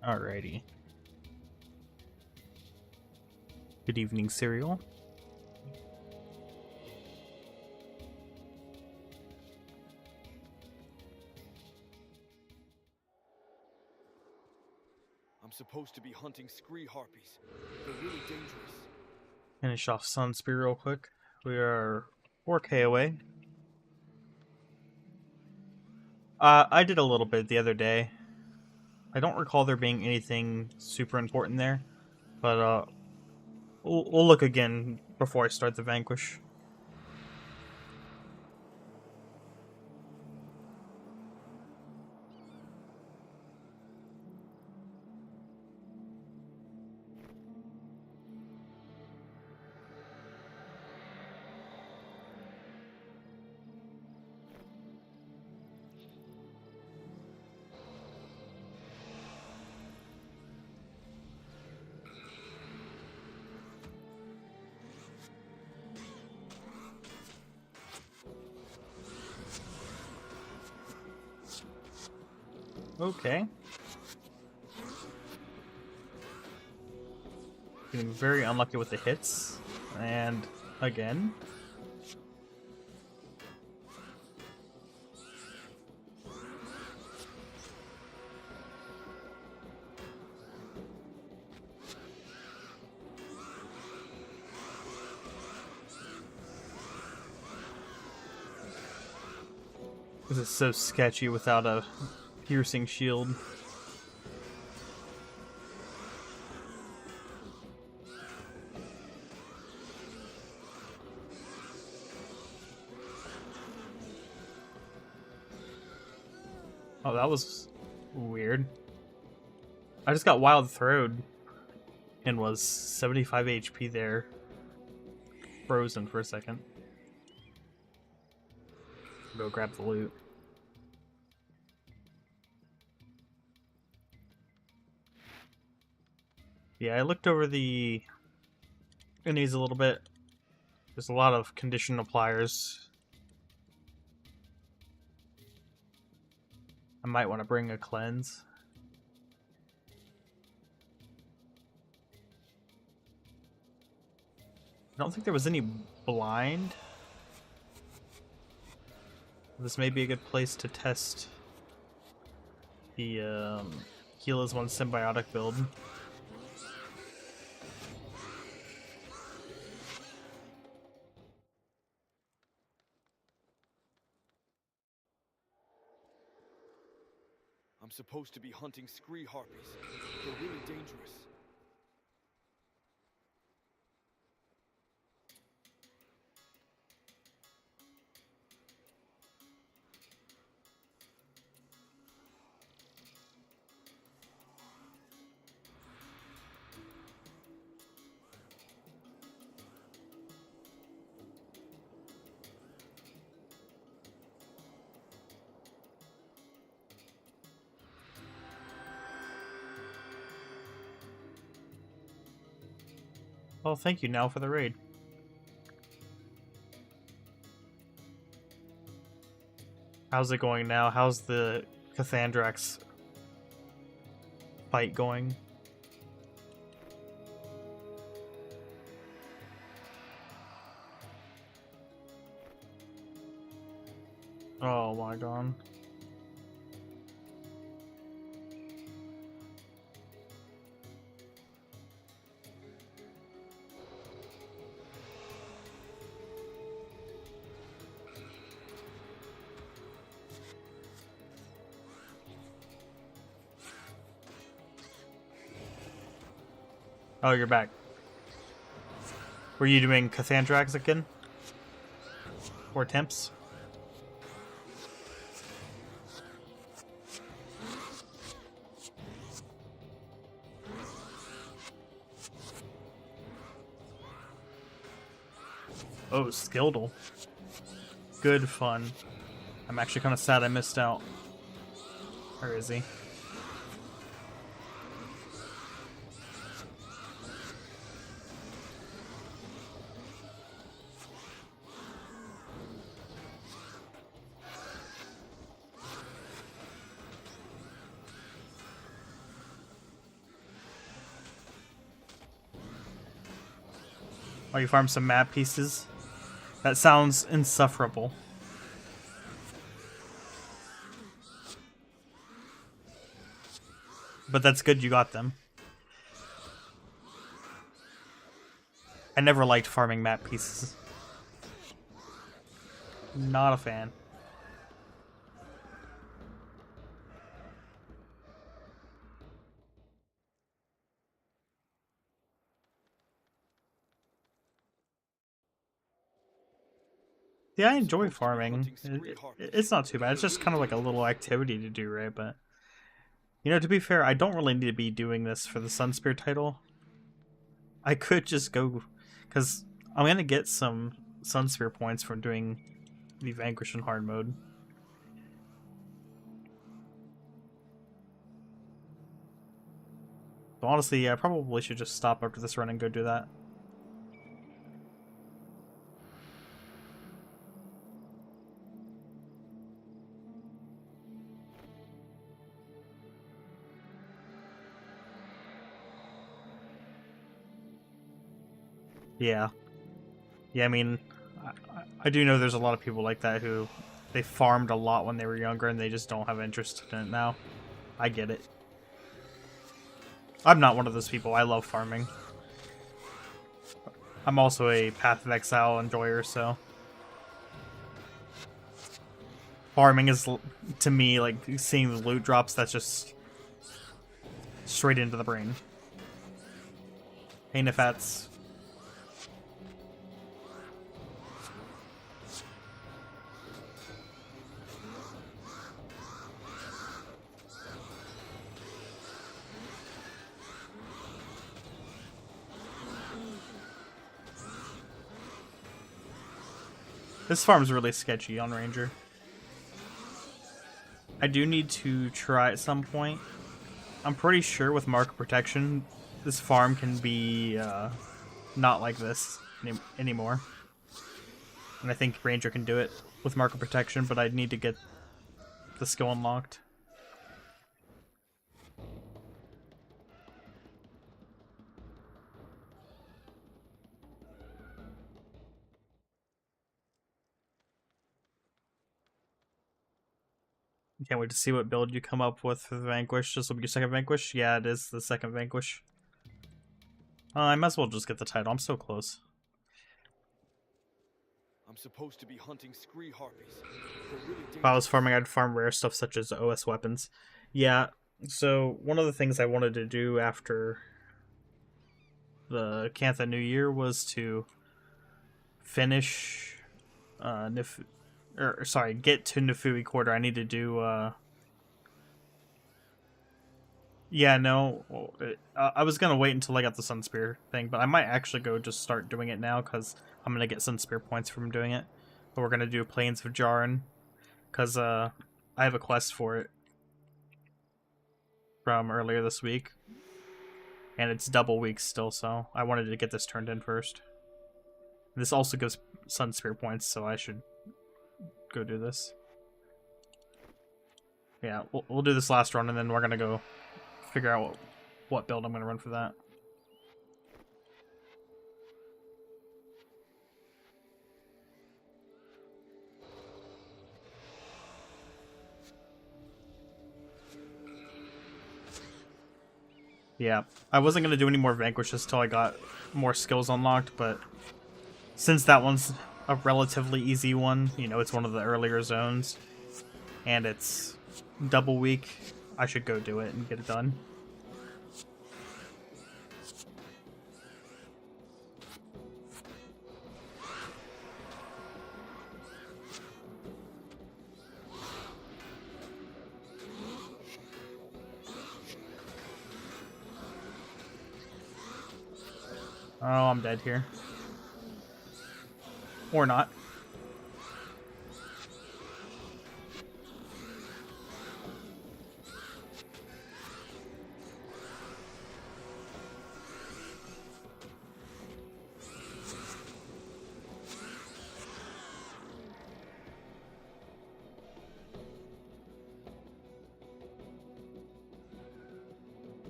Alrighty. Good evening, Serial. I'm supposed to be hunting scree harpies. They're really dangerous. Finish off Sunspear real quick. We are 4K away. I did a little bit the other day. I don't recall there being anything super important there, but we'll look again before I start the vanquish. Okay. Getting very unlucky with the hits. And again. This is so sketchy without a piercing shield. Oh, that was weird. I just got wild throwed and was 75 HP there. Frozen for a second. Go grab the loot. Yeah, I looked over the minis a little bit. There's a lot of condition appliers. I might want to bring a cleanse. I don't think there was any blind. This may be a good place to test the Heal is One symbiotic build. I'm supposed to be hunting scree harpies. They're really dangerous. Well, thank you now for the raid. How's it going now? How's the Cathandrax fight going? Oh my god. Oh, you're back. Were you doing Cathandrax again? Or Temps? Oh, Skildle. Good fun. I'm actually kind of sad I missed out. Where is he? While you farm some map pieces. That sounds insufferable. But that's good you got them. I never liked farming map pieces. Not a fan. Yeah, I enjoy farming. It's not too bad. It's just kind of like a little activity to do, right? But, you know, to be fair, I don't really need to be doing this for the Sunspear title. I could just go, because I'm going to get some Sunspear points from doing the Vanquish in hard mode. So honestly, I probably should just stop after this run and go do that. Yeah. Yeah, I mean, I do know there's a lot of people like that who they farmed a lot when they were younger and they just don't have interest in it now. I get it. I'm not one of those people. I love farming. I'm also a Path of Exile enjoyer, so farming is, to me, like seeing the loot drops, that's just straight into the brain. Hey, Nefats. This farm's really sketchy on Ranger. I do need to try at some point. I'm pretty sure with market protection, this farm can be not like this anymore. And I think Ranger can do it with market protection, but I'd need to get the skill unlocked. Can't wait to see what build you come up with for the Vanquish. This will be your second Vanquish? Yeah, it is the second Vanquish. I might as well just get the title. I'm so close. I'm supposed to be hunting scree harpies. If I was farming, I'd farm rare stuff such as OS weapons. Yeah, so one of the things I wanted to do after the Cantha New Year was to finish get to Nefui Quarter. I need to do yeah, no, I was gonna wait until I got the Sunspear thing, but I might actually go just start doing it now because I'm gonna get Sunspear points from doing it. But we're gonna do Plains of Jarin because I have a quest for it from earlier this week, and it's double weeks still, so I wanted to get this turned in first. This also gives Sunspear points, so I should go do this. Yeah, we'll do this last run, and then we're gonna go figure out what build I'm gonna run for that. Yeah, I wasn't gonna do any more Vanquishes till I got more skills unlocked, but since that one's a relatively easy one, you know, it's one of the earlier zones, and it's double week, I should go do it and get it done. Oh, I'm dead here. Or not.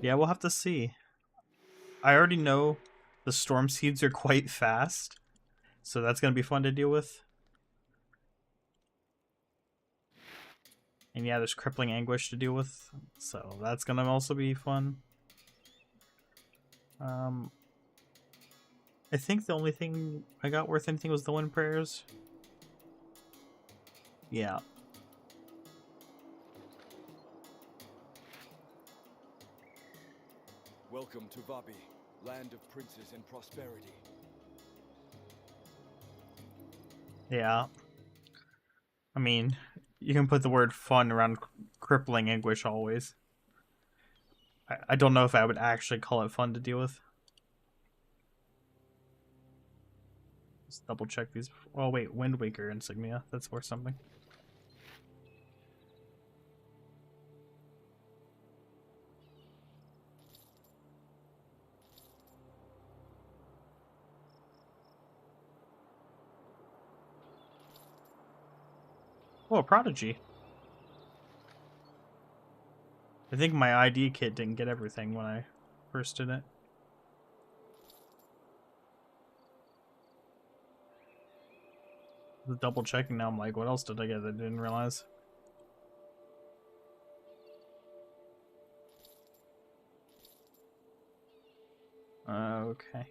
Yeah, we'll have to see. I already know The storm seeds are quite fast, so that's going to be fun to deal with. And yeah, there's crippling anguish to deal with, so that's going to also be fun. I think the only thing I got worth anything was the wind prayers. Yeah. Welcome to Vabi, land of princes and prosperity. Yeah. I mean, you can put the word fun around crippling anguish always. I don't know if I would actually call it fun to deal with. Let's double check these. Oh wait, Windwaker insignia. That's worth something. Oh, a Prodigy. I think my ID kit didn't get everything when I first did it. Double checking now, I'm like, what else did I get that I didn't realize? Okay.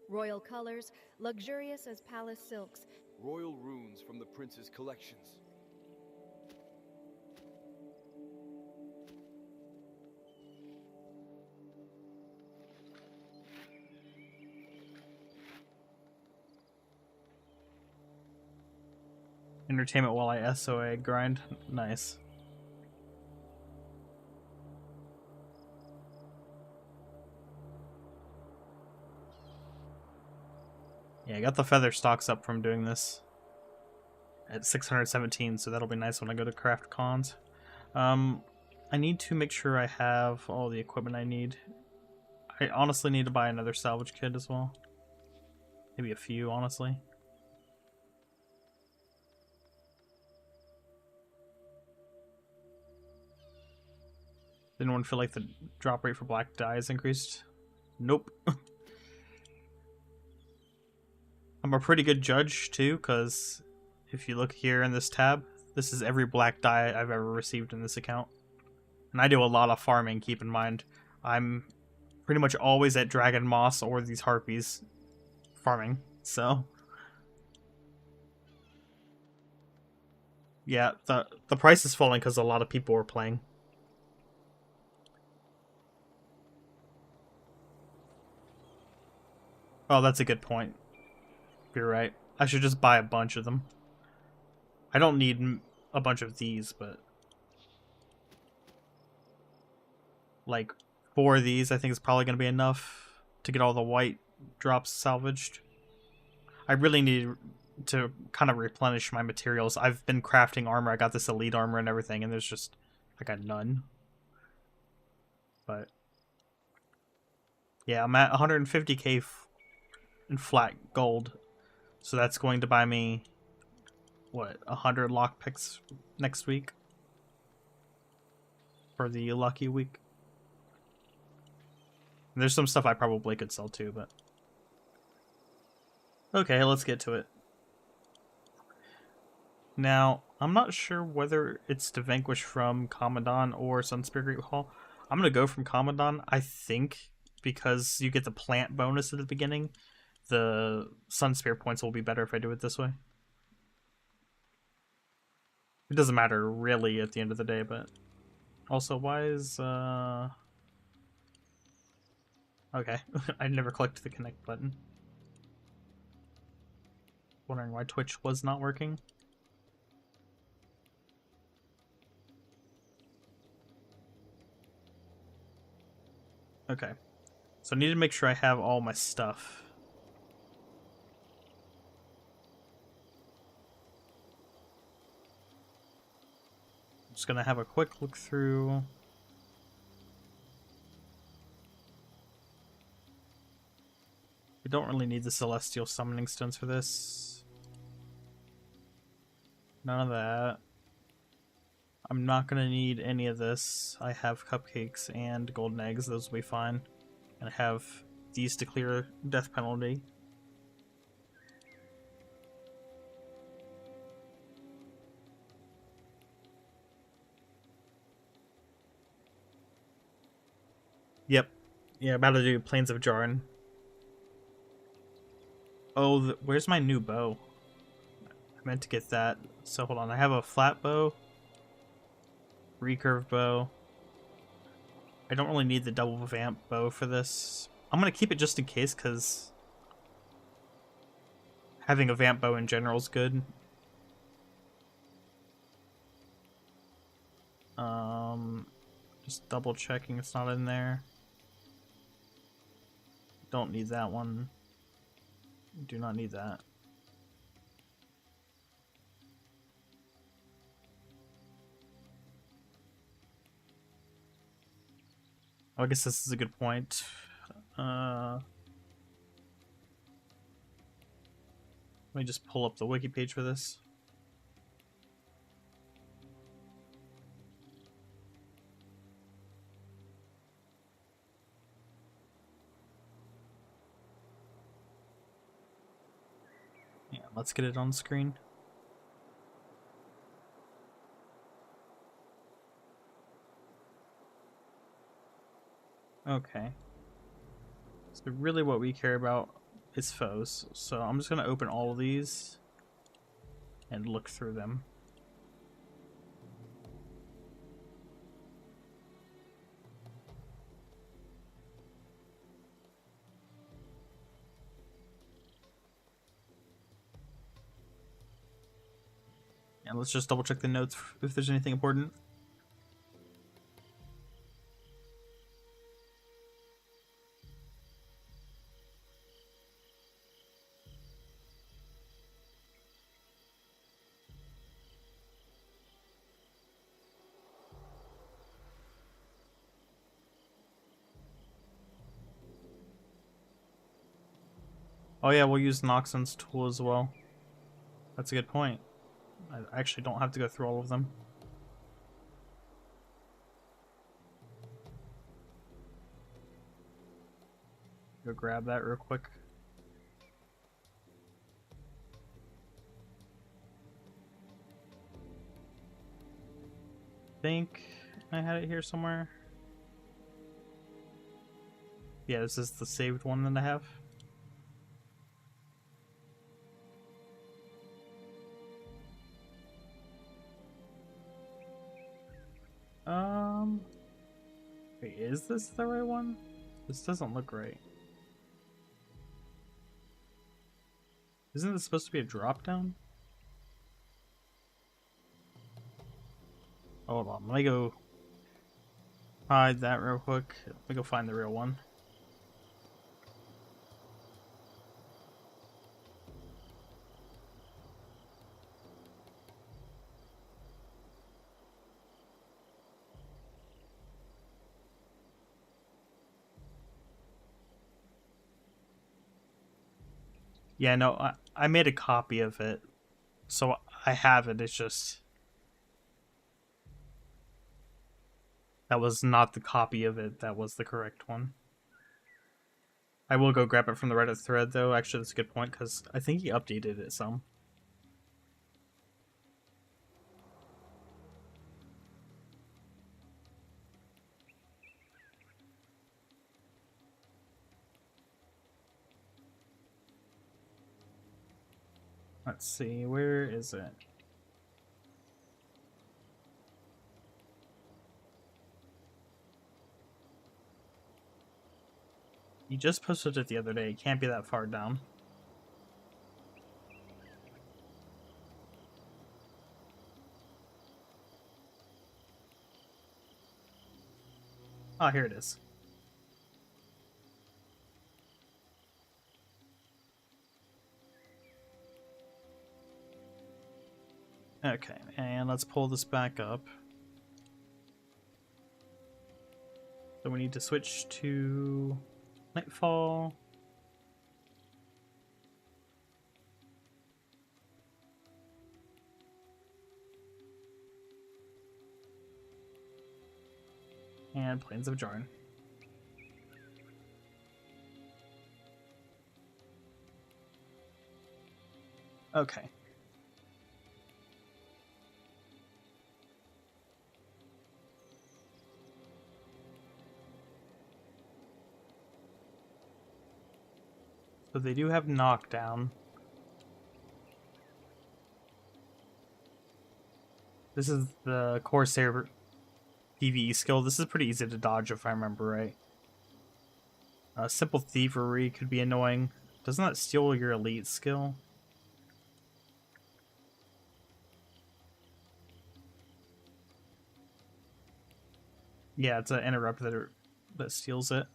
Royal colors, luxurious as palace silks. Royal runes from the prince's collections. Entertainment while I SOA grind. Nice. Yeah, I got the feather stocks up from doing this at 617, so that'll be nice when I go to craft cons. I need to make sure I have all the equipment I need. I honestly need to buy another salvage kit as well. Maybe a few, honestly. Did anyone feel like the drop rate for black dye is increased? Nope. I'm a pretty good judge too, because if you look here in this tab, this is every black dye I've ever received in this account. And I do a lot of farming, keep in mind. I'm pretty much always at Dragon Moss or these Harpies farming, so... Yeah, the price is falling because a lot of people are playing. Oh, that's a good point. You're right. I should just buy a bunch of them. I don't need a bunch of these, but... like, 4 of these I think is probably going to be enough to get all the white drops salvaged. I really need to kind of replenish my materials. I've been crafting armor. I got this elite armor and everything, and there's just... I got none. But... yeah, I'm at 150k in flat gold. So that's going to buy me, what, 100 lockpicks next week? For the lucky week. And there's some stuff I probably could sell too, but... okay, let's get to it. Now, I'm not sure whether it's to vanquish from Commandant or Sunspear Great Hall. I'm going to go from Commandant, I think, because you get the plant bonus at the beginning. The Sunspear points will be better if I do it this way. It doesn't matter really at the end of the day, but... also, why is... okay, I never clicked the connect button. Wondering why Twitch was not working. Okay, so I need to make sure I have all my stuff. I'm just gonna have a quick look through. We don't really need the Celestial Summoning Stones for this. None of that. I'm not gonna need any of this. I have cupcakes and golden eggs, those will be fine. And I have these to clear death penalty. Yep. Yeah, about to do Plains of Jarin. Oh, where's my new bow? I meant to get that. So hold on, I have a flat bow, recurve bow. I don't really need the double vamp bow for this. I'm gonna keep it just in case, because having a vamp bow in general is good. Just double checking it's not in there. Don't need that one. Do not need that. Oh, I guess this is a good point. Let me just pull up the wiki page for this. Yeah, let's get it on screen. Okay. So really what we care about is foes. So I'm just going to open all of these and look through them. And let's just double check the notes if there's anything important. Oh yeah, we'll use Noxon's tool as well. That's a good point. I actually don't have to go through all of them. Go grab that real quick. Think I had it here somewhere. Yeah, this is the saved one that I have. Wait, is this the right one? This doesn't look right. Isn't this supposed to be a drop down? Hold on, let me go hide that real quick. Let me go find the real one. Yeah, no, I made a copy of it. So I have it, it's just... That was not the copy of it, that was the correct one. I will go grab it from the Reddit thread though, actually that's a good point, because I think he updated it some. Let's see, where is it? You just posted it the other day, it can't be that far down. Oh, here it is. Okay, and let's pull this back up. So we need to switch to Nightfall. And Plains of Jarin. Okay. So they do have knockdown. This is the Corsair PvE skill. This is pretty easy to dodge if I remember right. Simple Thievery could be annoying. Doesn't that steal your elite skill? Yeah, it's an interrupt that steals it.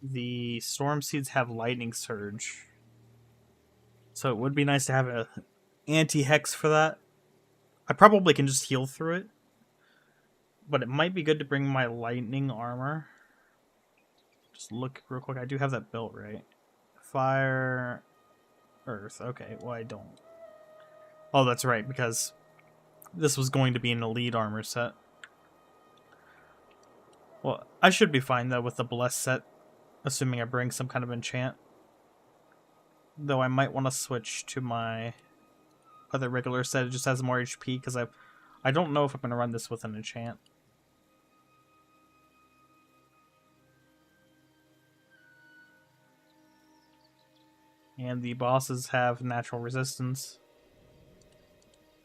The Storm Seeds have Lightning Surge. So it would be nice to have a anti-hex for that. I probably can just heal through it. But it might be good to bring my lightning armor. Just look real quick. I do have that built, right? Fire... Earth. Okay, well I don't. Oh, that's right, because this was going to be an elite armor set. Well, I should be fine, though, with the Bless set. Assuming I bring some kind of enchant. Though I might want to switch to my other regular set. It just has more HP, because I don't know if I'm going to run this with an enchant. And the bosses have natural resistance.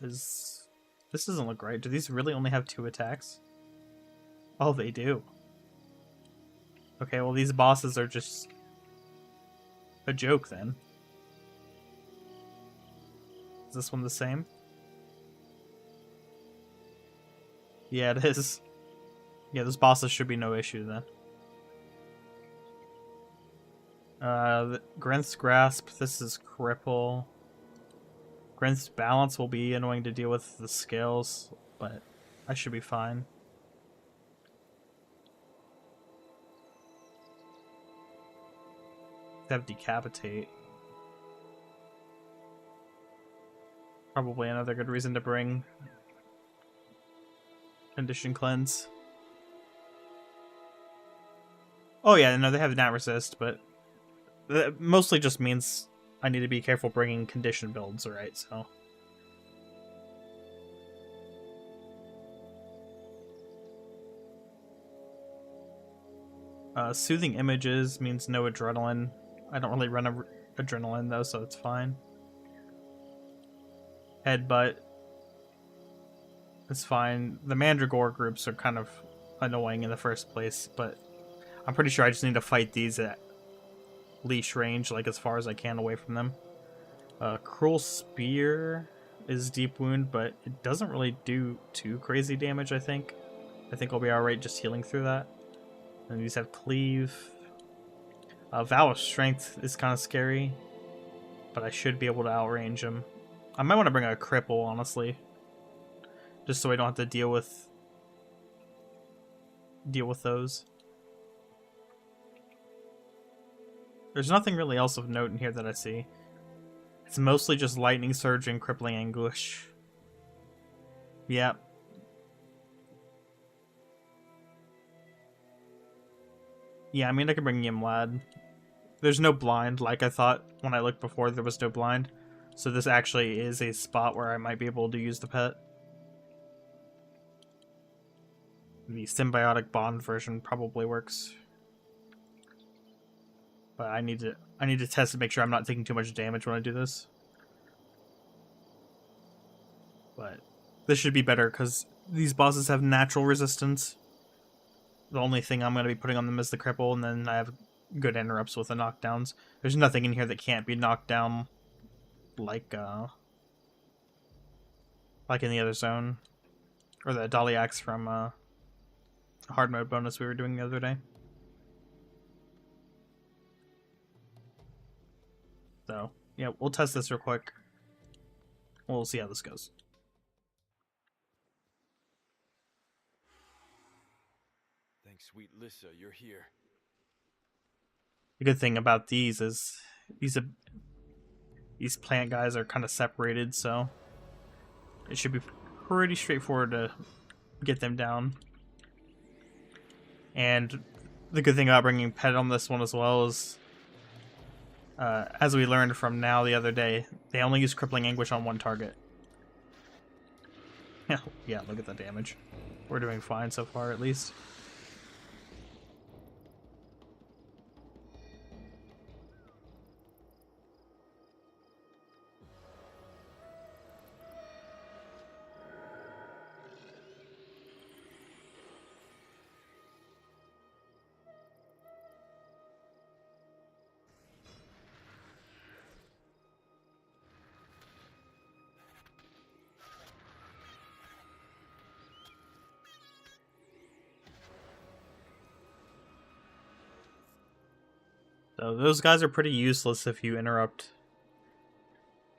This doesn't look right. Do these really only have 2 attacks? Oh, they do. Okay, well these bosses are just a joke then. Is this one the same? Yeah, it is. Yeah, those bosses should be no issue then. Grenth's Grasp, this is Cripple. Grenth's Balance will be annoying to deal with the scales, but I should be fine. Have Decapitate. Probably another good reason to bring Condition Cleanse. Oh yeah, no, they have Nat Resist, but that mostly just means I need to be careful bringing condition builds, right? So Soothing Images means no adrenaline. I don't really run adrenaline though, so it's fine. Headbutt is fine. The Mandragore groups are kind of annoying in the first place, but I'm pretty sure I just need to fight these at leash range, like as far as I can away from them. Cruel Spear is deep wound, but it doesn't really do too crazy damage, I think. I think I'll be alright just healing through that. And these have Cleave. Vow of Strength is kind of scary, but I should be able to outrange him. I might want to bring a Cripple, honestly. Just so I don't have to deal with those. There's nothing really else of note in here that I see. It's mostly just Lightning Surge and Crippling Anguish. Yep. Yeah, I mean, I could bring Yimlad. There's no blind, like I thought when I looked before there was no blind. So this actually is a spot where I might be able to use the pet. The Symbiotic Bond version probably works. But I need to test to make sure I'm not taking too much damage when I do this. But this should be better because these bosses have natural resistance. The only thing I'm going to be putting on them is the cripple, and then I have good interrupts with the knockdowns. There's nothing in here that can't be knocked down like in the other zone. Or the Dolly Axe from hard mode bonus we were doing the other day. So, yeah, we'll test this real quick. We'll see how this goes. Thanks, sweet Lissa, you're here. The good thing about these is these plant guys are kind of separated, so it should be pretty straightforward to get them down. And the good thing about bringing Pet on this one as well is, as we learned from Now the other day, they only use Crippling Anguish on one target. Yeah, look at the damage. We're doing fine so far, at least. So those guys are pretty useless if you interrupt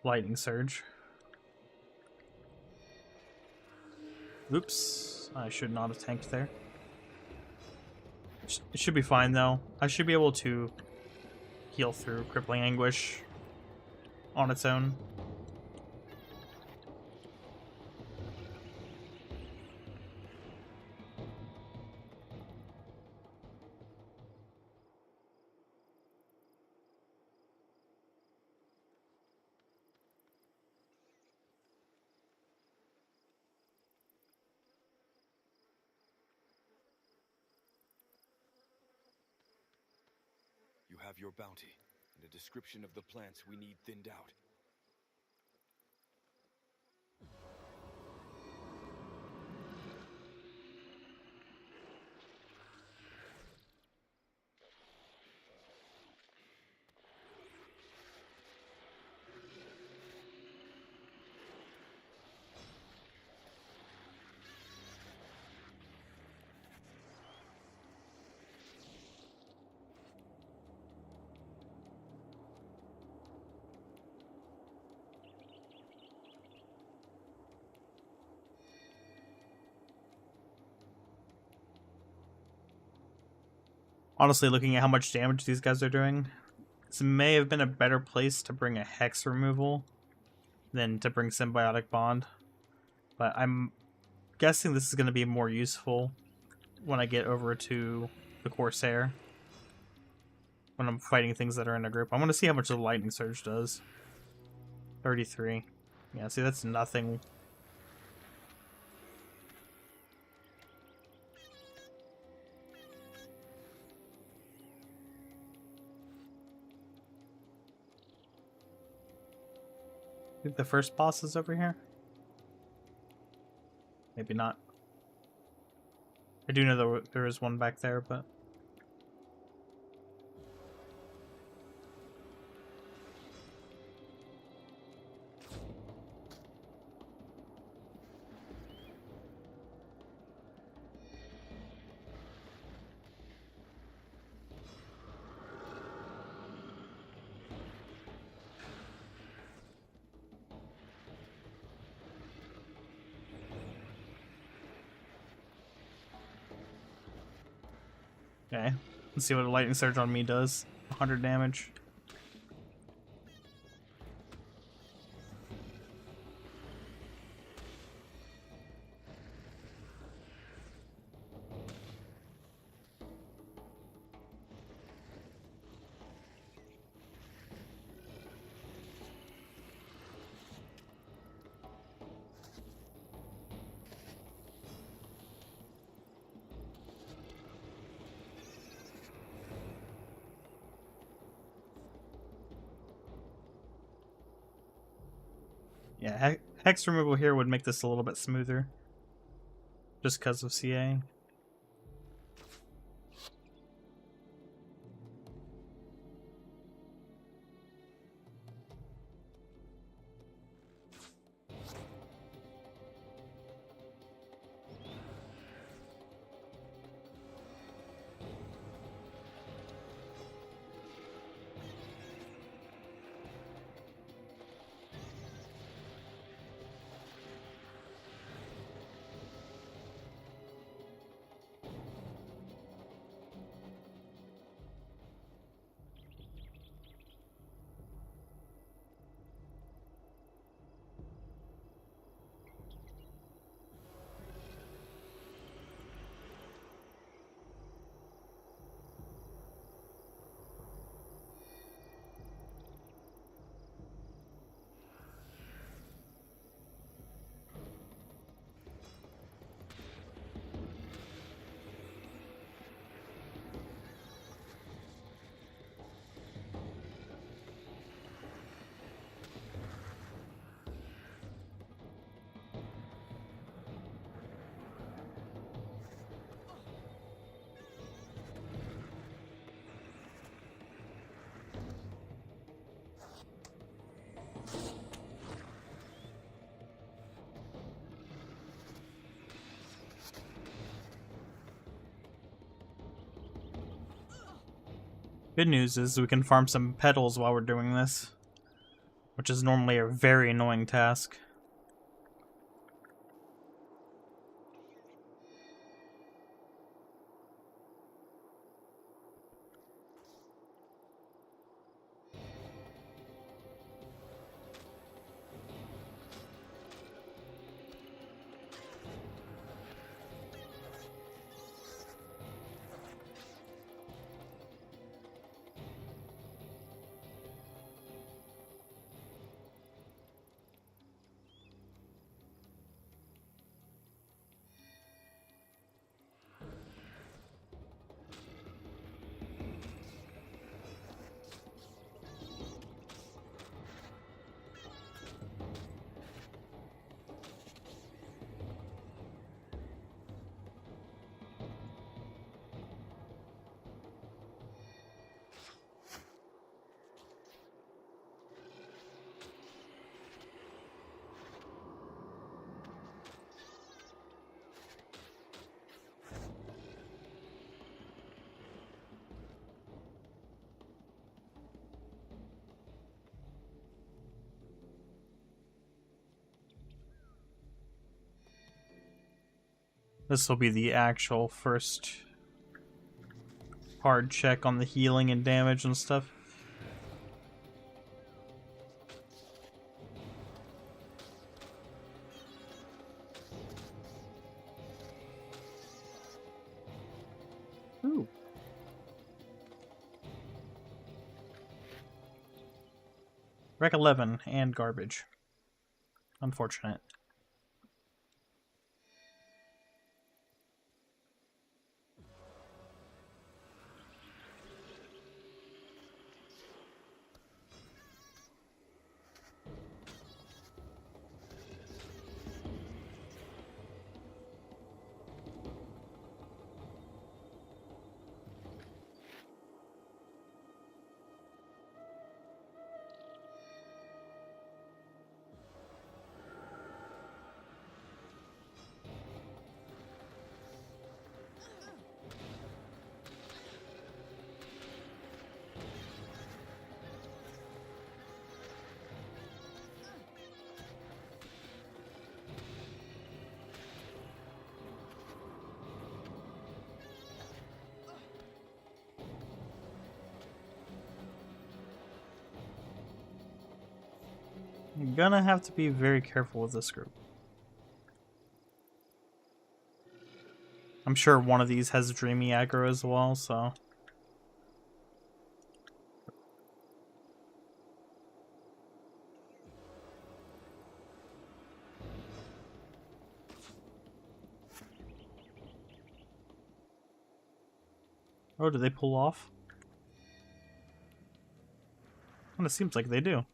Lightning Surge. Oops, I should not have tanked there. It should be fine though. I should be able to heal through Crippling Anguish on its own. You have your bounty, and a description of the plants we need thinned out. Honestly, looking at how much damage these guys are doing, this may have been a better place to bring a Hex removal than to bring Symbiotic Bond. But I'm guessing this is going to be more useful when I get over to the Corsair. When I'm fighting things that are in a group. I want to see how much the Lightning Surge does. 33. Yeah, see, that's nothing. I think the first boss is over here? Maybe not. I do know there is one back there, but... Okay, let's see what a Lightning Surge on me does. 100 damage. Yeah, Hex removal here would make this a little bit smoother. Just because of CA. Good news is we can farm some petals while we're doing this, which is normally a very annoying task. This will be the actual first hard check on the healing and damage and stuff. Ooh. Rec 11 and garbage. Unfortunate. I'm gonna have to be very careful with this group. I'm sure one of these has dreamy aggro as well, so... Oh, do they pull off? Well, it seems like they do.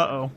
Uh-oh.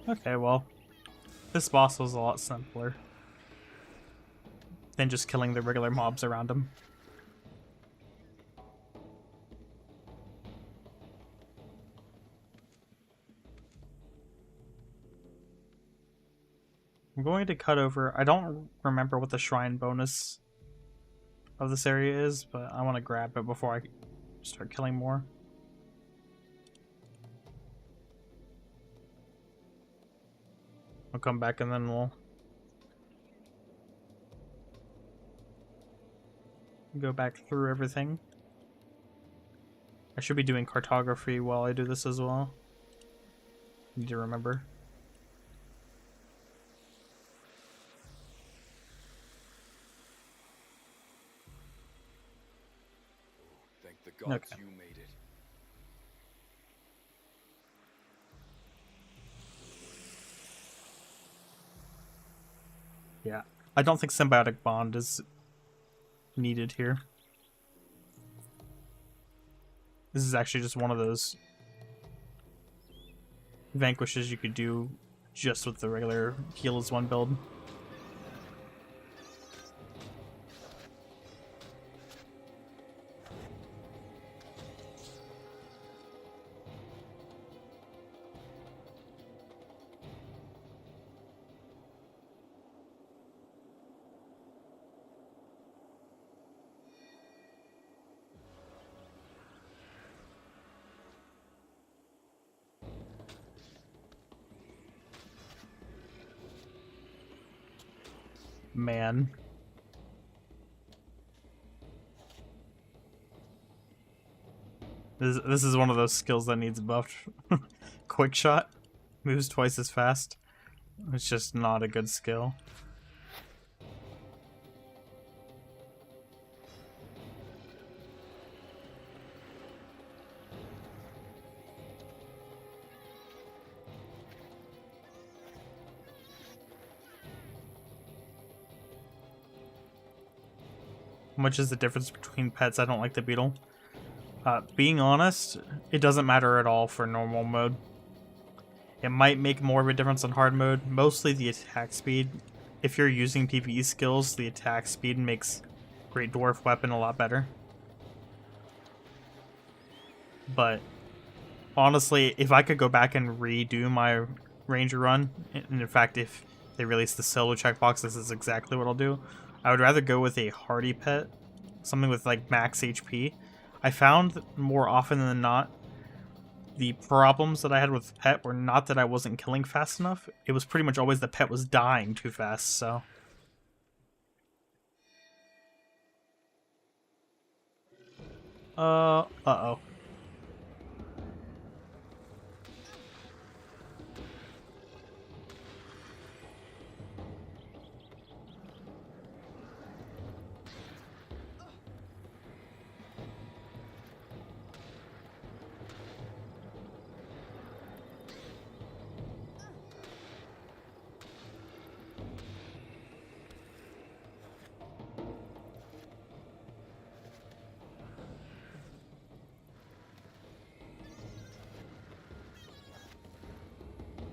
Okay, well, this boss was a lot simpler than just killing the regular mobs around him. I'm going to cut over. I don't remember what the shrine bonus of this area is, but I want to grab it before I start killing more. I'll come back and then we'll go back through everything. I should be doing cartography while I do this as well. Need to remember. Thank the gods Okay. you made it. Yeah. I don't think symbiotic bond is needed here. This is actually just one of those vanquishes you could do just with the regular heal as one build. Man. This is one of those skills that needs buffed. Quick shot moves twice as fast. It's just not a good skill. How much is the difference between pets? I don't like the beetle. Being honest, it doesn't matter at all for normal mode. It might make more of a difference on hard mode. Mostly the attack speed. If you're using PvE skills, the attack speed makes Great Dwarf Weapon a lot better. But honestly, if I could go back and redo my Ranger run, and in fact, if they release the solo checkbox, this is exactly what I'll do. I would rather go with a hardy pet, something with like max HP. I found more often than not, the problems that I had with pet were not that I wasn't killing fast enough. It was pretty much always the pet was dying too fast, so. Uh-oh.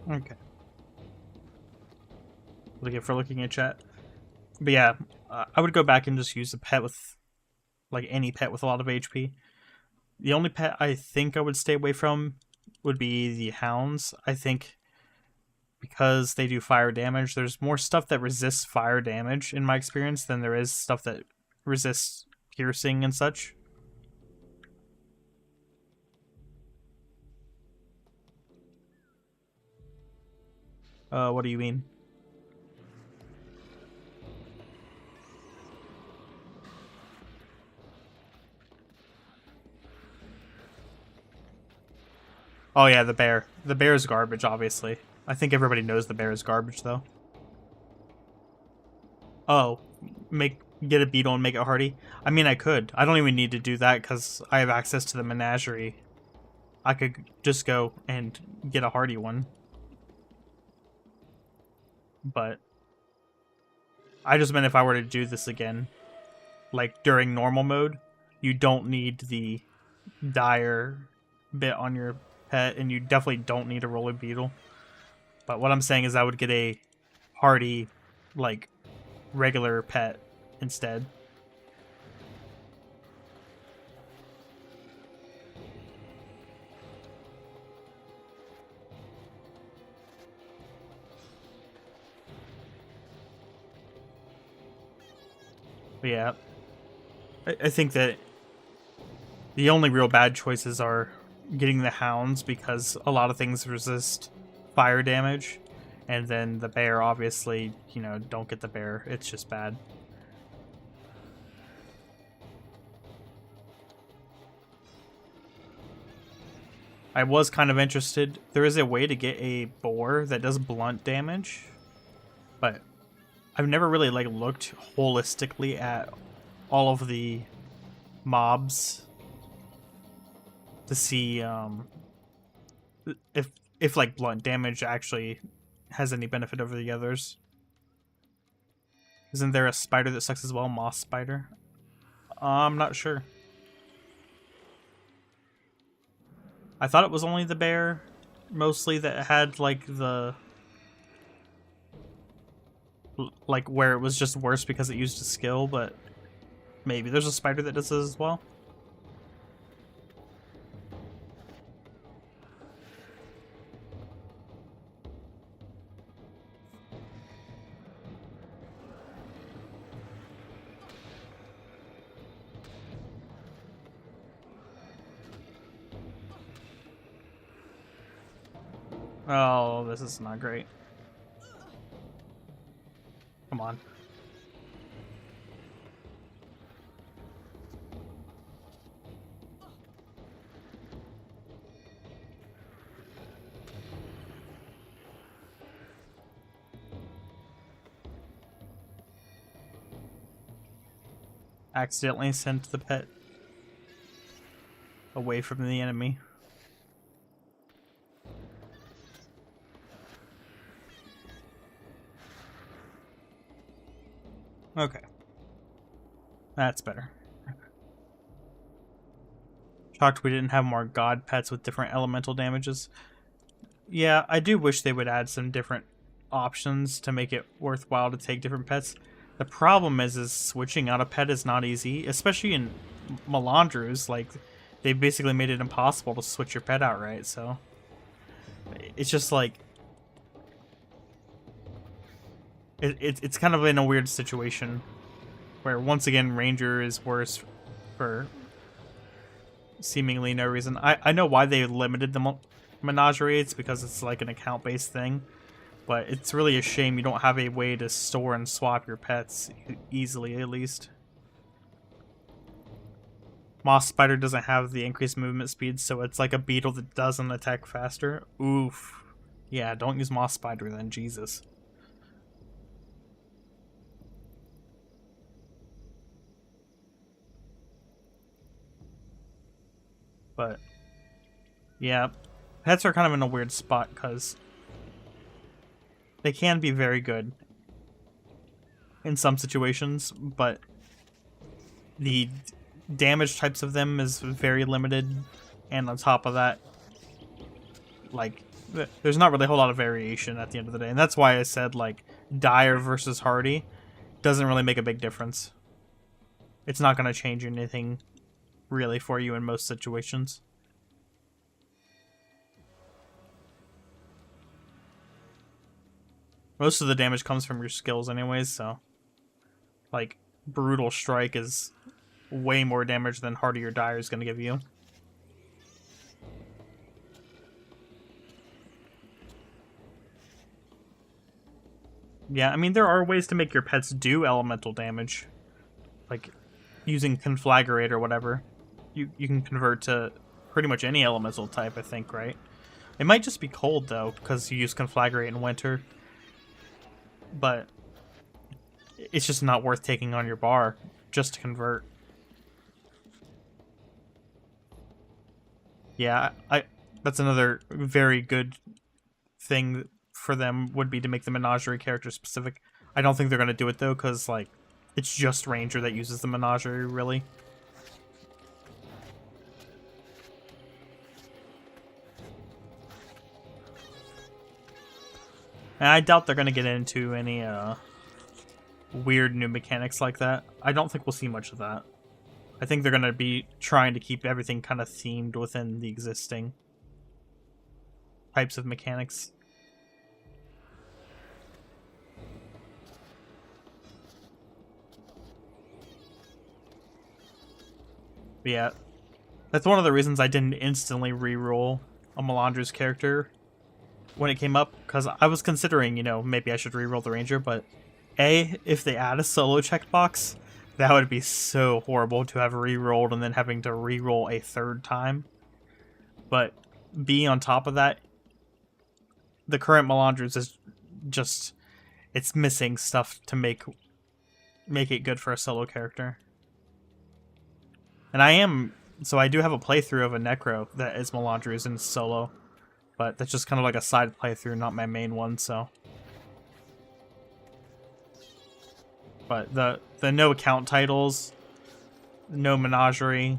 Okay. What do you get for looking at chat? But yeah, I would go back and just use a pet with, like any pet with a lot of HP. The only pet I think I would stay away from would be the hounds. I think because they do fire damage, there's more stuff that resists fire damage in my experience than there is stuff that resists piercing and such. What do you mean? Oh yeah, the bear. The bear is garbage, obviously. I think everybody knows the bear is garbage, though. Oh, get a beetle and make it hardy? I mean, I could. I don't even need to do that because I have access to the menagerie. I could just go and get a hardy one. But I just meant if I were to do this again, like during normal mode, you don't need the dire bit on your pet, and you definitely don't need a roller beetle. But what I'm saying is I would get a hardy, like, regular pet instead. But yeah, I think that the only real bad choices are getting the hounds, because a lot of things resist fire damage, and then the bear, obviously, you know, don't get the bear. It's just bad. I was kind of interested. There is a way to get a boar that does blunt damage, but I've never really like looked holistically at all of the mobs to see if like blunt damage actually has any benefit over the others. Isn't there a spider that sucks as well? Moss spider? I'm not sure. I thought it was only the bear, mostly, that had like the like where it was just worse because it used a skill, but maybe there's a spider that does this as well. Oh, this is not great. Come on. Accidentally sent the pet away from the enemy. Okay. That's better. Shocked we didn't have more god pets with different elemental damages. Yeah, I do wish they would add some different options to make it worthwhile to take different pets. The problem is switching out a pet is not easy, especially in Melandru's. Like, they basically made it impossible to switch your pet out, right? So it's just like it's kind of in a weird situation where, once again, Ranger is worse for seemingly no reason. I know why they limited the menagerie. It's because it's like an account-based thing, but it's really a shame you don't have a way to store and swap your pets easily, at least. Moss Spider doesn't have the increased movement speed, so it's like a beetle that doesn't attack faster. Oof. Yeah, don't use Moss Spider then, Jesus. But yeah, pets are kind of in a weird spot because they can be very good in some situations, but the damage types of them is very limited, and on top of that, like, there's not really a whole lot of variation at the end of the day, and that's why I said, like, dire versus hardy doesn't really make a big difference. It's not going to change anything really for you in most situations. Most of the damage comes from your skills anyways, so like Brutal Strike is way more damage than Hardy or Dire is going to give you. Yeah, I mean, there are ways to make your pets do elemental damage, like using Conflagrate or whatever. You can convert to pretty much any elemental type, I think, right? It might just be cold, though, because you use Conflagrate in winter. But it's just not worth taking on your bar just to convert. Yeah, that's another very good thing for them, would be to make the Menagerie character specific. I don't think they're going to do it, though, because, like, it's just Ranger that uses the Menagerie, really. And I doubt they're gonna get into any weird new mechanics like that. I don't think we'll see much of that. I think they're gonna be trying to keep everything kind of themed within the existing types of mechanics. But yeah, that's one of the reasons I didn't instantly re-roll a Melandra's character when it came up, because I was considering, you know, maybe I should re-roll the Ranger, but if they add a solo checkbox, that would be so horrible to have re-rolled and then having to re-roll a third time. But B, on top of that, the current Melandra's is just, it's missing stuff to make it good for a solo character. And I do have a playthrough of a Necro that is Melandra's in solo, but that's just kind of like a side playthrough, not my main one, so. But the no account titles, no menagerie,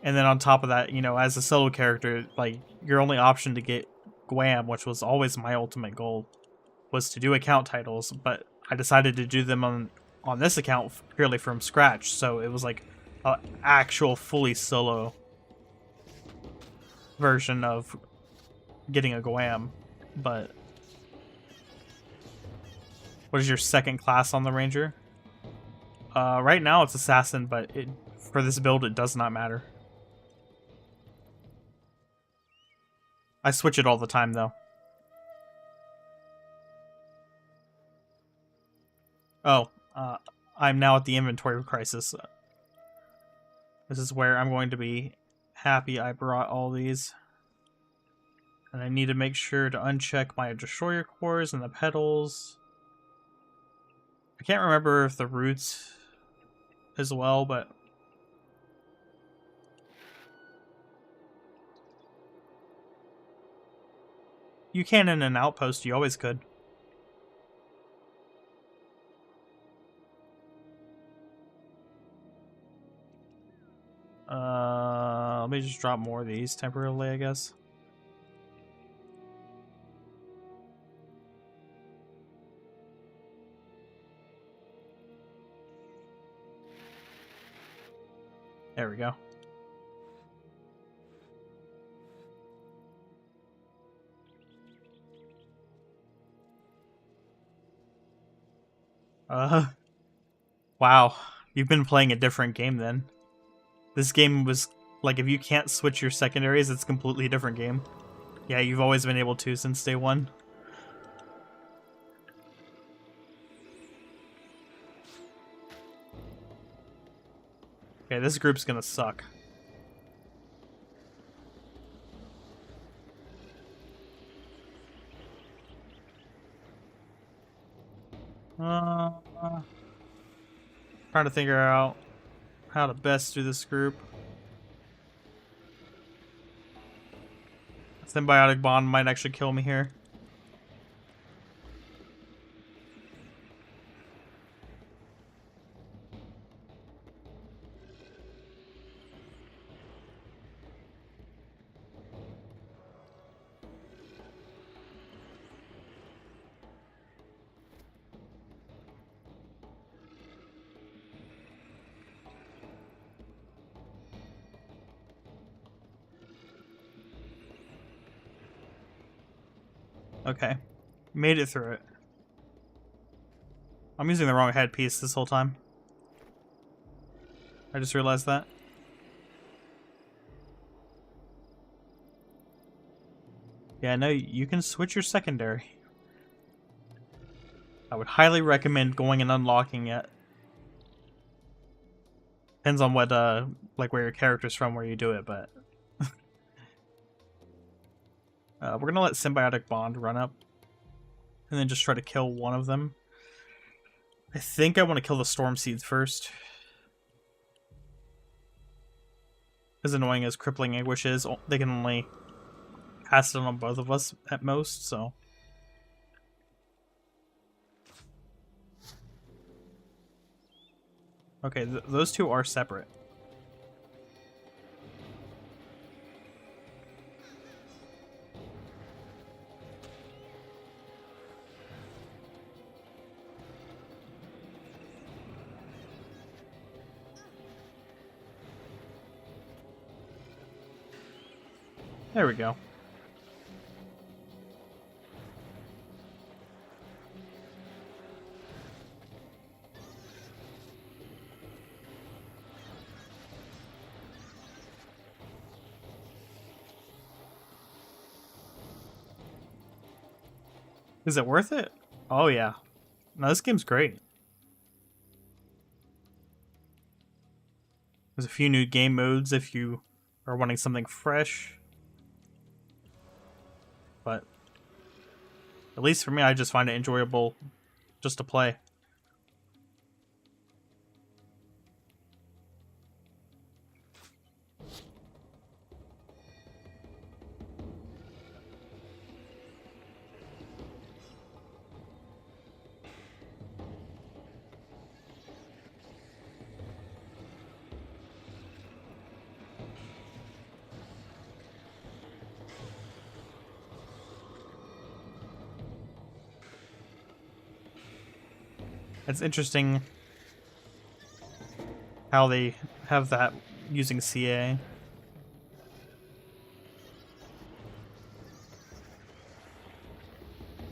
and then on top of that, you know, as a solo character, like, your only option to get GWAM, which was always my ultimate goal, was to do account titles, but I decided to do them on this account purely from scratch, so it was like an actual fully solo version of getting a GWAM. But what is your second class on the Ranger? Right now it's Assassin, but for this build it does not matter. I switch it all the time though. Oh, I'm now at the inventory crisis. This is where I'm going to be happy I brought all these. And I need to make sure to uncheck my destroyer cores and the pedals. I can't remember if the roots as well, but you can in an outpost, you always could. Let me just drop more of these temporarily, I guess. There we go. Wow. You've been playing a different game then. This game was, like, if you can't switch your secondaries, it's a completely different game. Yeah, you've always been able to since day one. Okay, this group's gonna suck. Trying to figure out how to best do this group. Symbiotic Bond might actually kill me here. Okay. Made it through it. I'm using the wrong headpiece this whole time. I just realized that. Yeah, no, you can switch your secondary. I would highly recommend going and unlocking it. Depends on what, like where your character's from, where you do it, but... we're gonna let Symbiotic Bond run up. And then just try to kill one of them. I think I want to kill the Storm Seeds first. As annoying as Crippling Anguish is, they can only cast it on both of us at most, so... Okay, those two are separate. There we go. Is it worth it? Oh yeah. No, this game's great. There's a few new game modes if you are wanting something fresh. But at least for me, I just find it enjoyable just to play. It's interesting how they have that using CA.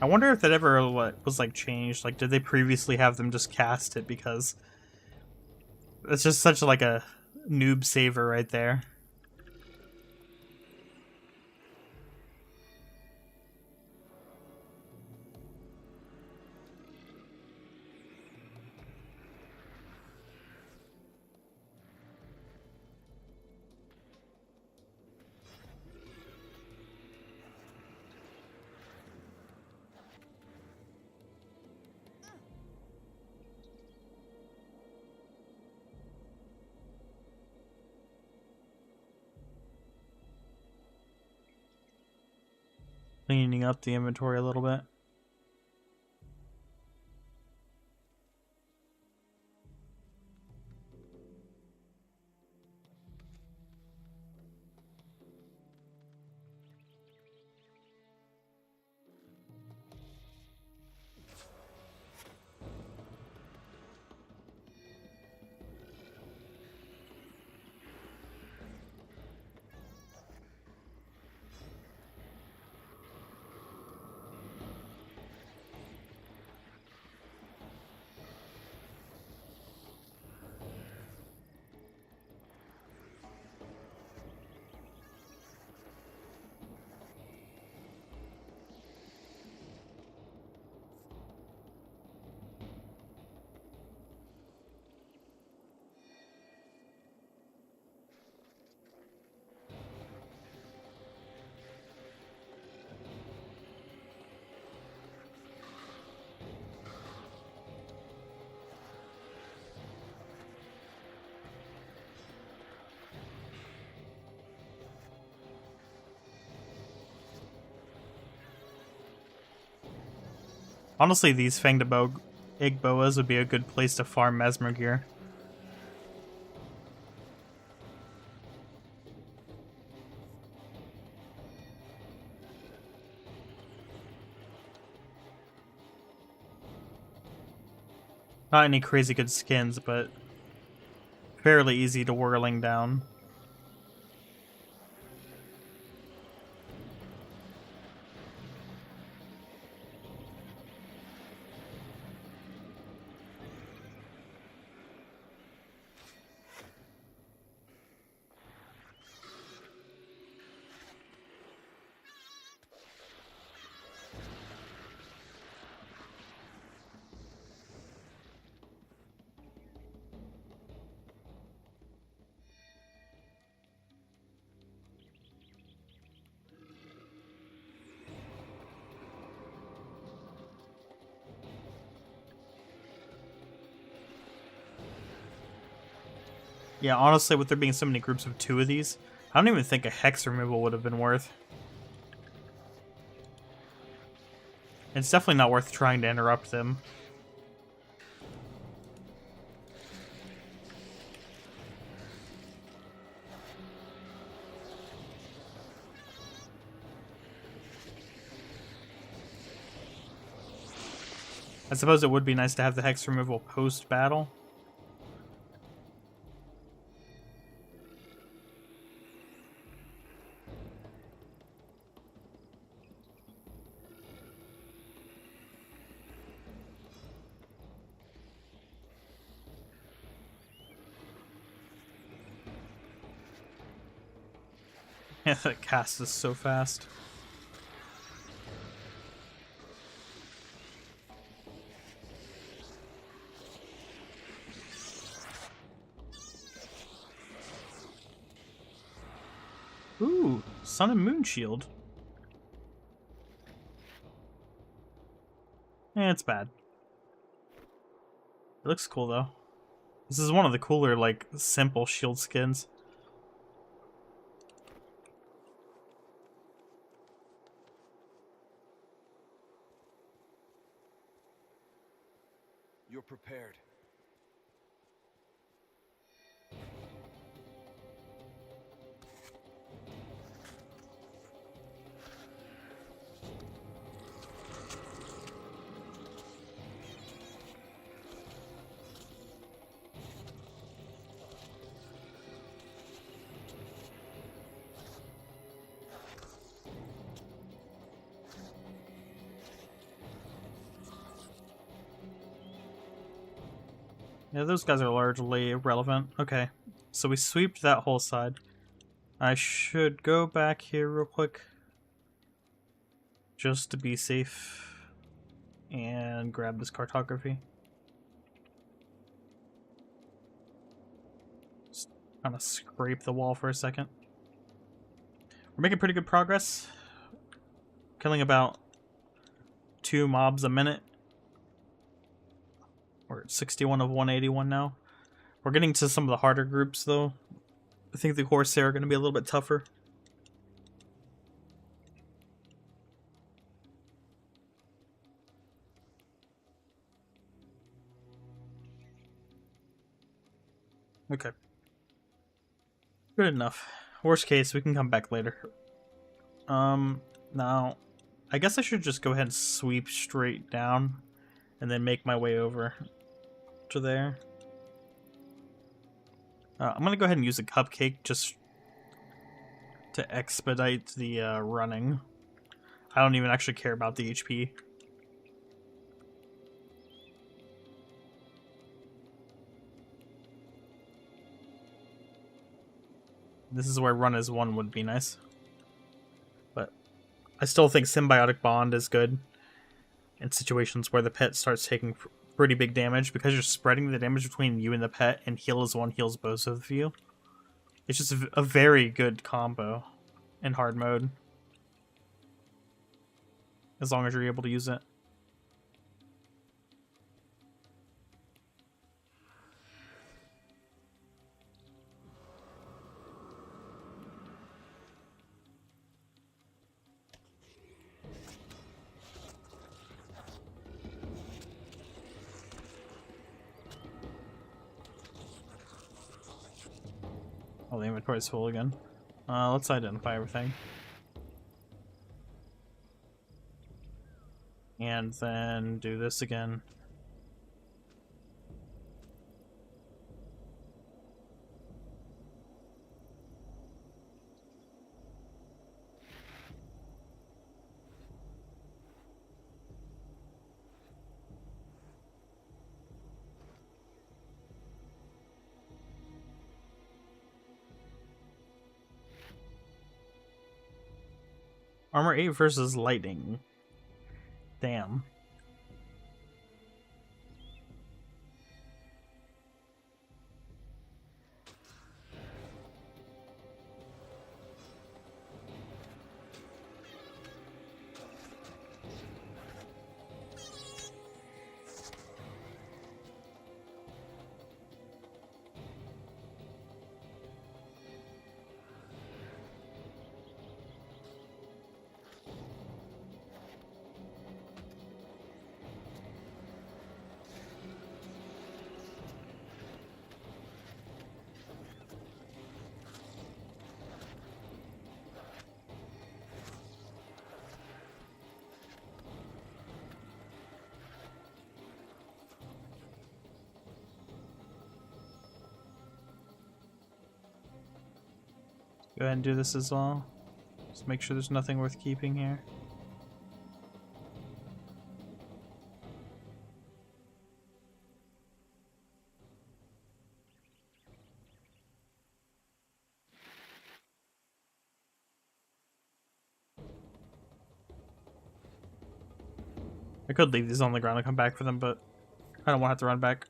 I wonder if that ever was like changed. Like, did they previously have them just cast it because it's just such like a noob saver right there. Cleaning up the inventory a little bit. Honestly, these Fanged Egg Boas would be a good place to farm Mesmer gear. Not any crazy good skins, but fairly easy to whirling down. Yeah, honestly, with there being so many groups of 2 of these, I don't even think a hex removal would have been worth. It's definitely not worth trying to interrupt them. I suppose it would be nice to have the hex removal post-battle. Yeah, that cast is so fast. Ooh, Sun and Moon Shield. It's bad. It looks cool though. This is one of the cooler, like, simple shield skins. You're prepared. Yeah, those guys are largely irrelevant. Okay, so we sweeped that whole side. I should go back here real quick, just to be safe, and grab this cartography. Just kind of scrape the wall for a second. We're making pretty good progress. Killing about 2 mobs a minute. We're at 61 of 181 now. We're getting to some of the harder groups though. I think the Corsair are going to be a little bit tougher. Okay. Good enough. Worst case, we can come back later. Now, I guess I should just go ahead and sweep straight down and then make my way over to there. I'm going to go ahead and use a cupcake just to expedite the running. I don't even actually care about the HP. This is where run as one would be nice. But I still think Symbiotic Bond is good in situations where the pet starts taking pretty big damage, because you're spreading the damage between you and the pet, and heal as one heals both of you. It's just a very good combo in hard mode, as long as you're able to use it. Oh, the inventory's full again. Let's identify everything. And then do this again. Armor 8 versus Lightning. Damn. Go ahead and do this as well. Just make sure there's nothing worth keeping here. I could leave these on the ground and come back for them, but I don't want to have to run back.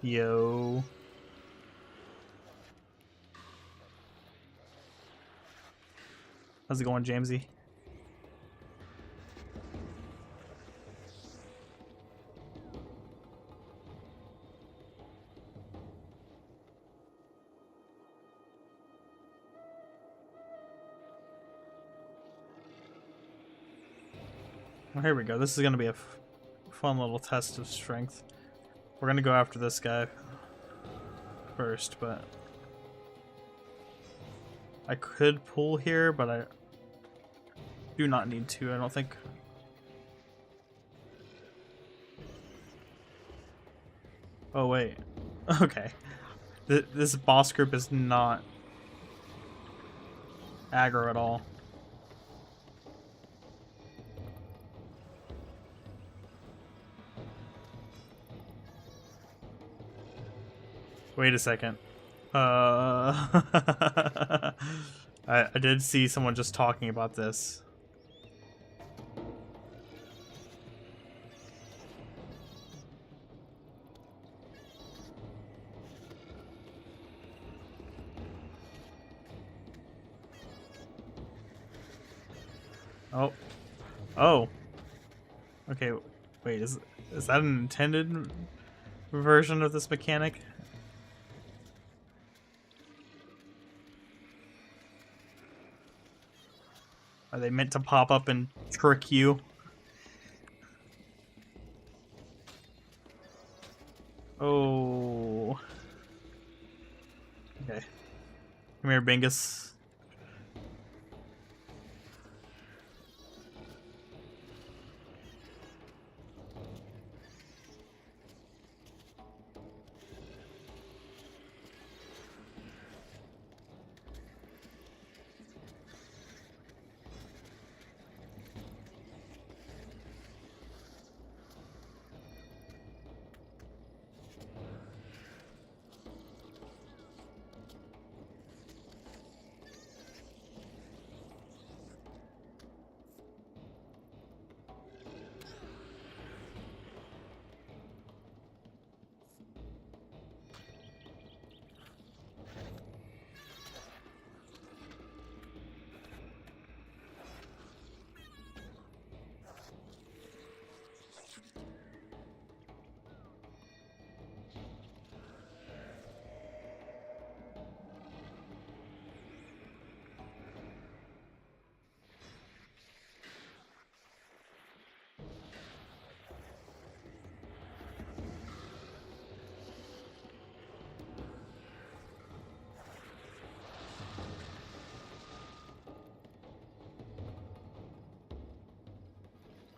Yo. How's it going, Jamesy? Well, here we go. This is going to be a fun little test of strength. We're going to go after this guy first, but I could pull here, but I do not need to, I don't think. Oh, wait. Okay. This boss group is not aggro at all. Wait a second. I did see someone just talking about this. Oh. Oh. Okay, wait, is that an intended version of this mechanic? Are they meant to pop up and trick you? Oh. Okay. Come here, Bingus.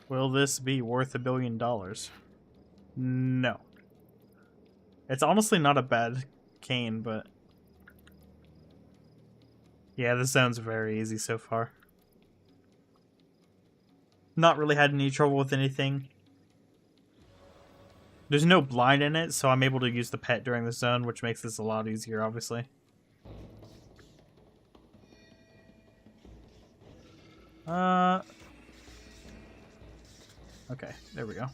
Will this be worth $1 billion? No. It's honestly not a bad cane, but yeah, this zone's very easy so far. Not really had any trouble with anything. There's no blind in it, so I'm able to use the pet during the zone, which makes this a lot easier, obviously. Okay, there we go.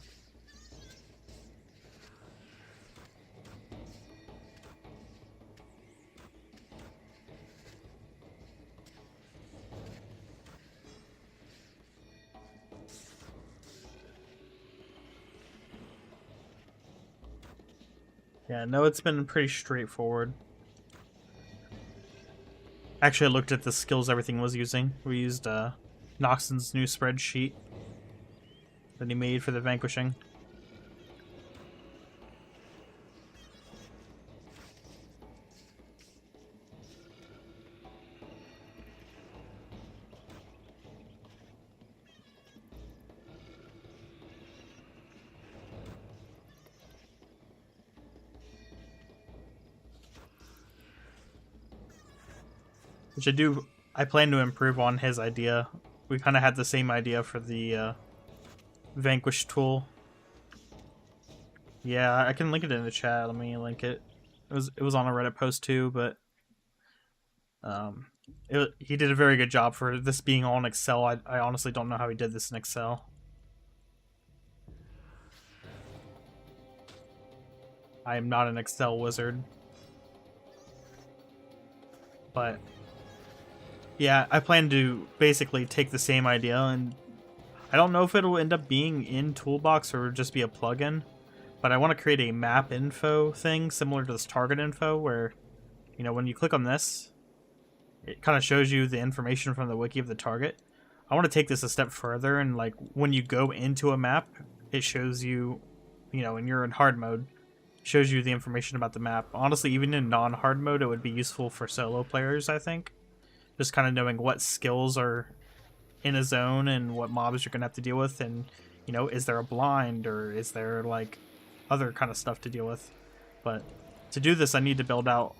Yeah, no, it's been pretty straightforward. Actually, I looked at the skills everything was using. We used Noxon's new spreadsheet that he made for the vanquishing. Which I plan to improve on his idea. We kind of had the same idea for the vanquish tool. Yeah, I can link it in the chat. Let me link it. It was on a Reddit post too, but he did a very good job for this being all in Excel. I honestly don't know how he did this in Excel. I am not an Excel wizard. But yeah, I plan to basically take the same idea, and I don't know if it'll end up being in Toolbox or just be a plugin, but I want to create a map info thing similar to this target info where, you know, when you click on this, it kind of shows you the information from the wiki of the target. I want to take this a step further, and like when you go into a map, it shows you, you know, when you're in hard mode, shows you the information about the map. Honestly, even in non-hard mode, it would be useful for solo players, I think. Just kind of knowing what skills are in a zone and what mobs you're going to have to deal with, and, you know, is there a blind or is there, like, other kind of stuff to deal with. But to do this, I need to build out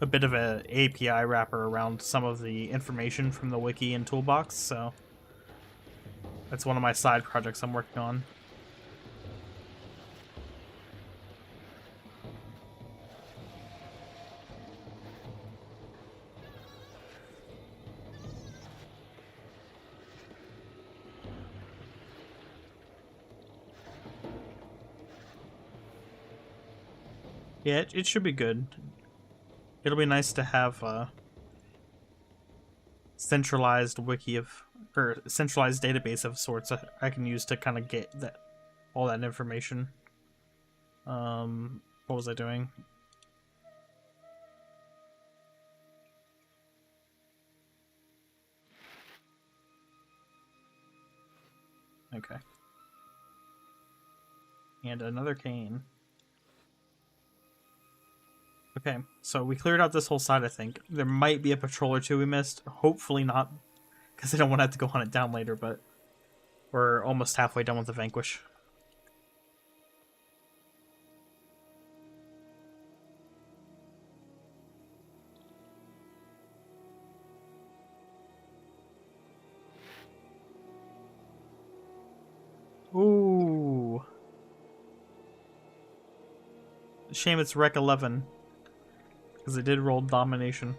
a bit of a API wrapper around some of the information from the wiki and Toolbox, so that's one of my side projects I'm working on. Yeah, it should be good. It'll be nice to have a centralized wiki or centralized database of sorts I can use to kind of get all that information. What was I doing? Okay. And another cane. Okay, so we cleared out this whole side, I think. There might be a patrol or two we missed. Hopefully not, because I don't want to have to go hunt it down later, but we're almost halfway done with the Vanquish. Ooh. Shame it's Rec 11. Because it did roll domination.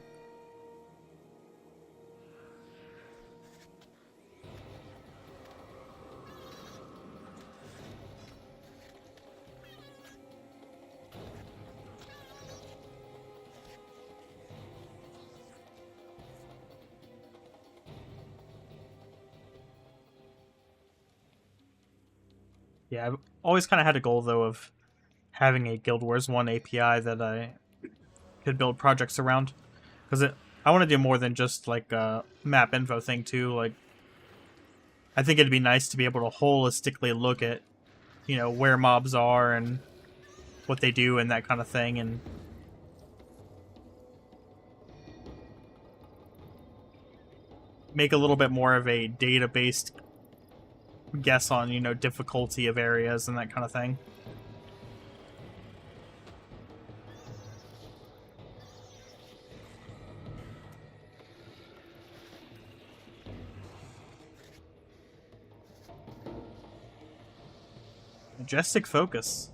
Yeah, I've always kind of had a goal, though, of having a Guild Wars 1 API that I could build projects around. Because I want to do more than just, like, a map info thing, too. Like, I think it'd be nice to be able to holistically look at, you know, where mobs are and what they do and that kind of thing, and make a little bit more of a data-based guess on, you know, difficulty of areas and that kind of thing. Majestic focus.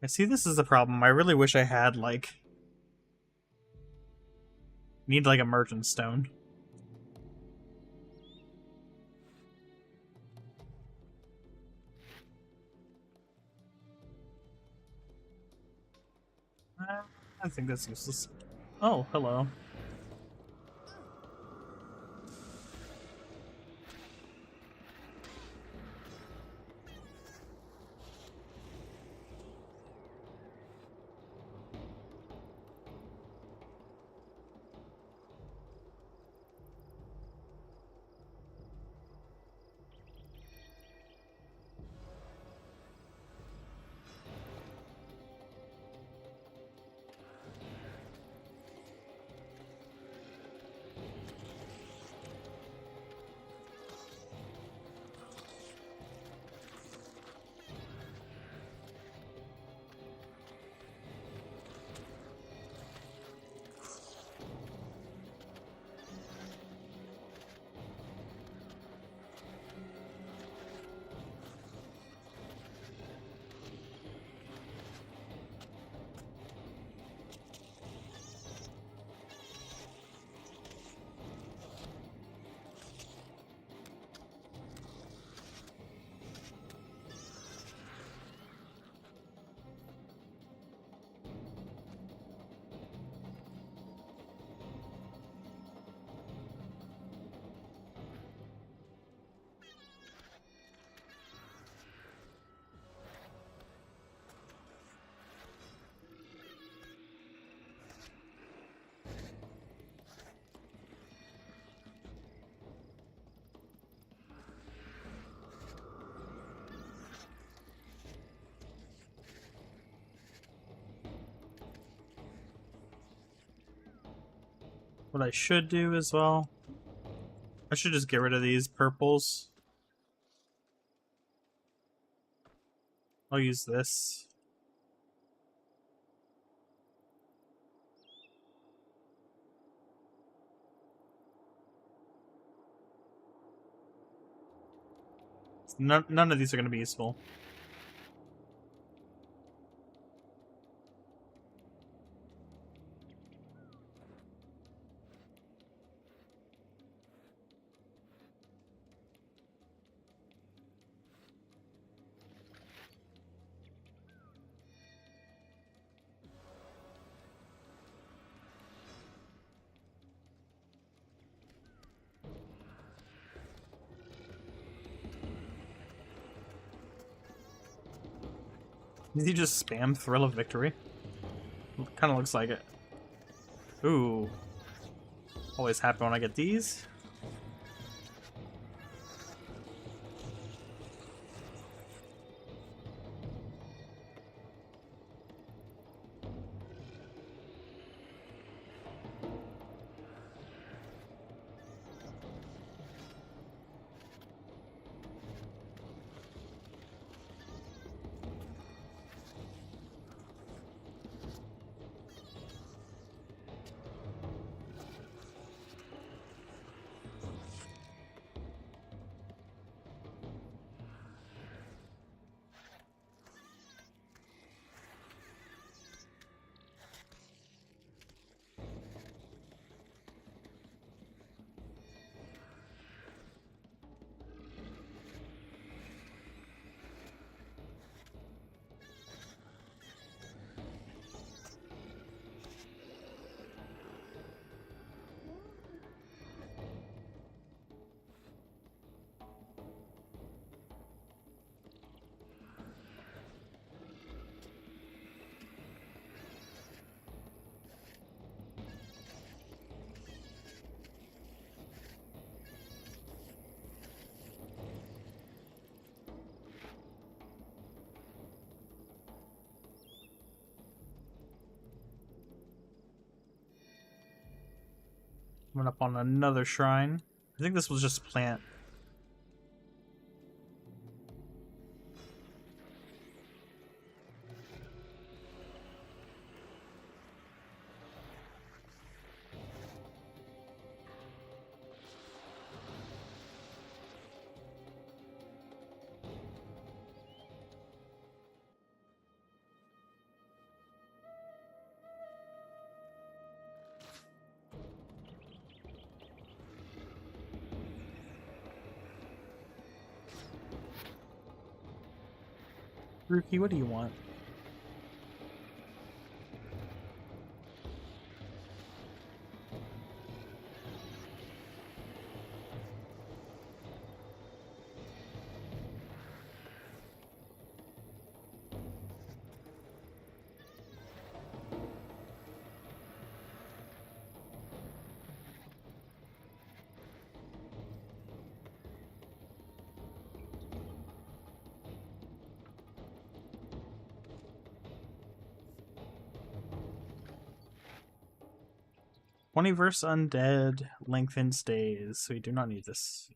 I see this is the problem. I really wish I had, like... Need, like, a merchant stone. I think that's useless. Oh, hello. What I should do as well, I should just get rid of these purples. I'll use this. None of these are going to be useful. Did he just spam Thrill of Victory? Kind of looks like it. Ooh. Always happy when I get these. Coming up on another shrine. I think this was just plant. Rookie, what do you want? Verse undead, lengthened stays. So we do not need this.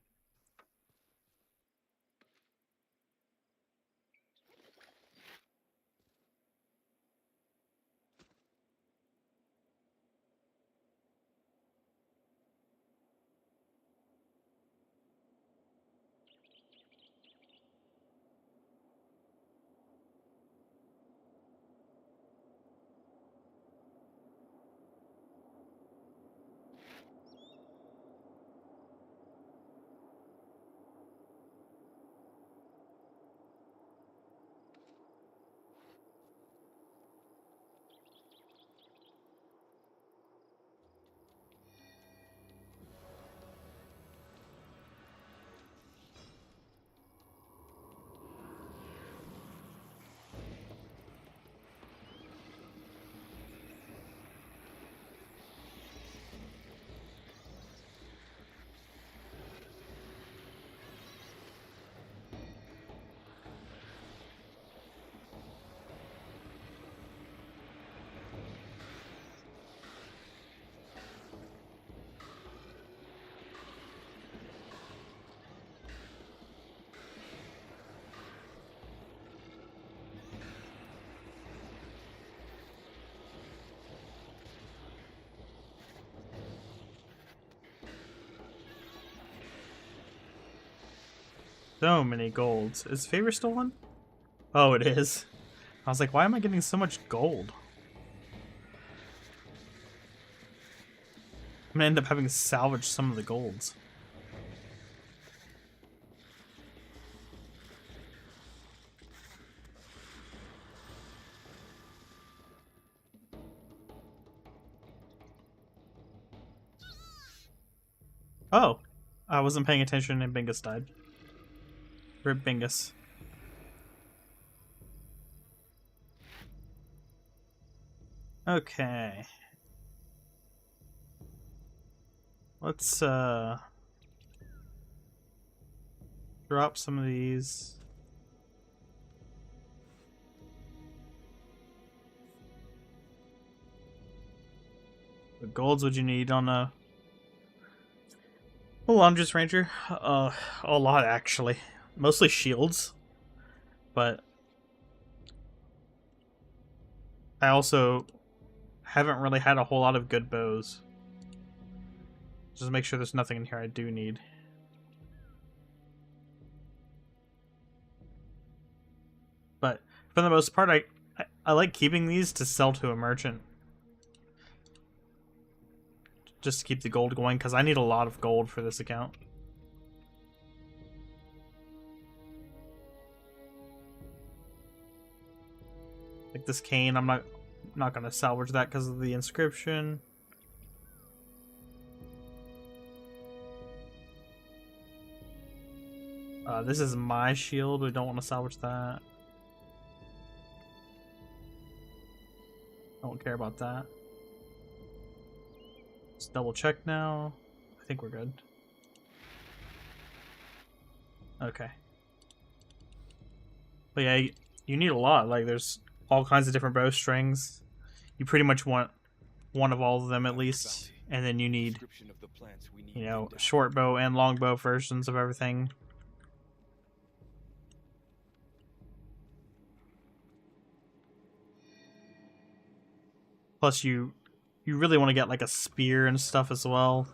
So many golds. Is favor stolen? Oh, it is. I was like, why am I getting so much gold? I'm gonna end up having to salvage some of the golds. Oh, I wasn't paying attention and Bingus died. Rip Bingus. Okay. Let's drop some of these. What golds would you need on a Laundress Ranger? A lot actually. Mostly shields. But I also haven't really had a whole lot of good bows. Just make sure there's nothing in here I do need. But for the most part, I like keeping these to sell to a merchant. Just to keep the gold going, because I need a lot of gold for this account. Like this cane, I'm not gonna salvage that because of the inscription. This is my shield. We don't want to salvage that. Don't care about that. Let's double check now. I think we're good. Okay. But yeah, you need a lot. Like, there's all kinds of different bowstrings. You pretty much want one of all of them at least. And then you need, you know, short bow and long bow versions of everything. Plus, you really want to get like a spear and stuff as well.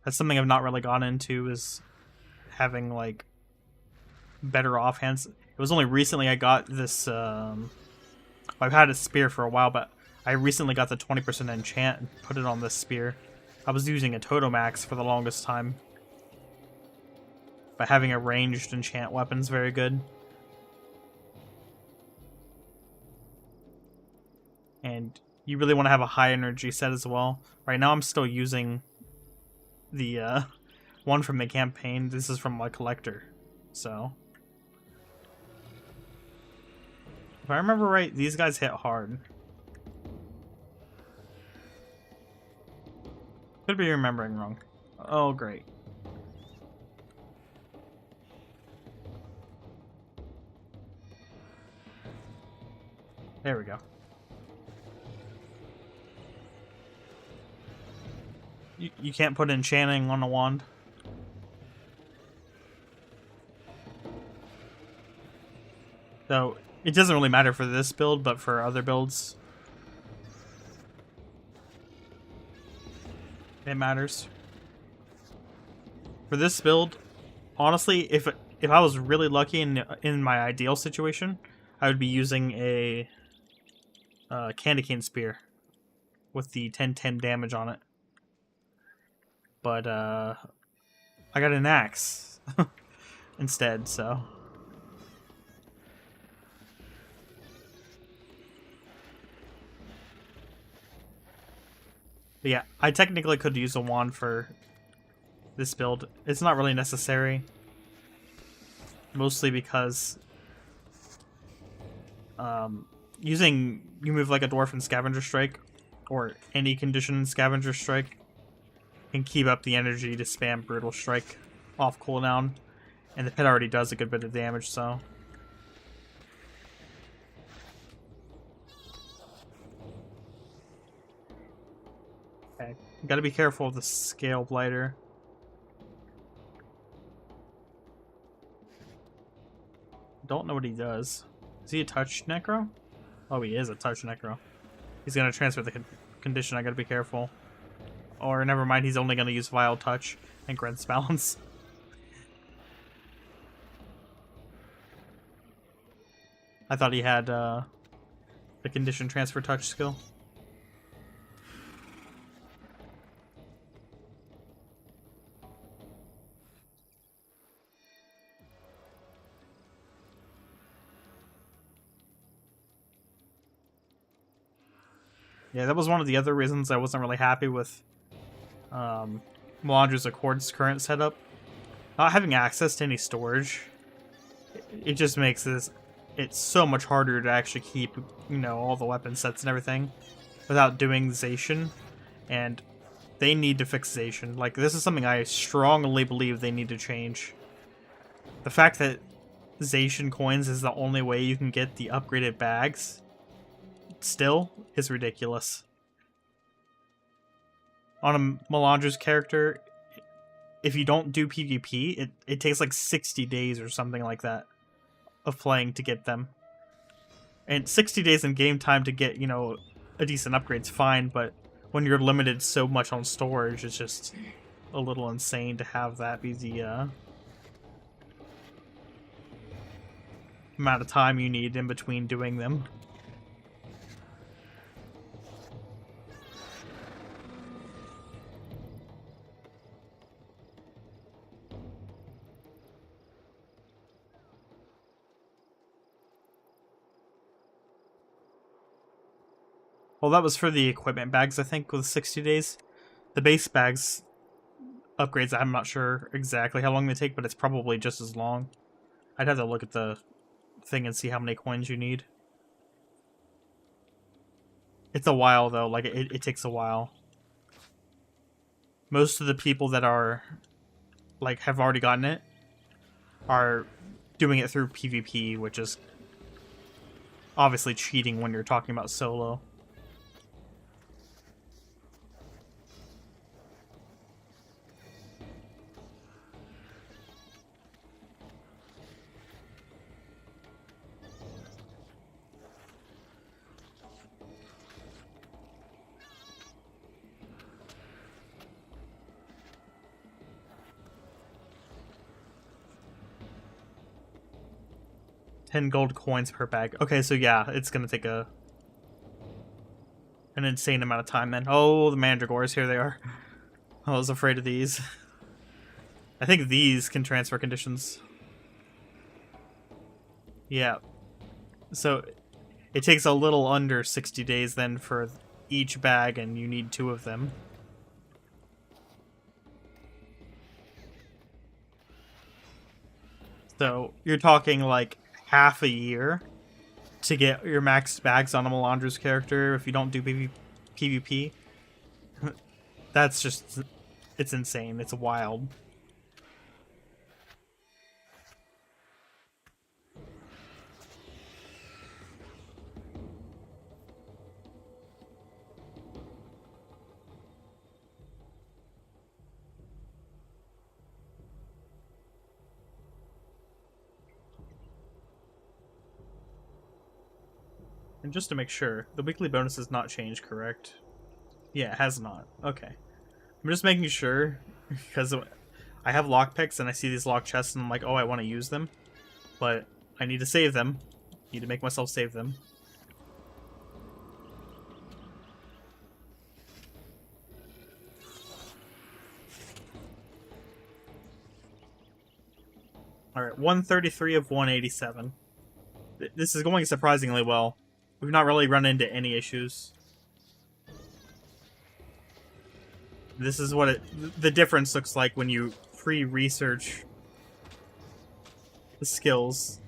That's something I've not really gone into, is having like better offhands. It was only recently I got this. I've had a spear for a while, but I recently got the 20% enchant and put it on this spear. I was using a Totomax for the longest time, but having a ranged enchant weapon's very good. And you really want to have a high energy set as well. Right now I'm still using the one from the campaign. This is from my collector. So if I remember right, these guys hit hard. Could be remembering wrong. Oh, great. There we go. You can't put enchanting on a wand. So it doesn't really matter for this build, but for other builds, it matters. For this build, honestly, if I was really lucky in my ideal situation, I would be using a candy cane spear with the 10/10 damage on it. But I got an axe instead, so. But yeah, I technically could use a wand for this build. It's not really necessary. Mostly because you move like a dwarf in Scavenger Strike, or any condition in Scavenger Strike, and keep up the energy to spam Brutal Strike off cooldown. And the pit already does a good bit of damage, so. Okay, gotta be careful of the Scale Blighter. Don't know what he does. Is he a touch necro? Oh, he is a touch necro. He's gonna transfer the condition. I gotta be careful. Or never mind, he's only gonna use Vile Touch and Grant's Balance. I thought he had the condition transfer touch skill. Yeah, that was one of the other reasons I wasn't really happy with Melandra's Accord's current setup. Not having access to any storage, it just makes this it's so much harder to actually keep, you know, all the weapon sets and everything without doing Zacian, and they need to fix Zacian. Like, this is something I strongly believe they need to change. The fact that Zacian coins is the only way you can get the upgraded bags still is ridiculous. On a Melandra's character, if you don't do PvP, it takes like 60 days or something like that of playing to get them. And 60 days in game time to get, you know, a decent upgrade's fine, but when you're limited so much on storage, it's just a little insane to have that be the amount of time you need in between doing them. Well, that was for the equipment bags, I think, with 60 days. The base bags upgrades, I'm not sure exactly how long they take, but it's probably just as long. I'd have to look at the thing and see how many coins you need. It's a while, though. Like, it takes a while. Most of the people that are, like, have already gotten it are doing it through PvP, which is obviously cheating when you're talking about solo. $10 coins per bag. Okay, so yeah, it's gonna take an insane amount of time then. Oh, the mandragores, here they are. I was afraid of these. I think these can transfer conditions. Yeah. So it takes a little under 60 days then for each bag, and you need 2 of them. So you're talking like half a year to get your max bags on a Melandra's character if you don't do PvP. That's just, it's insane. It's wild. And just to make sure, the weekly bonus has not changed, correct? Yeah, it has not. Okay. I'm just making sure, because I have lockpicks and I see these locked chests and I'm like, oh, I want to use them. But I need to save them. Need to make myself save them. Alright, 133 of 187. This is going surprisingly well. We've not really run into any issues. This is what the difference looks like when you pre-research the skills.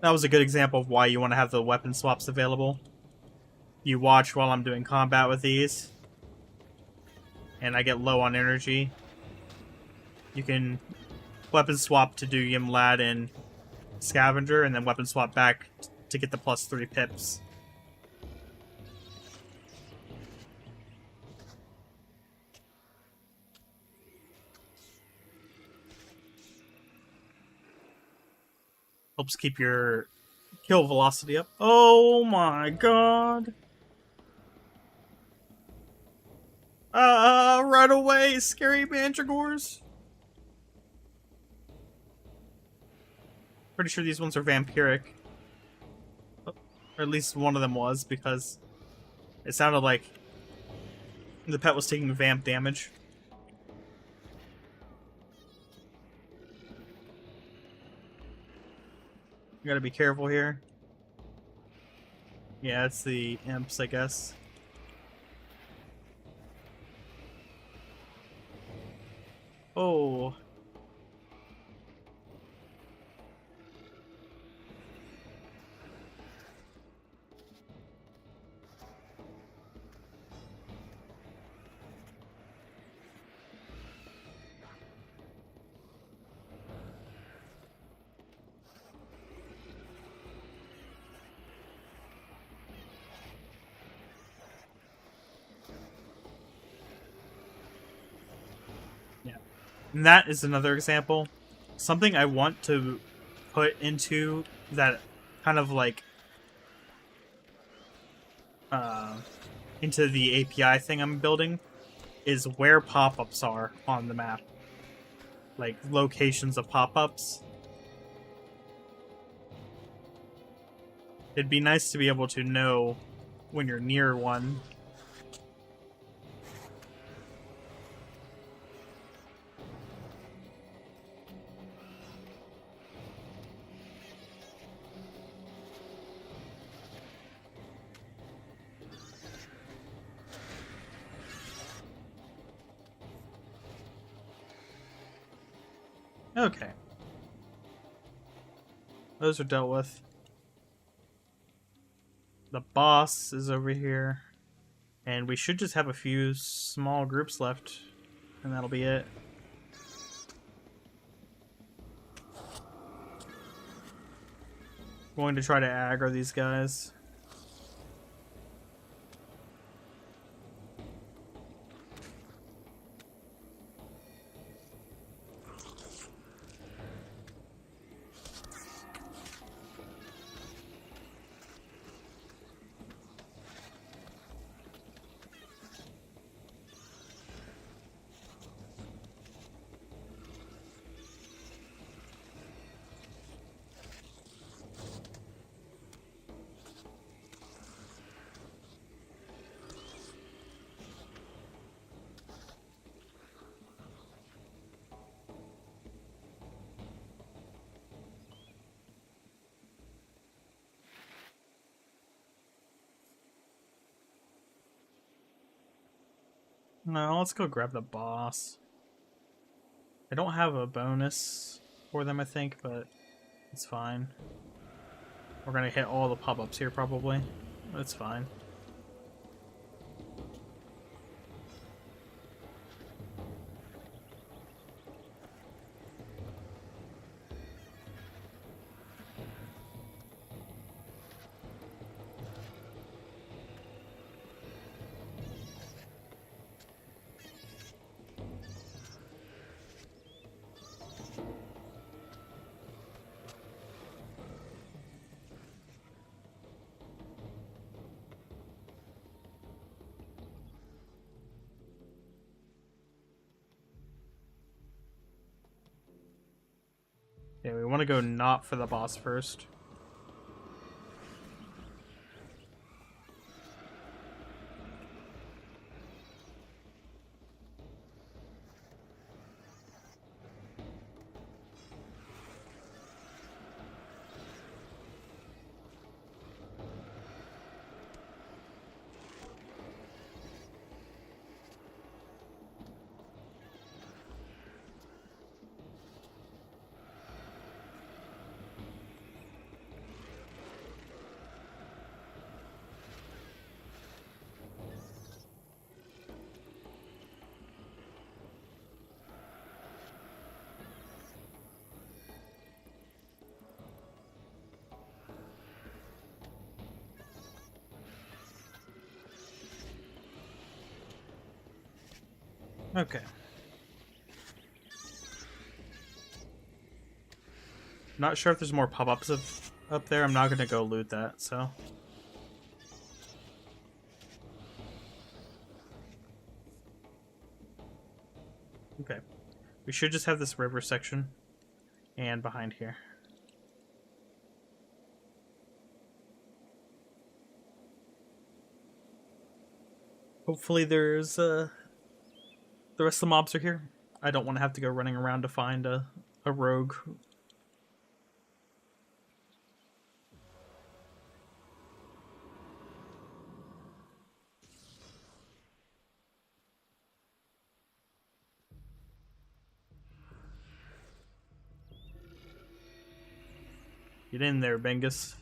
That was a good example of why you want to have the weapon swaps available. You watch while I'm doing combat with these, and I get low on energy. You can weapon swap to do Yimlad and Scavenger, and then weapon swap back to get the +3 pips. Helps keep your kill velocity up. Oh my god. Right away, scary mandragores. Pretty sure these ones are vampiric. Or at least one of them was, because it sounded like the pet was taking vamp damage. You gotta be careful here. Yeah, it's the imps, I guess. Oh. Yeah. And that is another example. Something I want to put into that kind of like into the API thing I'm building is where pop-ups are on the map. Like locations of pop-ups. It'd be nice to be able to know when you're near one. Okay. Those are dealt with. The boss is over here. And we should just have a few small groups left. And that'll be it. Going to try to aggro these guys. No, let's go grab the boss. I don't have a bonus for them, I think, but it's fine. We're gonna hit all the pop-ups here, probably. That's fine. Yeah, we want to go not for the boss first. Okay. Not sure if there's more pop-ups up there. I'm not gonna go loot that, so. Okay. We should just have this river section and behind here. Hopefully there's the rest of the mobs are here. I don't want to have to go running around to find a rogue. Get in there, Bengus.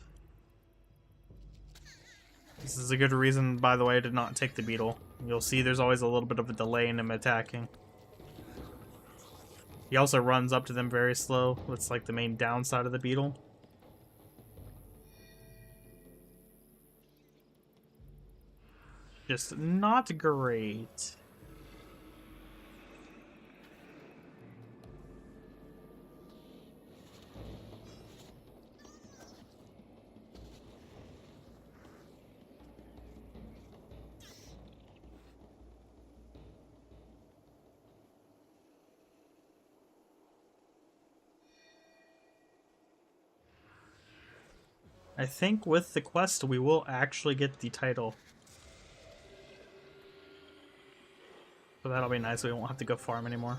This is a good reason, by the way, to not take the beetle. You'll see there's always a little bit of a delay in him attacking. He also runs up to them very slow. That's like the main downside of the beetle. Just not great. I think with the quest we will actually get the title. So that'll be nice, we won't have to go farm anymore.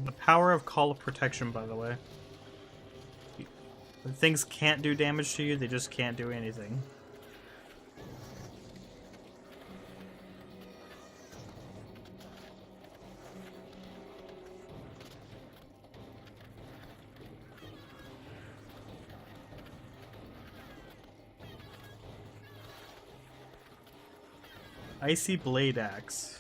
The power of Call of Protection, by the way. When things can't do damage to you, they just can't do anything. Icy Blade Axe.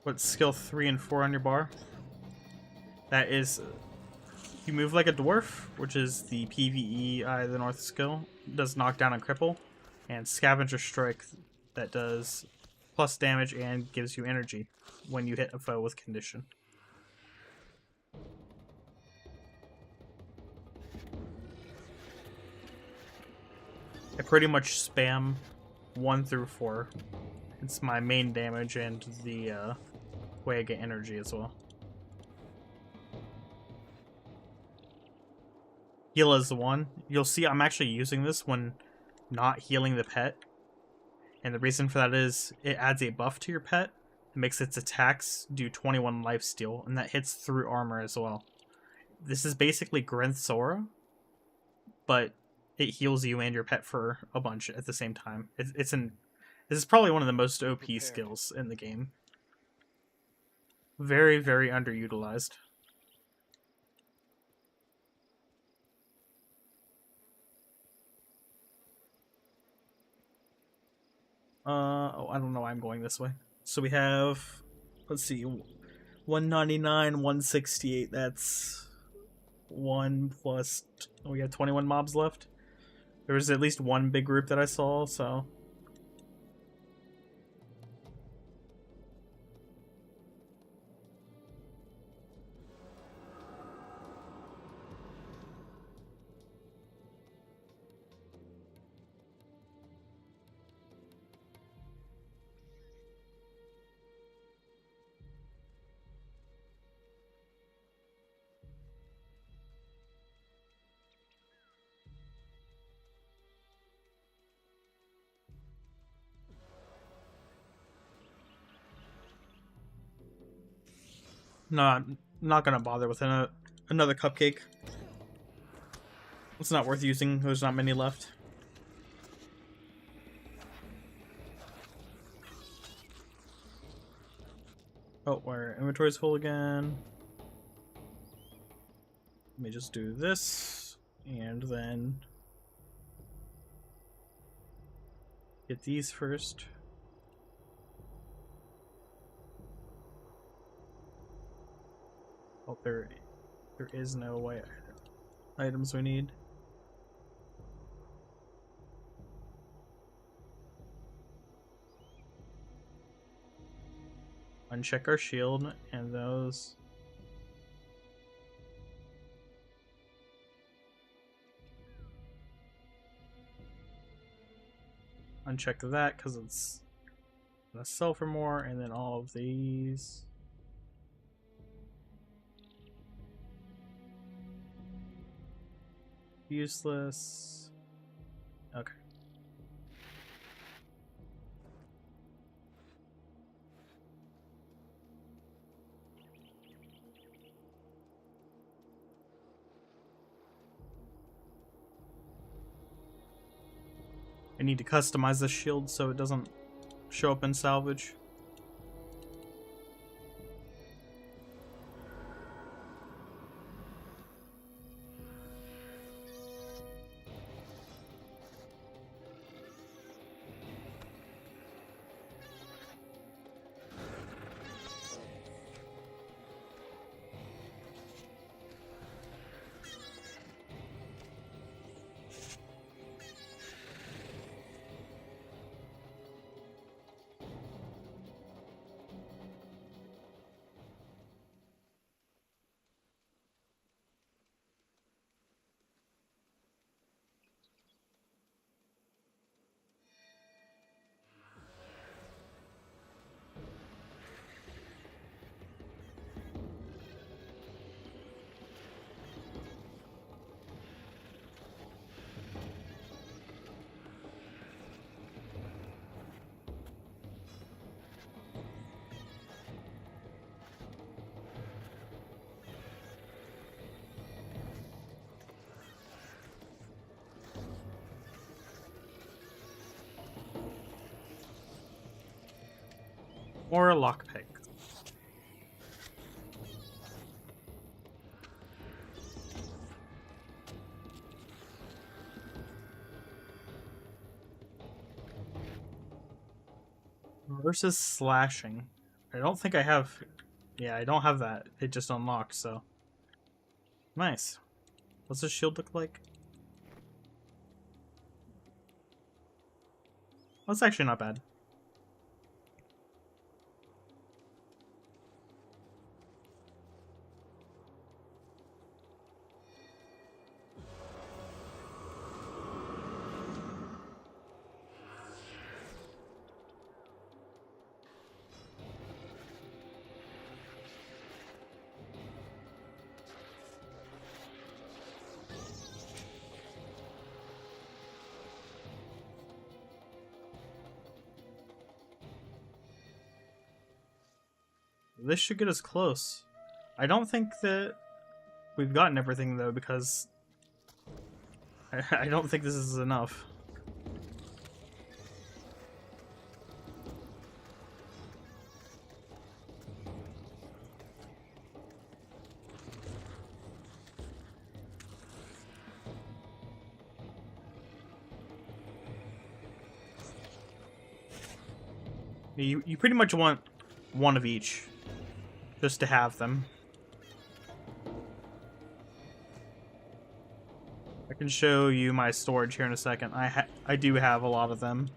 What's skill 3 and 4 on your bar? That is, you move like a dwarf, which is the PvE Eye of the North skill. It does knockdown and cripple, and Scavenger Strike that does plus damage and gives you energy when you hit a foe with condition. pretty much spam 1 through 4. It's my main damage and the way I get energy as well. Heal is the 1. You'll see I'm actually using this when not healing the pet. And the reason for that is it adds a buff to your pet. It makes its attacks do 21 lifesteal, and that hits through armor as well. This is basically Grenth's aura, but it heals you and your pet for a bunch at the same time. This is probably one of the most OP skills in the game. Very, very underutilized. Oh, I don't know why I'm going this way. So we have, let's see, 199, 168, that's 1 plus, oh, we got 21 mobs left. There was at least one big group that I saw, so. Not gonna bother with another cupcake. It's not worth using. There's not many left. Oh, our inventory's full again. Let me just do this, and then get these first. Oh, there is no way items we need. Uncheck our shield and those. Uncheck that because it's gonna sell for more, and then all of these. Useless. Okay. I need to customize the shield so it doesn't show up in salvage. Or a lockpick. Versus slashing. I don't think I have. Yeah, I don't have that. It just unlocked, so. Nice. What's the shield look like? That's actually not bad. this should get us close. I don't think that we've gotten everything, though, because I don't think this is enough. You pretty much want one of each, just to have them. I can show you my storage here in a second. I do have a lot of them.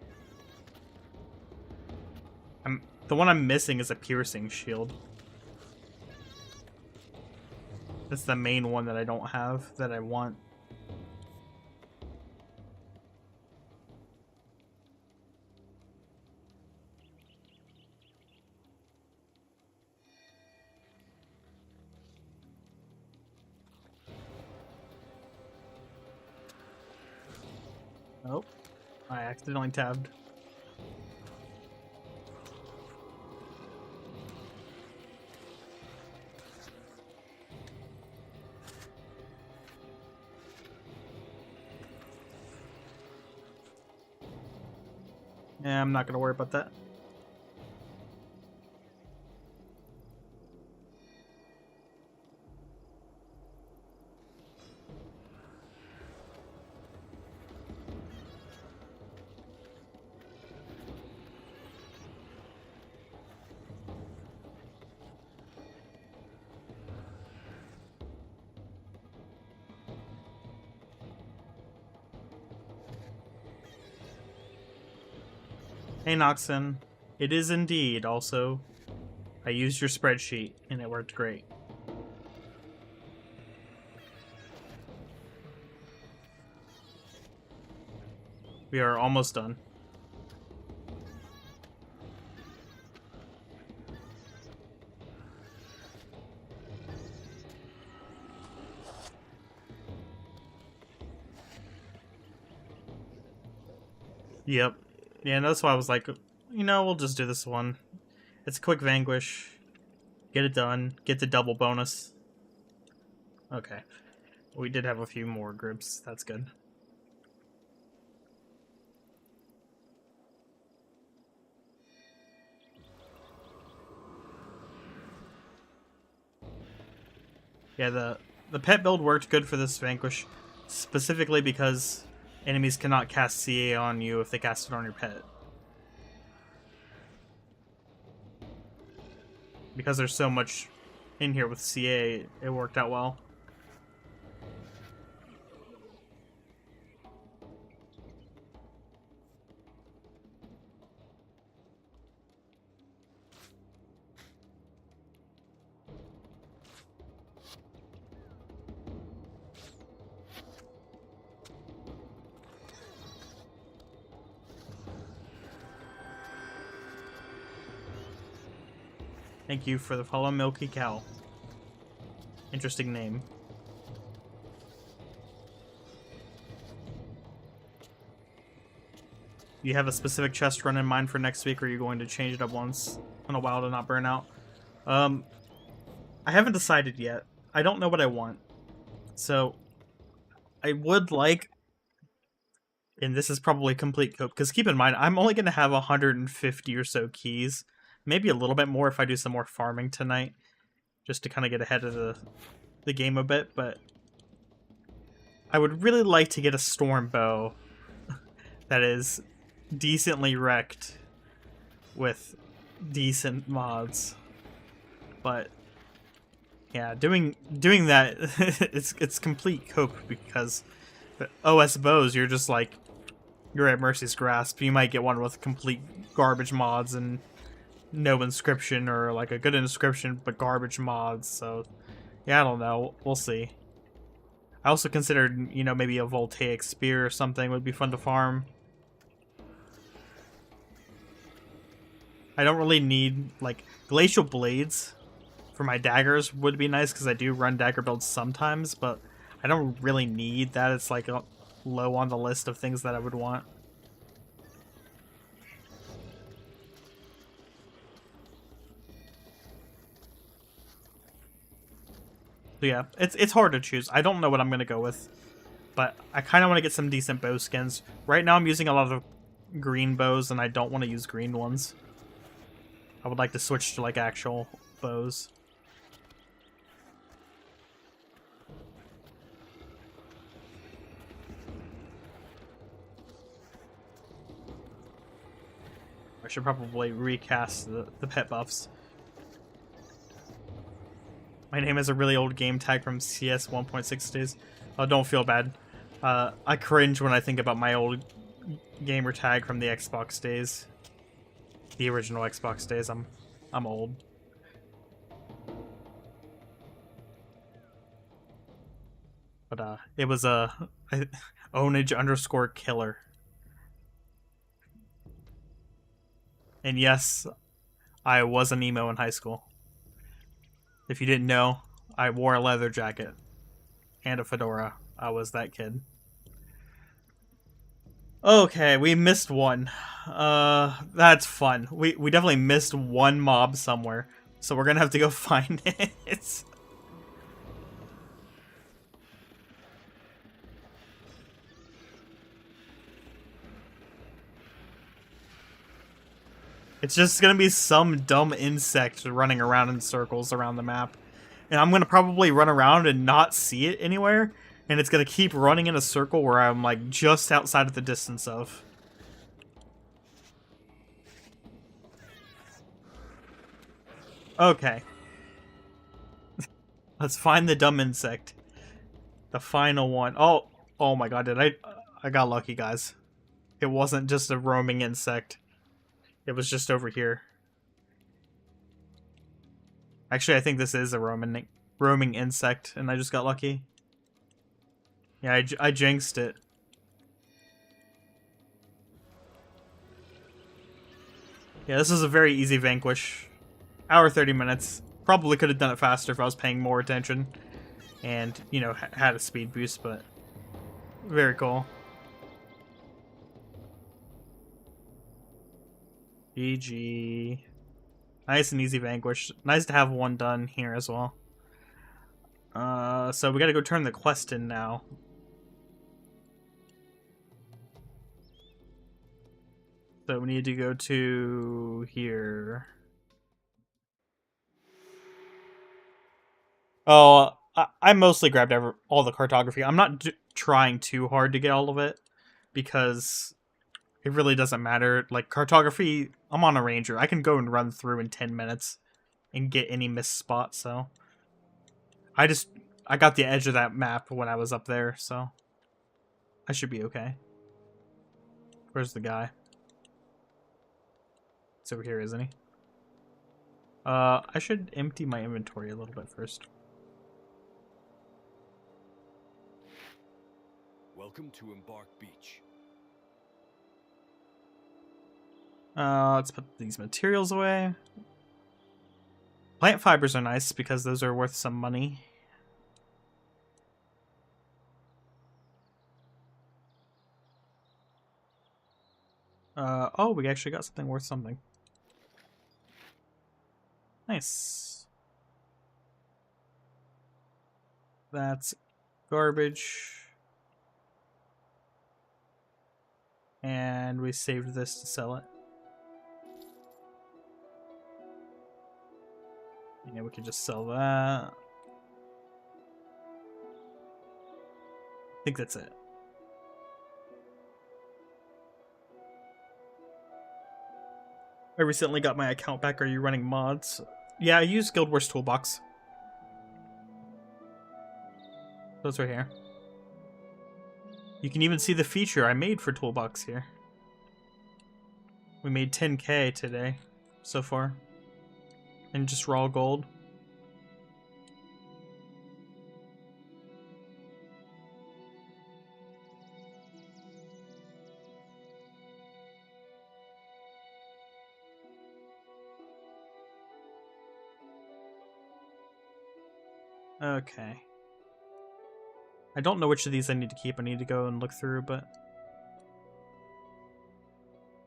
The one I'm missing is a piercing shield. That's the main one that I don't have, that I want. Oh, I accidentally tabbed. Yeah, I'm not gonna worry about that. Hey Noxon, it is indeed also. I used your spreadsheet and it worked great. We are almost done. Yep. Yeah, and that's why I was like, you know, we'll just do this one. It's a quick vanquish. Get it done. Get the double bonus. Okay. We did have a few more groups. That's good. Yeah, the pet build worked good for this vanquish, specifically because enemies cannot cast CA on you if they cast it on your pet. Because there's so much in here with CA, it worked out well. Thank you for the follow, Milky Cow. Interesting name. You have a specific chest run in mind for next week, or are you going to change it up once in a while to not burn out? I haven't decided yet. I don't know what I want. So, I would like, and this is probably complete cope, because keep in mind, I'm only going to have 150 or so keys. Maybe a little bit more if I do some more farming tonight, just to kind of get ahead of the game a bit, but I would really like to get a storm bow that is decently wrecked with decent mods. But yeah, doing that it's complete cope, because the OS bows, you're just like, you're at Mercy's grasp. You might get one with complete garbage mods and no inscription, or like a good inscription but garbage mods. So yeah, I don't know, we'll see. I also considered, you know, maybe a voltaic spear or something would be fun to farm. I don't really need, like, glacial blades for my daggers would be nice, because I do run dagger builds sometimes, but I don't really need that. It's like low on the list of things that I would want. So yeah, it's hard to choose. I don't know what I'm gonna go with, but I kind of want to get some decent bow skins. Right now I'm using a lot of green bows, and I don't want to use green ones. I would like to switch to like actual bows. I should probably recast the pet buffs. My name is a really old game tag from CS 1.6 days. Oh, don't feel bad. I cringe when I think about my old gamer tag from the Xbox days. The original Xbox days. I'm old. But it was a ownage_killer. And yes, I was an emo in high school. If you didn't know, I wore a leather jacket and a fedora. I was that kid. Okay, we missed one. That's fun. We definitely missed one mob somewhere, so we're gonna have to go find it. It's just gonna be some dumb insect running around in circles around the map. And I'm gonna probably run around and not see it anywhere. And it's gonna keep running in a circle where I'm like just outside of the distance of. Okay. Let's find the dumb insect. The final one. Oh my god, I got lucky, guys. It wasn't just a roaming insect. It was just over here. Actually, I think this is a roaming insect, and I just got lucky. Yeah, I jinxed it. Yeah, this is a very easy vanquish. Hour 30 minutes. Probably could have done it faster if I was paying more attention. And, you know, had a speed boost, but very cool. GG. Nice and easy vanquish. Nice to have one done here as well. So we gotta go turn the quest in now. So we need to go to here. Oh, I mostly grabbed all the cartography. I'm not trying too hard to get all of it, because it really doesn't matter. Like, cartography, I'm on a ranger. I can go and run through in 10 minutes and get any missed spot, so. I got the edge of that map when I was up there, so. I should be okay. Where's the guy? He's over here, isn't he? I should empty my inventory a little bit first. Welcome to Embark Beach. Let's put these materials away. Plant fibers are nice because those are worth some money. Oh, we actually got something worth something. Nice. That's garbage. And we saved this to sell it. Yeah, we could just sell that. I think that's it. I recently got my account back. Are you running mods? Yeah, I use Guild Wars Toolbox. Those right here. You can even see the feature I made for Toolbox here. We made 10K today so far. And just raw gold. Okay. I don't know which of these I need to keep. I need to go and look through, but...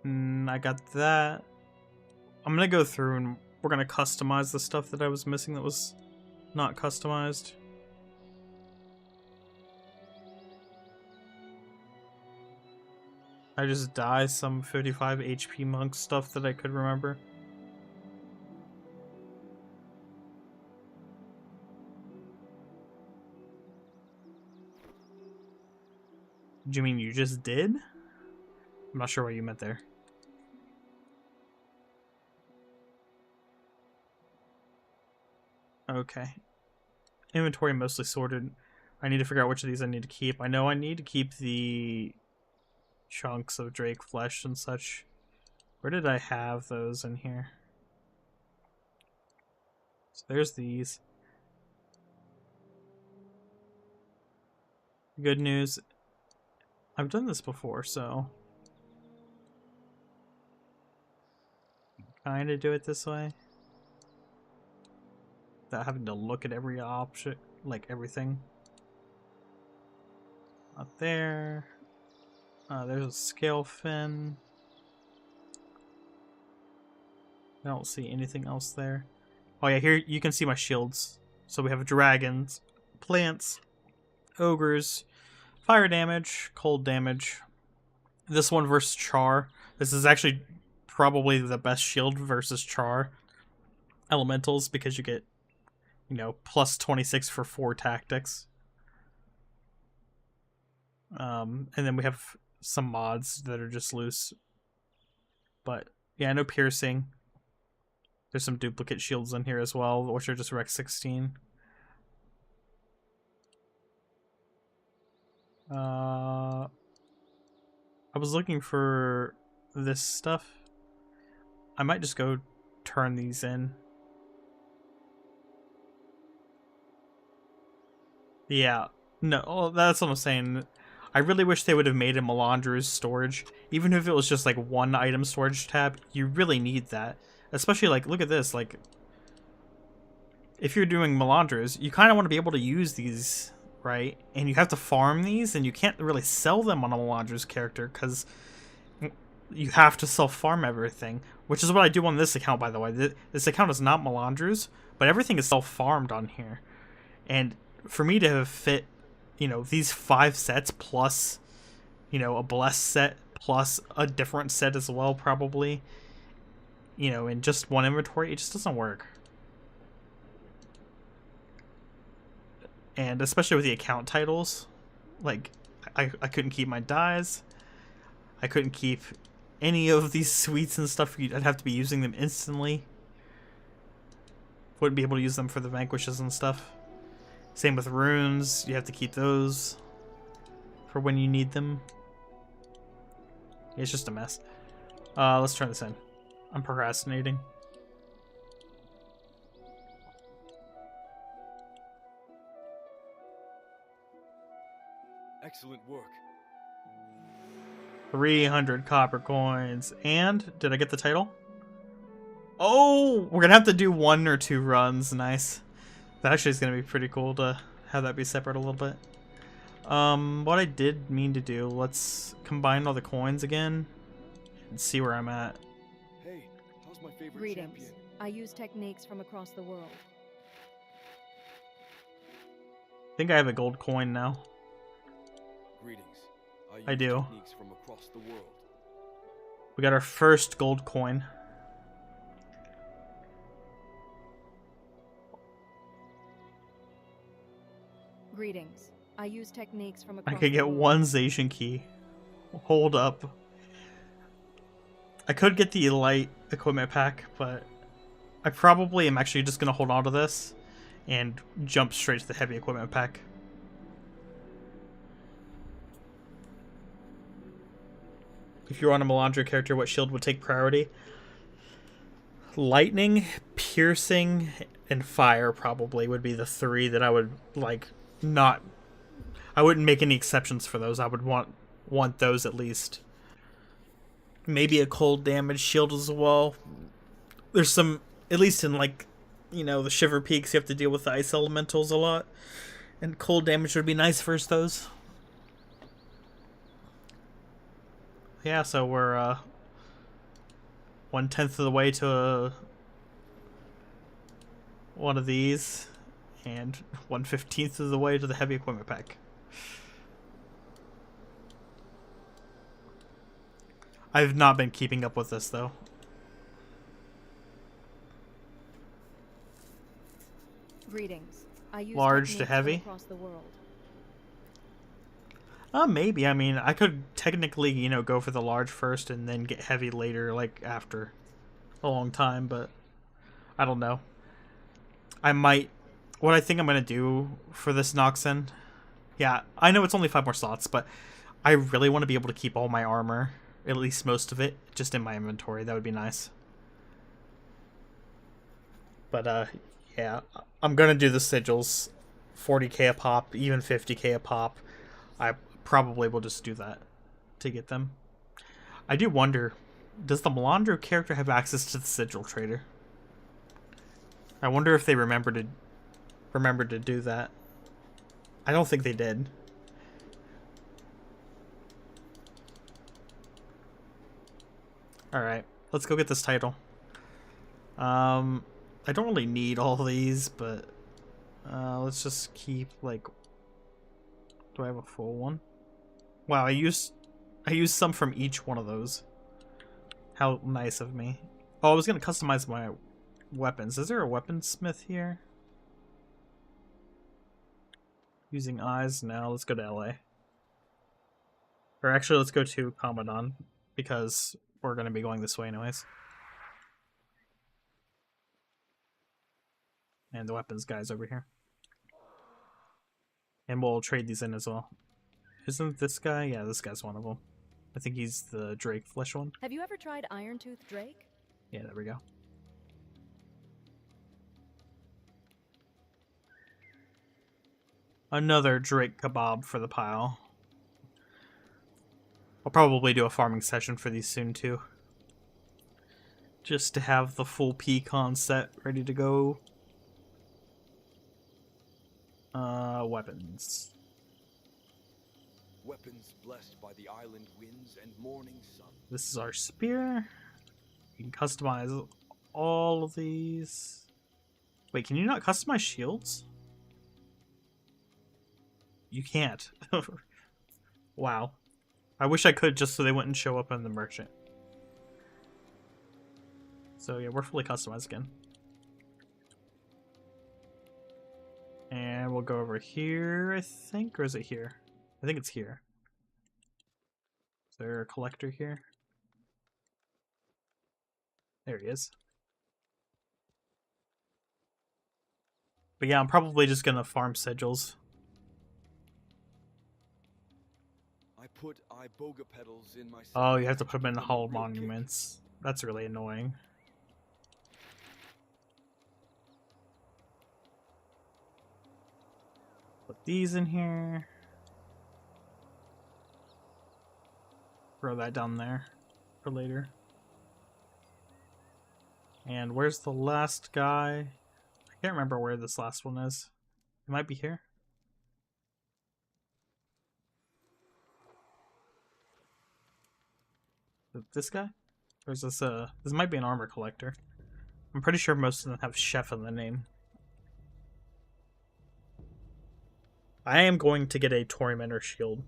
I got that. I'm gonna go through and we're gonna customize the stuff that I was missing that was not customized. I just die some 55 HP monk stuff that I could remember. Do you mean you just did? I'm not sure what you meant there. Okay. Inventory mostly sorted. I need to figure out which of these I need to keep. I know I need to keep the chunks of Drake flesh and such. Where did I have those in here? So there's these. Good news. I've done this before, so kind of do it this way. Without having to look at every option, like everything. Not there. There's a scale fin. I don't see anything else there. Oh yeah, here you can see my shields. So we have dragons, plants, ogres, fire damage, cold damage. This one versus char. This is actually probably the best shield versus char elementals because you get, you know, plus 26 for 4 tactics. And then we have some mods that are just loose. But yeah, no piercing. There's some duplicate shields in here as well, which are just Rec 16. I was looking for this stuff. I might just go turn these in. Yeah, no, that's what I'm saying. I really wish they would have made a Melandra's storage. Even if it was just like one item storage tab, you really need that. Especially like, look at this, like, if you're doing Melandras, you kind of want to be able to use these, right? And you have to farm these, and you can't really sell them on a Melandra's character, because you have to self-farm everything. Which is what I do on this account, by the way. This account is not Melandra's, but everything is self-farmed on here. And for me to have fit, you know, these 5 sets plus, you know, a blessed set plus a different set as well, probably, you know, in just one inventory, it just doesn't work. And especially with the account titles, like, I couldn't keep my dyes. I couldn't keep any of these sweets and stuff. I'd have to be using them instantly. Wouldn't be able to use them for the vanquishes and stuff. Same with runes. You have to keep those for when you need them. It's just a mess. Let's turn this in. I'm procrastinating. Excellent work. 300 copper coins. And did I get the title? Oh, we're gonna have to do 1 or 2 runs. Nice. That actually is gonna be pretty cool to have that be separate a little bit. What I did mean to do, let's combine all the coins again and see where I'm at. Hey, how's my favorite Greetings. champion? I use techniques from across the world. I think I have a gold coin now. Greetings. I use do. Techniques from across the world. We got our first gold coin. Greetings. I use techniques from I across could the get world. 1 Zacian key. Hold up. I could get the light equipment pack, but I probably am actually just gonna hold on to this and jump straight to the heavy equipment pack. If you're on a Melandra character, what shield would take priority? Lightning, piercing, and fire probably would be the 3 that I would like not. I wouldn't make any exceptions for those. I would want those at least. Maybe a cold damage shield as well. There's some, at least in like, you know, the Shiver Peaks, you have to deal with the ice elementals a lot, and cold damage would be nice versus those. Yeah, so we're 1/10 of the way to one of these, and 1/15 of the way to the heavy equipment pack. I've not been keeping up with this though. Greetings. I use Large to techniques from heavy? across the world. Maybe. I mean, I could technically, you know, go for the large first and then get heavy later, like after a long time, but I don't know. I might. What I think I'm gonna do for this Noxen, yeah, I know it's only 5 more slots, but I really want to be able to keep all my armor, at least most of it, just in my inventory. That would be nice. But yeah, I'm gonna do the sigils, 40k a pop, even 50k a pop. I probably will just do that to get them. I do wonder, does the Melandro character have access to the sigil trader? I wonder if they remembered to do that. I don't think they did. Alright, let's go get this title. I don't really need all these, but let's just keep, like... Do I have a full one? Wow, I used some from each one of those. How nice of me. Oh, I was gonna customize my weapons. Is there a weaponsmith here? Using eyes? No, let's go to LA. Or actually, let's go to Commandant, because we're gonna be going this way anyways. And the weapons guy's over here. And we'll trade these in as well. Isn't this guy? Yeah, this guy's one of them. I think he's the Drake flesh one. Have you ever tried Iron-Tooth Drake? Yeah, there we go. Another Drake kebab for the pile. I'll probably do a farming session for these soon too. Just to have the full pecan set ready to go. Weapons. Weapons blessed by the island winds and morning sun. This is our spear. You can customize all of these. Wait, can you not customize shields? You can't. Wow. I wish I could just so they wouldn't show up in the merchant. So yeah, we're fully customized again. And we'll go over here, I think, or is it here? I think it's here. Is there a collector here? There he is. But yeah, I'm probably just gonna farm sigils. I put iboga petals in my. Oh, you have to put them in the Hall of Monuments. That's really annoying. Put these in here. Throw that down there for later. And where's the last guy? I can't remember where this last one is. It might be here. This guy? Or is this this might be an armor collector. I'm pretty sure most of them have chef in the name. I am going to get a Tormentor shield.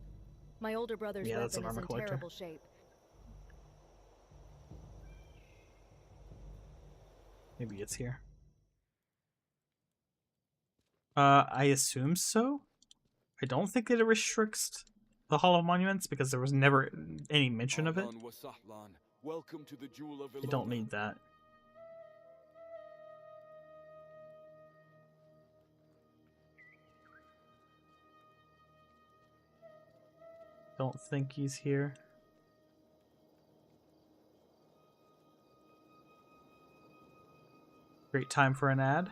My older brother's Yeah, that's weapon an is armor in collector. terrible shape. Maybe it's here. I assume so. I don't think that it restricts the Hall of Monuments because there was never any mention of it. Ahlan wa sahlan. Welcome to the Jewel of You don't Ilona. need that. Don't think he's here. Great time for an ad.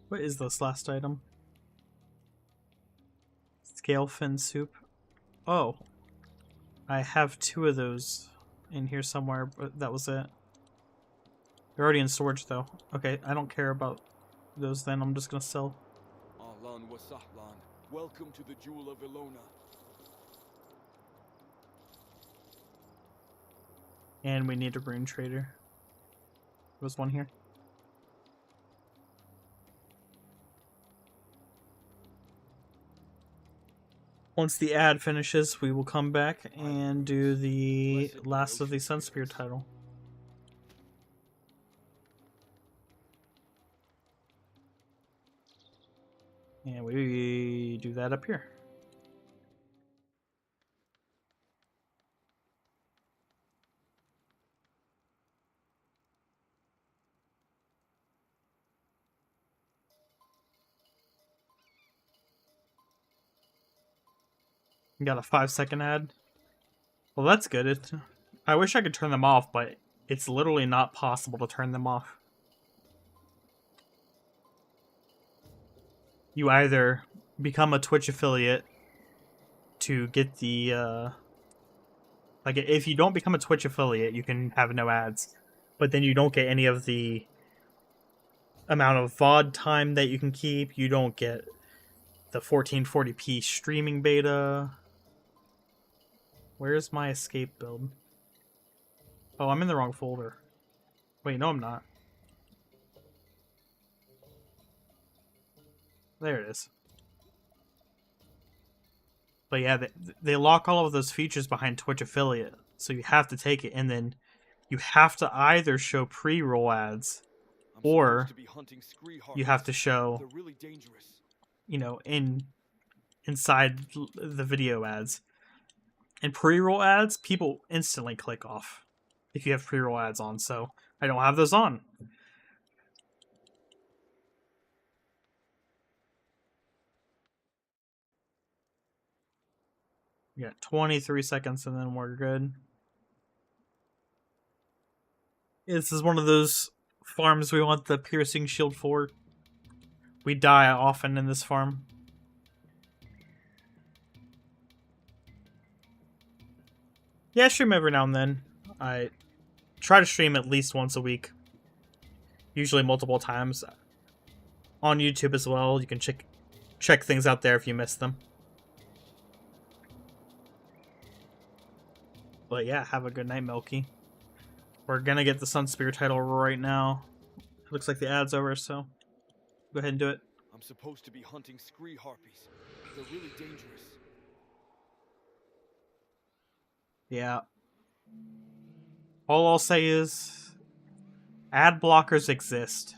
What is this last item? Scale fin soup. Oh. I have 2 of those in here somewhere, but that was it. They're already in storage though. Okay, I don't care about those then. I'm just gonna sell. Ahlan wa sahlan. Welcome to the Jewel of Ilona. And we need a rune trader. was one here. Once the ad finishes, we will come back and do the last of the Sunspear title. And we do that up here. Got a 5-second ad. Well, that's good. I wish I could turn them off, but it's literally not possible to turn them off. You either become a Twitch affiliate to get the, like, if you don't become a Twitch affiliate, you can have no ads. But then you don't get any of the amount of VOD time that you can keep. You don't get the 1440p streaming beta. Where's my escape build? Oh, I'm in the wrong folder. Wait, no I'm not. There it is. But yeah, they lock all of those features behind Twitch affiliate. So you have to take it, and then you have to either show pre-roll ads, or you have to show, you know, inside the video ads. And pre-roll ads, people instantly click off if you have pre-roll ads on, so I don't have those on. We got 23 seconds and then we're good. This is one of those farms we want the piercing shield for. We die often in this farm. Yeah, I stream every now and then. I try to stream at least once a week. Usually multiple times. On YouTube as well. You can check things out there if you miss them. But yeah, have a good night, Milky. We're gonna get the Sunspear title right now. It looks like the ad's over, so go ahead and do it. I'm supposed to be hunting scree harpies. They're really dangerous. Yeah. All I'll say is ad blockers exist.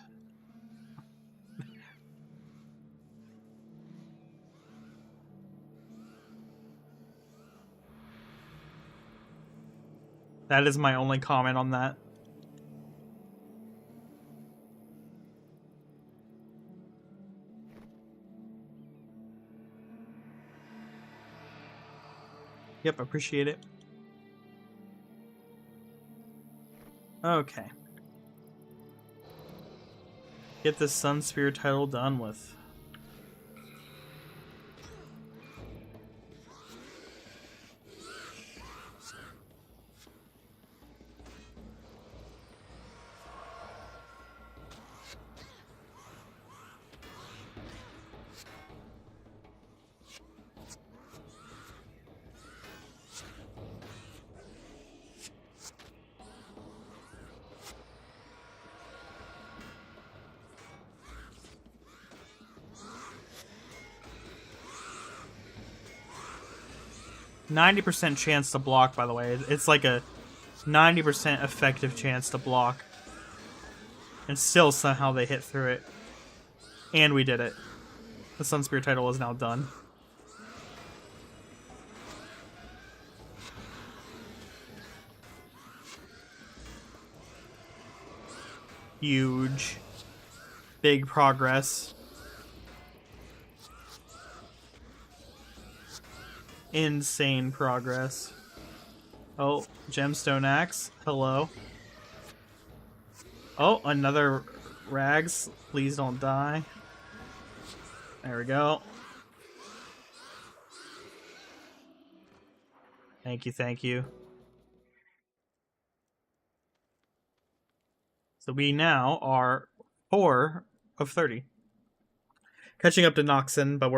That is my only comment on that. Yep, appreciate it. Okay. Get this Sunspear title done with. %90 chance to block, by the way. It's like a 90% effective chance to block. And still somehow they hit through it. And we did it. The Sunspear title is now done. Huge. Big progress. Insane progress. Oh, gemstone axe. Hello. Oh, another rags. Please don't die. There we go. Thank you, thank you. So we now are 4 of 30. Catching up to Noxon, but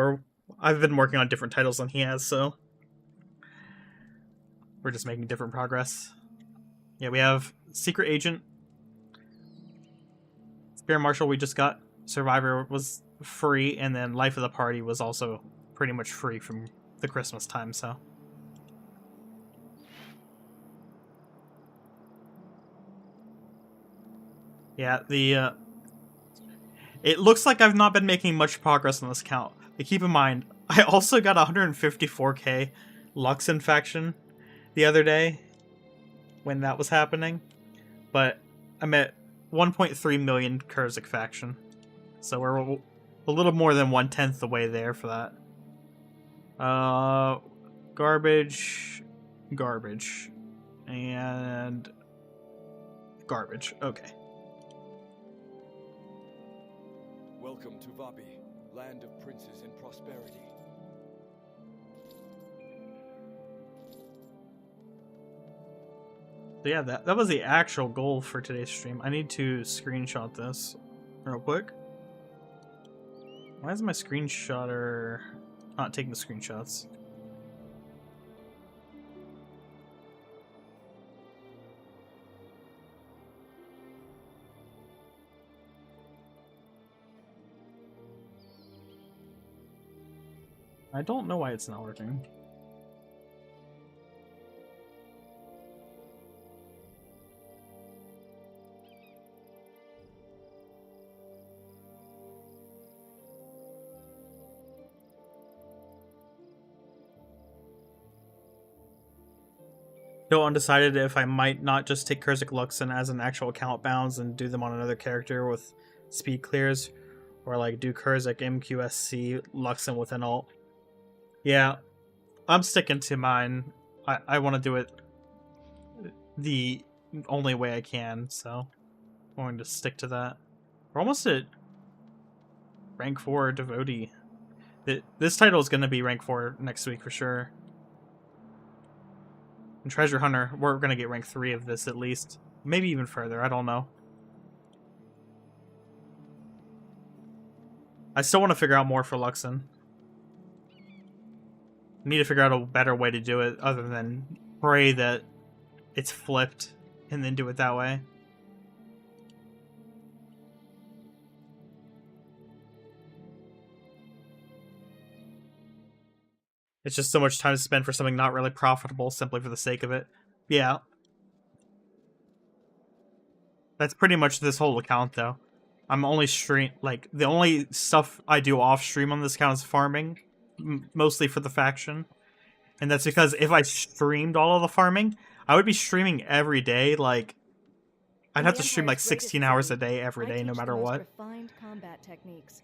I've been working on different titles than he has, so we're just making different progress. Yeah, we have Secret Agent, Spear Marshal we just got. Survivor was free, and then Life of the Party was also pretty much free from the Christmas time, so. Yeah, it looks like I've not been making much progress on this count. But keep in mind, I also got 154k Luxon faction the other day when that was happening, but I'm at 1.3 million Kurzik faction, so we're a little more than 1/10 the way there for that. Garbage, garbage, and garbage. Okay. Welcome to Vapi, land of princes and prosperity. So yeah, that was the actual goal for today's stream. I need to screenshot this real quick. Why is my screenshotter not taking the screenshots? I don't know why it's not working. Still undecided if I might not just take Kurzik Luxon as an actual account bounds and do them on another character with speed clears, or like do Kurzik MQSC Luxon with an alt. Yeah, I'm sticking to mine. I want to do it the only way I can, so I'm going to stick to that. We're almost at rank 4 devotee. This title is going to be rank 4 next week for sure. And Treasure Hunter, we're going to get rank 3 of this at least. Maybe even further, I don't know. I still want to figure out more for Luxon. I need to figure out a better way to do it other than pray that it's flipped and then do it that way. It's just so much time to spend for something not really profitable simply for the sake of it. Yeah. That's pretty much this whole account, though. I'm only the only stuff I do off stream on this account is farming, mostly for the faction. And that's because if I streamed all of the farming, I would be streaming every day, like, I'd have to stream like 16 hours a day every day, no matter what. Refined combat techniques.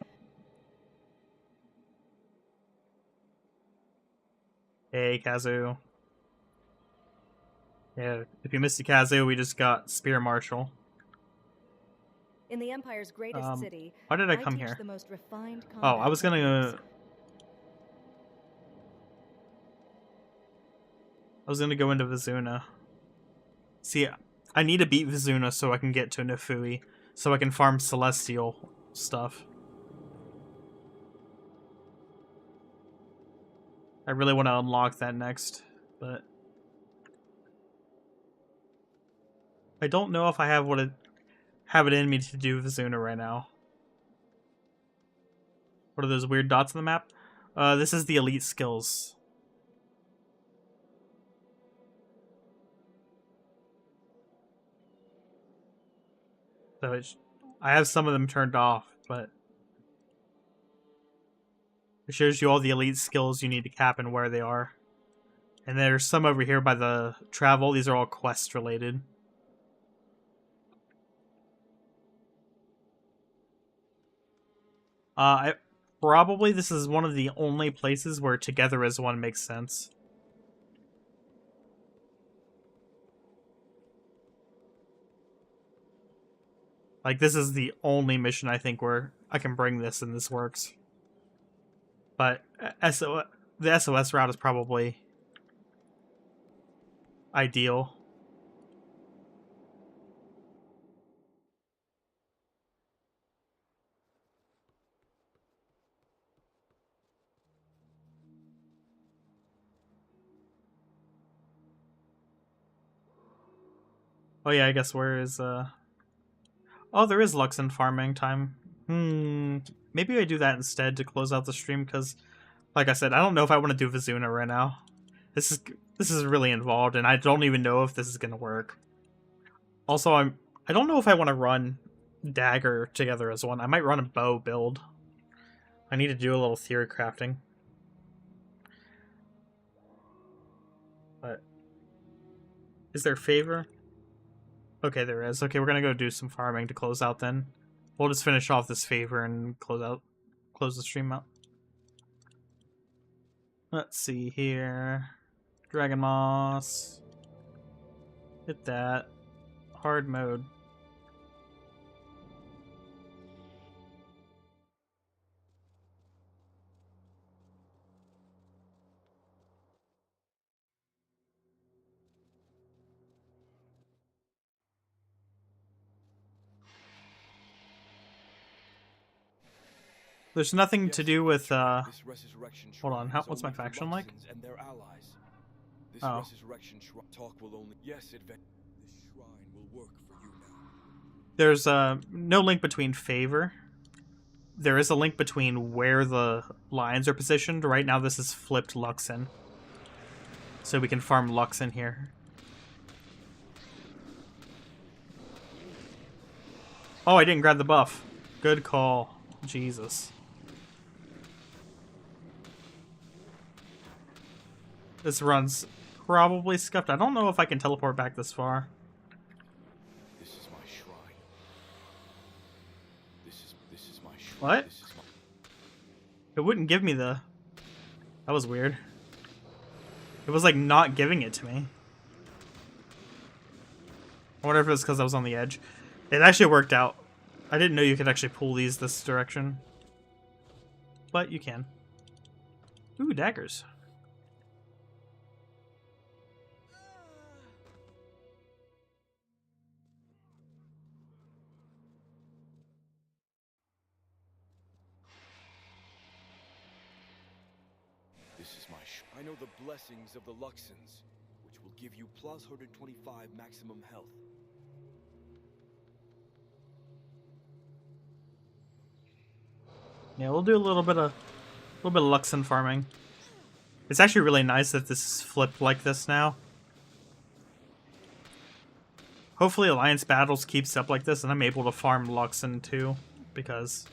Hey, Kazu. Yeah, if you missed the Kazu, we just got Spear Marshal. In the Empire's greatest city, why did I come teach here? the most refined Oh, I was gonna go into Vizuna. See, I need to beat Vizuna so I can get to Nefui, so I can farm Celestial stuff. I really want to unlock that next, but I don't know if I have it in me to do Vizuna right now. What are those weird dots on the map? This is the elite skills. So I have some of them turned off, but it shows you all the elite skills you need to cap and where they are. And there's some over here by the travel. These are all quest related. Probably this is one of the only places where together as one makes sense. Like, this is the only mission I think where I can bring this and this works. But the SOS route is probably ideal. Oh yeah, I guess where is Oh, there is Luxon farming time. Maybe I do that instead to close out the stream, because, like I said, I don't know if I want to do Vizuna right now. This is really involved, and I don't even know if this is gonna work. Also, I don't know if I want to run Dagger together as one. I might run a bow build. I need to do a little theory crafting. But is there favor? Okay, there is. Okay, we're gonna go do some farming to close out then. We'll just finish off this favor and close the stream out. Let's see here. Dragon Moss. Hit that. Hard mode. There's nothing to do with hold on, what's my faction like? And their allies. This Oh. resurrection talk will only this shrine will work for you now. There's no link between favor. There is a link between where the lions are positioned. Right now this is flipped Luxon. So we can farm Luxon here. Oh, I didn't grab the buff. Good call. Jesus. This run's probably scuffed. I don't know if I can teleport back this far. This is my shrine. This is my shrine. What? This is my... It wouldn't give me the... That was weird. It was like not giving it to me. I wonder if it was because I was on the edge. It actually worked out. I didn't know you could actually pull these this direction. But you can. Ooh, daggers. This is my I know the blessings of the Luxons, which will give you plus 125 maximum health. Yeah, we'll do a little bit of Luxon farming. It's actually really nice that this is flipped like this now. Hopefully Alliance Battles keeps up like this and I'm able to farm Luxon too, because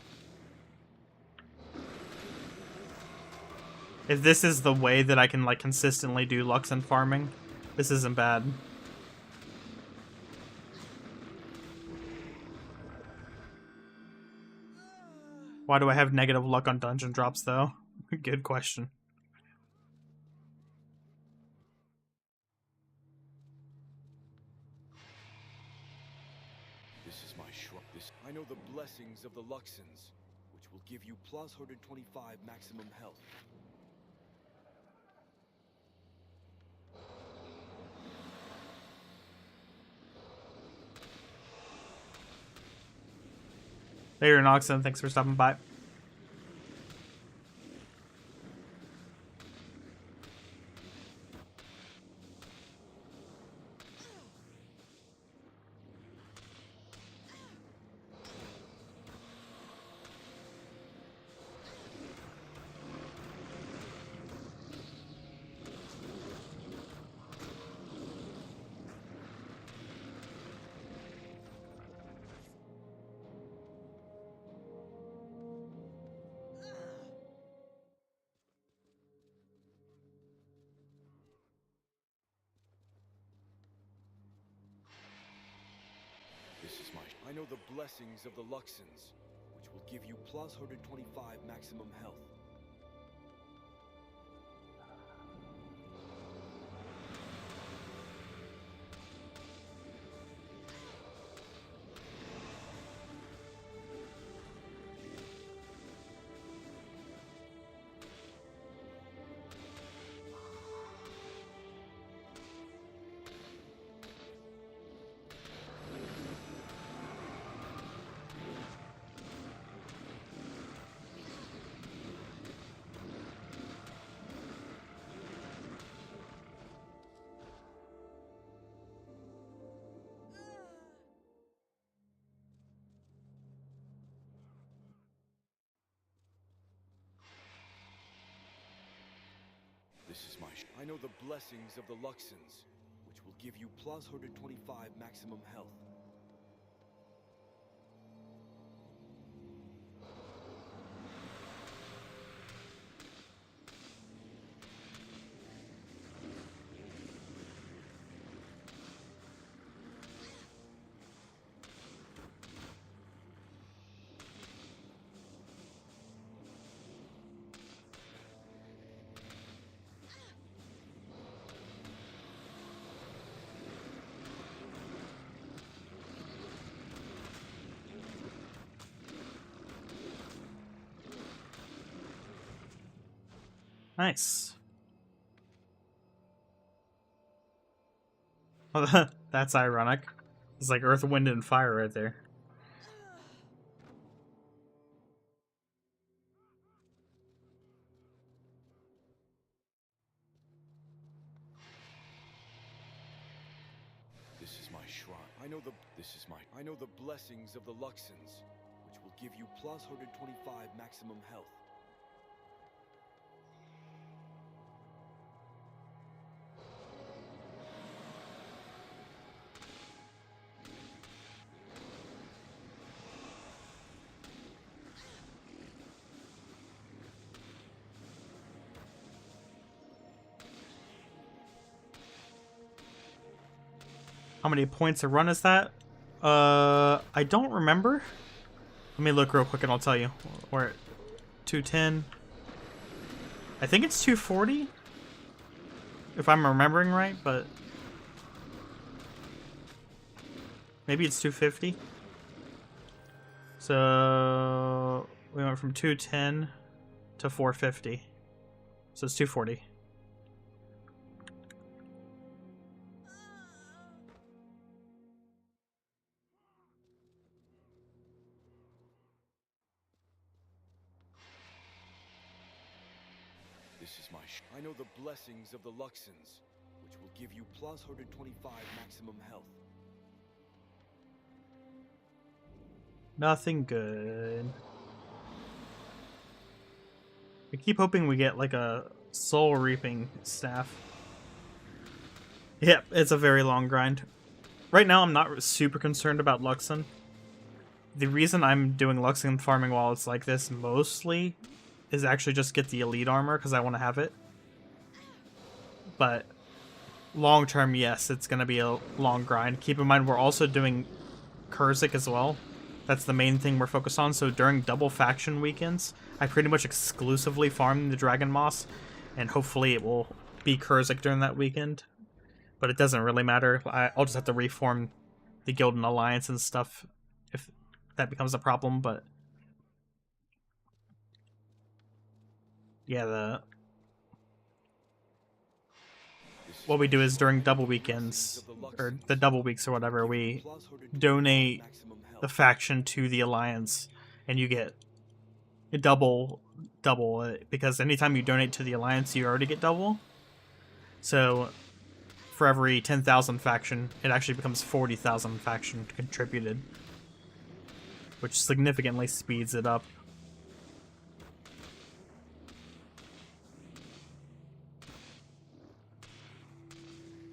if this is the way that I can like consistently do Luxon farming, this isn't bad. Why do I have negative luck on dungeon drops, though? Good question. This is my shrine. I know the blessings of the Luxons, which will give you plus 125 maximum health. Later, Noxon. Thanks for stopping by. I know the blessings of the Luxons, which will give you plus 125 maximum health. I know the blessings of the Luxons, which will give you plus 125 maximum health. Nice. Well, that's ironic. It's like Earth, Wind, and Fire right there. This is my shrine. I know the blessings of the Luxons, which will give you plus 125 maximum health. How many points a run is that? I don't remember. Let me look real quick and I'll tell you. We're at 210. I think it's 240. If I'm remembering right, but maybe it's 250. So we went from 210 to 450. So it's 240. I know the blessings of the Luxons, which will give you plus 125 maximum health. Nothing good. I keep hoping we get like a soul reaping staff. Yep, it's a very long grind. Right now I'm not super concerned about Luxon. The reason I'm doing Luxon farming while it's like this mostly is actually just get the elite armor because I want to have it. But long term, yes, it's going to be a long grind. Keep in mind we're also doing Kurzik as well. That's the main thing we're focused on. So during double faction weekends, I pretty much exclusively farm the Dragon Moss, and hopefully it will be Kurzik during that weekend. But it doesn't really matter. I'll just have to reform the Guild and Alliance and stuff if that becomes a problem. But yeah, what we do is during double weekends, or the double weeks or whatever, we donate the faction to the Alliance, and you get a double because anytime you donate to the Alliance, you already get double. So for every 10,000 faction, it actually becomes 40,000 faction contributed, which significantly speeds it up.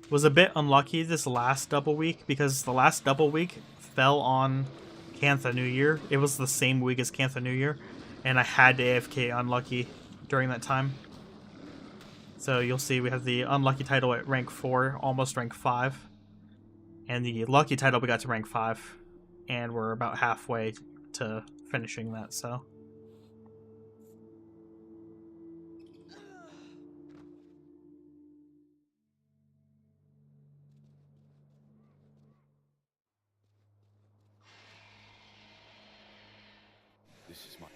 Was a bit unlucky this last double week because the last double week fell on Cantha New Year. It was the same week as Cantha New Year, and I had to AFK unlucky during that time. So you'll see we have the unlucky title at rank 4, almost rank 5, and the lucky title we got to rank 5, and we're about halfway to finishing that. So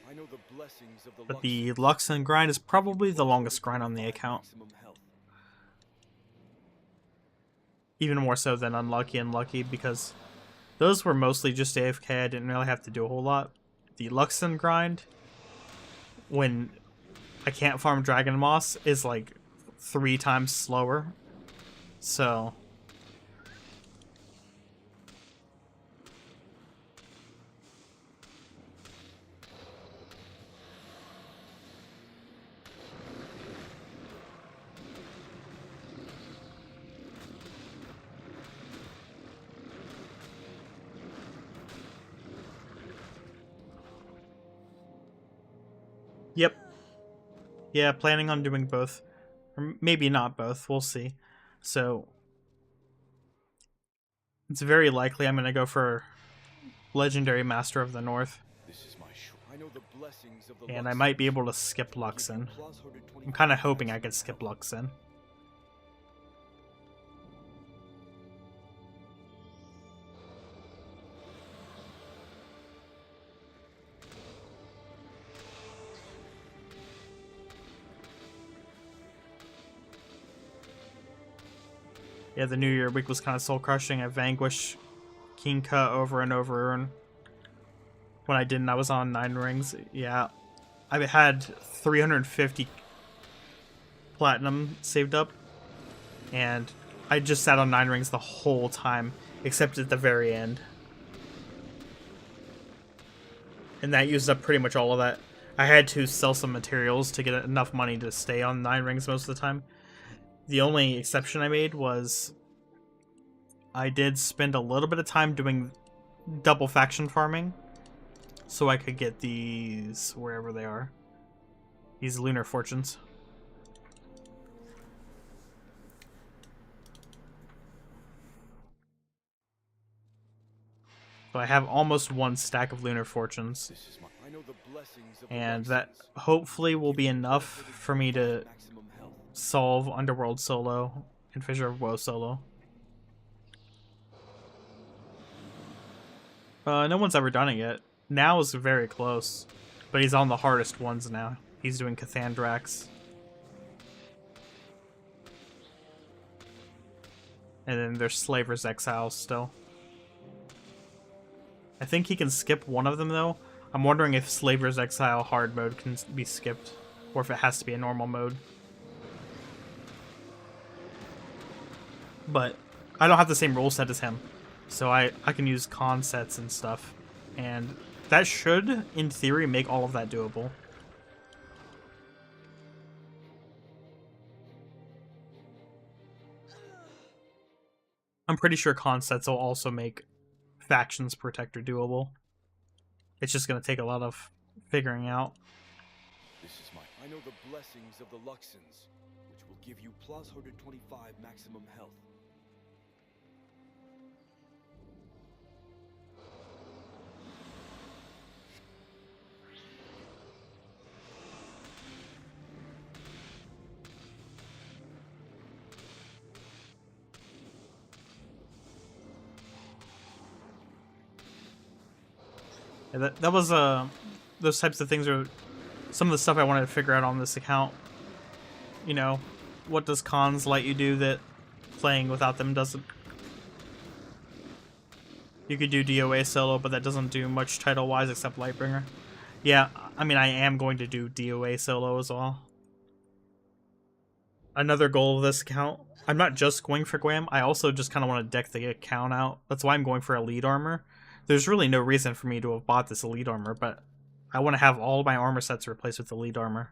I know the blessings of the but the Luxon grind is probably the longest grind on the account. Even more so than Unlucky and Lucky, because those were mostly just AFK. I didn't really have to do a whole lot. The Luxon grind, when I can't farm Dragon Moss, is like 3 times slower. So Yep. Yeah, planning on doing both. Or maybe not both. We'll see. So, it's very likely I'm going to go for Legendary Master of the North. This is my I know the blessings of the And I might be able to skip Luxon. I'm kind of hoping I could skip Luxon. Yeah, the New Year week was kind of soul-crushing. I vanquish King Cut over and over, and when I didn't, I was on 9 rings. Yeah, I had 350 platinum saved up, and I just sat on 9 rings the whole time, except at the very end. And that used up pretty much all of that. I had to sell some materials to get enough money to stay on 9 rings most of the time. The only exception I made was I did spend a little bit of time doing double faction farming so I could get these wherever they are. These lunar fortunes. So I have almost 1 stack of lunar fortunes. And that hopefully will be enough for me to solve Underworld solo and Fissure of Woe solo. No one's ever done it yet. Now is very close, but he's on the hardest ones now. He's doing Cathandrax. And then there's Slaver's Exile still. I think he can skip one of them though. I'm wondering if Slaver's Exile hard mode can be skipped, or if it has to be a normal mode. But I don't have the same rule set as him, so I can use con sets and stuff, and that should, in theory, make all of that doable. I'm pretty sure con sets will also make Factions Protector doable. It's just going to take a lot of figuring out. This is my I know the blessings of the Luxons, which will give you plus 125 maximum health. Yeah, that was those types of things are some of the stuff I wanted to figure out on this account. You know, what does cons let you do that playing without them doesn't? You could do DOA solo, but that doesn't do much title-wise except Lightbringer. Yeah, I mean, I am going to do DOA solo as well. Another goal of this account, I'm not just going for GWAM, I also just kind of want to deck the account out. That's why I'm going for Elite Armor. There's really no reason for me to have bought this Elite Armor, but I want to have all my armor sets replaced with Elite Armor.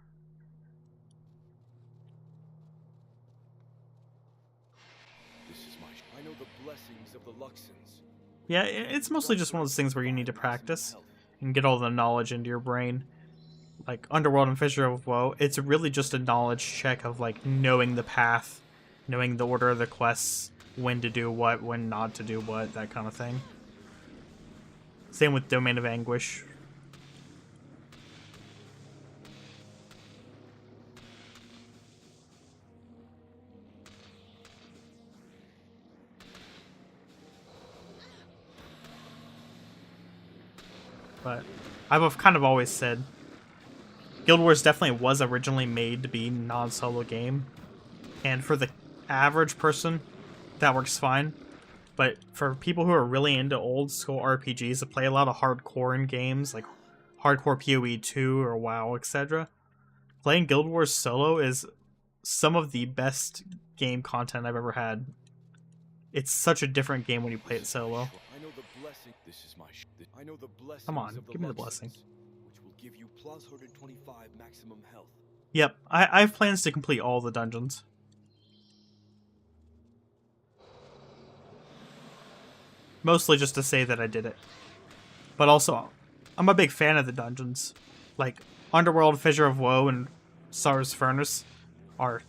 This is my I know the blessings of the Luxons. Yeah, it's mostly just one of those things where you need to practice and get all the knowledge into your brain. Like Underworld and Fissure of Woe, it's really just a knowledge check of like knowing the path, knowing the order of the quests, when to do what, when not to do what, that kind of thing. Same with Domain of Anguish. But I've kind of always said Guild Wars definitely was originally made to be non-solo game, and for the average person, that works fine. But for people who are really into old school RPGs that play a lot of hardcore in games, like hardcore PoE 2 or WoW, etc., playing Guild Wars solo is some of the best game content I've ever had. It's such a different game when you play it solo. I know the blessing. This is my I know the blessings. Come on, of the give me the Luxons, blessing. which will give you plus 125 maximum health. Yep, I have plans to complete all the dungeons. Mostly just to say that I did it. But also, I'm a big fan of the dungeons. Like, Underworld, Fissure of Woe, and Sar's Furnace are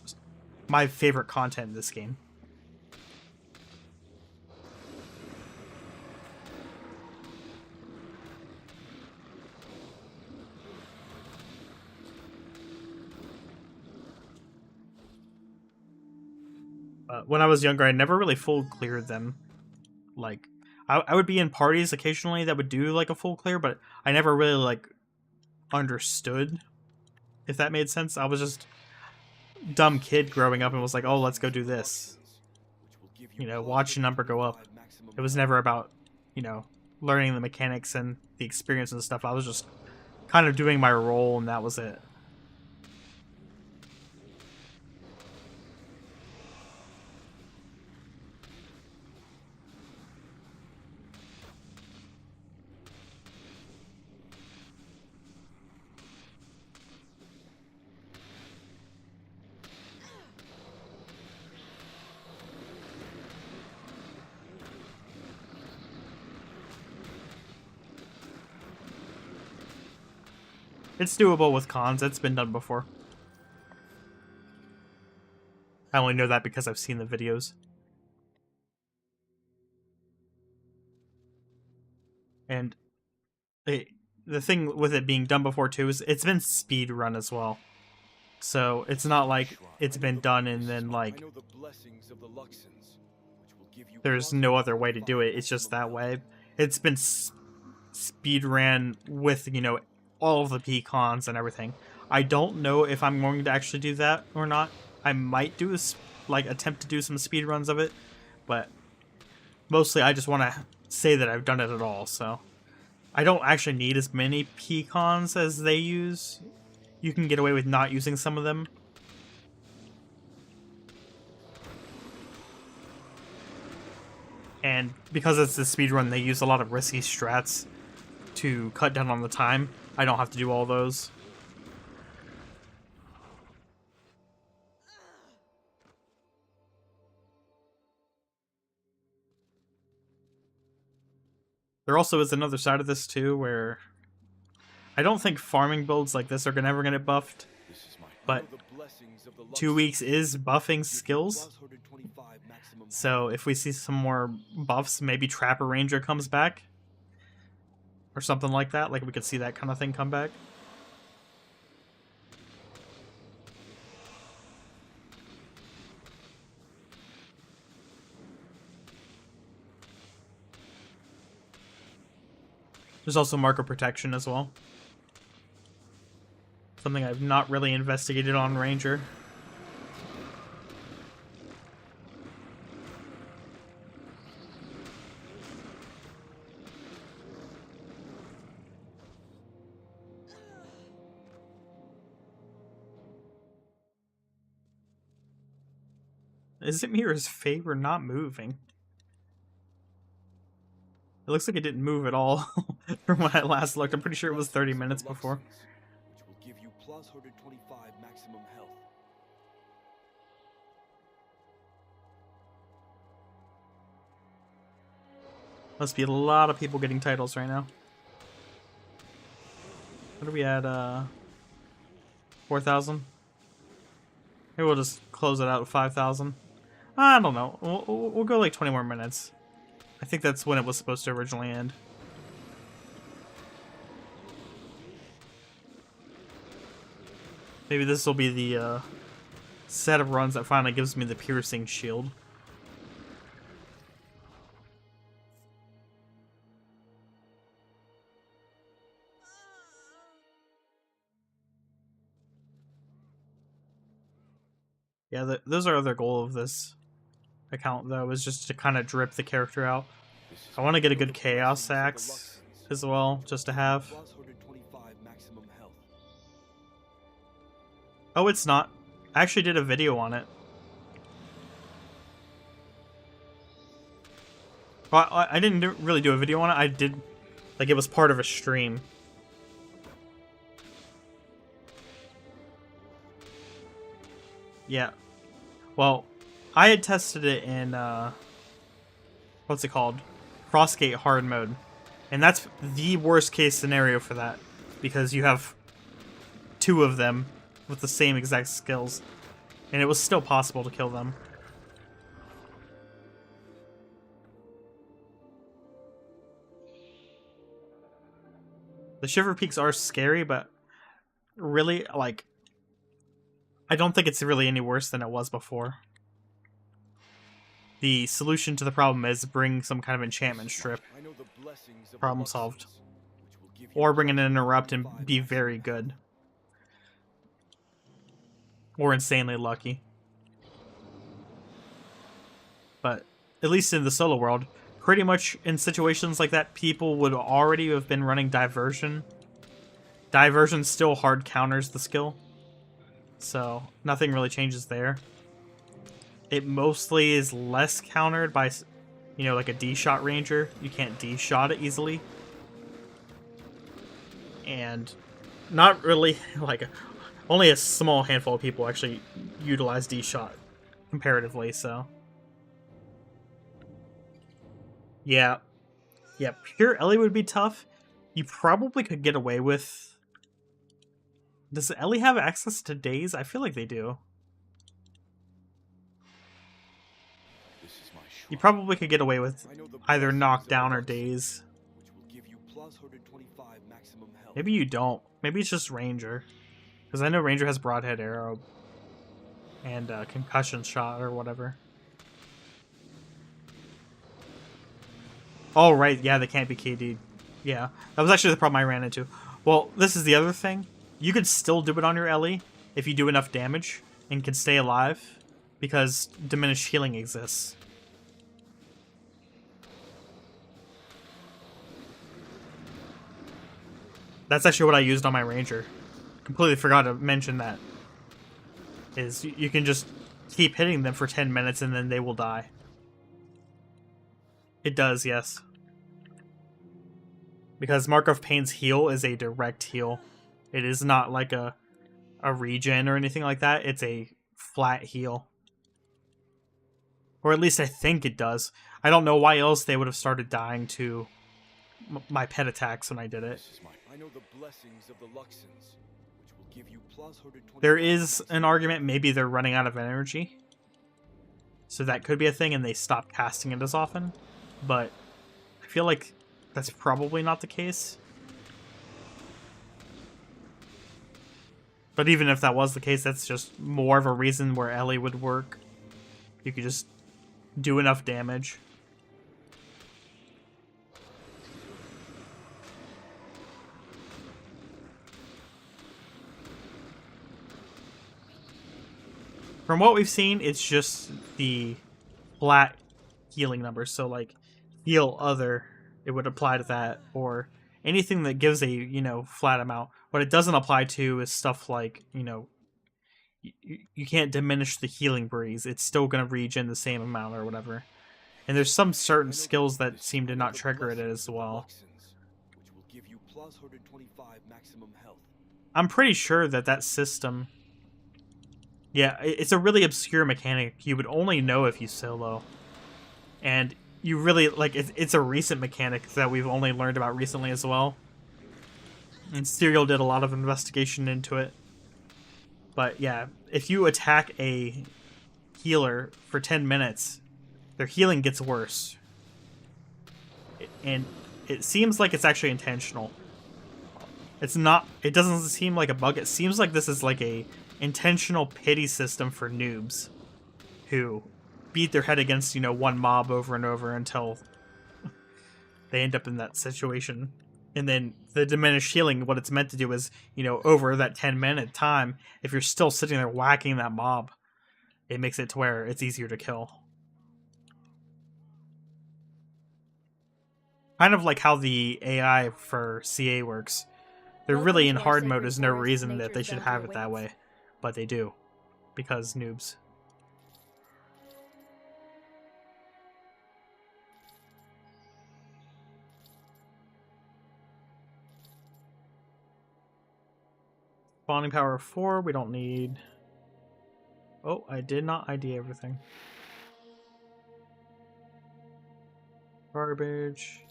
my favorite content in this game. When I was younger, I never really full cleared them. Like, I would be in parties occasionally that would do like a full clear, but I never really like understood, if that made sense. I was just dumb kid growing up and was like, oh, let's go do this. You know, watch your number go up. It was never about, you know, learning the mechanics and the experience and stuff. I was just kind of doing my role, and that was it. It's doable with cons. It's been done before. I only know that because I've seen the videos. And the thing with it being done before too is it's been speed run as well. So it's not like it's been done and then like there's no other way to do it. It's just that way. It's been speed ran with, you know, all of the P-cons and everything. I don't know if I'm going to actually do that or not. I might do like attempt to do some speed runs of it, but mostly I just want to say that I've done it at all. So I don't actually need as many P-cons as they use. You can get away with not using some of them. And because it's the speedrun, they use a lot of risky strats to cut down on the time. I don't have to do all those. There also is another side of this too, where I don't think farming builds like this are ever going to get buffed, but 2 weeks is buffing skills. So if we see some more buffs, maybe Trapper Ranger comes back. Or something like that. Like we could see that kind of thing come back. There's also marker protection as well. Something I've not really investigated on Ranger. Izimir's favor not moving. It looks like it didn't move at all from when I last looked. I'm pretty sure it was 30 minutes before. Which will give you plus 125 maximum health. Must be a lot of people getting titles right now. What are we at? 4,000? Maybe we'll just close it out at 5,000. I don't know. We'll go like 20 more minutes. I think that's when it was supposed to originally end. Maybe this will be the set of runs that finally gives me the piercing shield. Yeah, those are other goal of this account, though, is just to kind of drip the character out. I want to get a good Chaos Axe as well, just to have. Oh, it's not. I actually did a video on it. Well, I didn't really do a video on it. I did, like, it was part of a stream. Yeah. Well, I had tested it in, what's it called? Crossgate hard mode. And that's the worst case scenario for that. Because you have 2 of them with the same exact skills, and it was still possible to kill them. The Shiver Peaks are scary, but really, like, I don't think it's really any worse than it was before. The solution to the problem is bring some kind of enchantment strip. Problem solved. Or bring an interrupt and be very good. Or insanely lucky. But at least in the solo world, pretty much in situations like that, people would already have been running diversion. Diversion still hard counters the skill. So nothing really changes there. It mostly is less countered by, you know, like a D-shot ranger. You can't D-shot it easily. And not really, like, only a small handful of people actually utilize D-shot comparatively, so. Yeah. Yeah, pure Ellie would be tough. You probably could get away with... Does Ellie have access to daze? I feel like they do. You probably could get away with either knockdown or daze. Maybe you don't. Maybe it's just Ranger. Because I know Ranger has Broadhead Arrow. And Concussion Shot or whatever. Oh, right. Yeah, they can't be KD'd. Yeah. That was actually the problem I ran into. Well, this is the other thing. You could still do it on your Ellie if you do enough damage and can stay alive. Because diminished healing exists. That's actually what I used on my Ranger. Completely forgot to mention that. Is you can just keep hitting them for 10 minutes and then they will die. It does, yes. Because Mark of Pain's heal is a direct heal. It is not like a regen or anything like that. It's a flat heal. Or at least I think it does. I don't know why else they would have started dying to my pet attacks when I did it. I know the blessings of the Luxons, which will give you There is an argument maybe they're running out of energy. So that could be a thing and they stop casting it as often. But I feel like that's probably not the case. But even if that was the case, that's just more of a reason where Ellie would work. You could just do enough damage. From what we've seen, it's just the flat healing numbers. So, like, heal other, it would apply to that. Or anything that gives a, you know, flat amount. What it doesn't apply to is stuff like, you know, you can't diminish the healing breeze. It's still going to regen the same amount or whatever. And there's some certain skills that seem to not trigger it as well. I'm pretty sure that that system... Yeah, it's a really obscure mechanic. You would only know if you solo. And you really, like, it's a recent mechanic that we've only learned about recently as well. And Serial did a lot of investigation into it. But yeah, if you attack a healer for 10 minutes, their healing gets worse. And it seems like it's actually intentional. It's not, it doesn't seem like a bug. It seems like this is like a intentional pity system for noobs who beat their head against, you know, one mob over and over until they end up in that situation. And then the diminished healing, what it's meant to do is, you know, over that 10-minute time, if you're still sitting there whacking that mob, it makes it to where it's easier to kill. Kind of like how the AI for CA works. They're really in hard mode. There's no reason that they should have it that way. But they do. Because noobs. Spawning power of 4, we don't need. Oh, I did not ID everything. Garbage.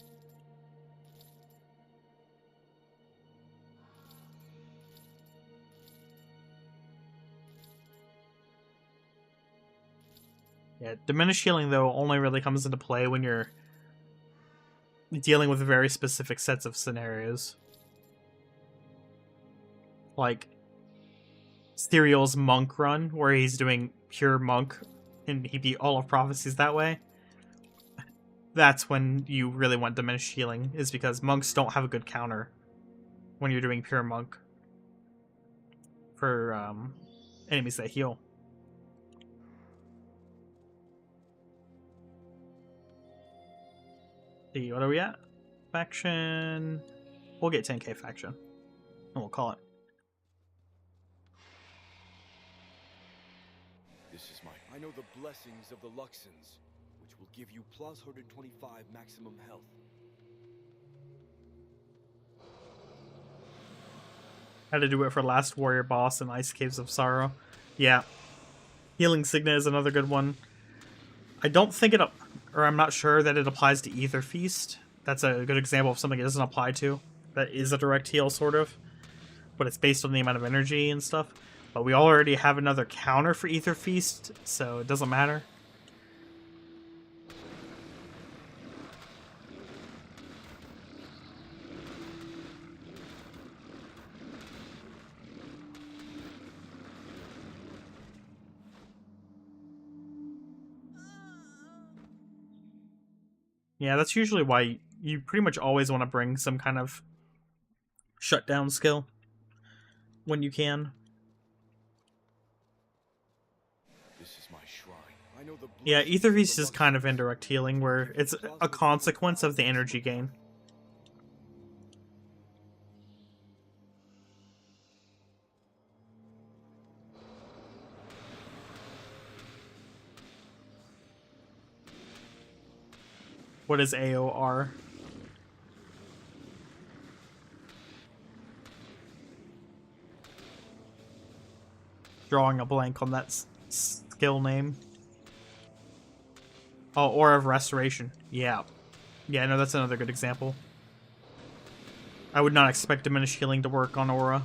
Yeah, diminished healing, though, only really comes into play when you're dealing with very specific sets of scenarios. Like Serial's monk run, where he's doing pure monk, and he beat all of prophecies that way. That's when you really want diminished healing, is because monks don't have a good counter when you're doing pure monk for enemies that heal. See, what are we at? Faction. We'll get 10k faction. And we'll call it. This is my... I know the blessings of the Luxons, which will give you plus 125 maximum health. Had to do it for Last Warrior boss and Ice Caves of Sorrow. Yeah. Healing Signet is another good one. I don't think it... or I'm not sure that it applies to Ether Feast. That's a good example of something it doesn't apply to. That is a direct heal, sort of. But it's based on the amount of energy and stuff. But we already have another counter for Ether Feast, so it doesn't matter. Yeah, that's usually why you pretty much always want to bring some kind of shutdown skill when you can. This is my shrine. I know the Yeah, Ether Feast is kind of indirect healing, where it's a consequence of the energy gain. What is AOR? Drawing a blank on that skill name. Oh, Aura of Restoration. Yeah. Yeah, no, that's another good example. I would not expect diminished healing to work on Aura.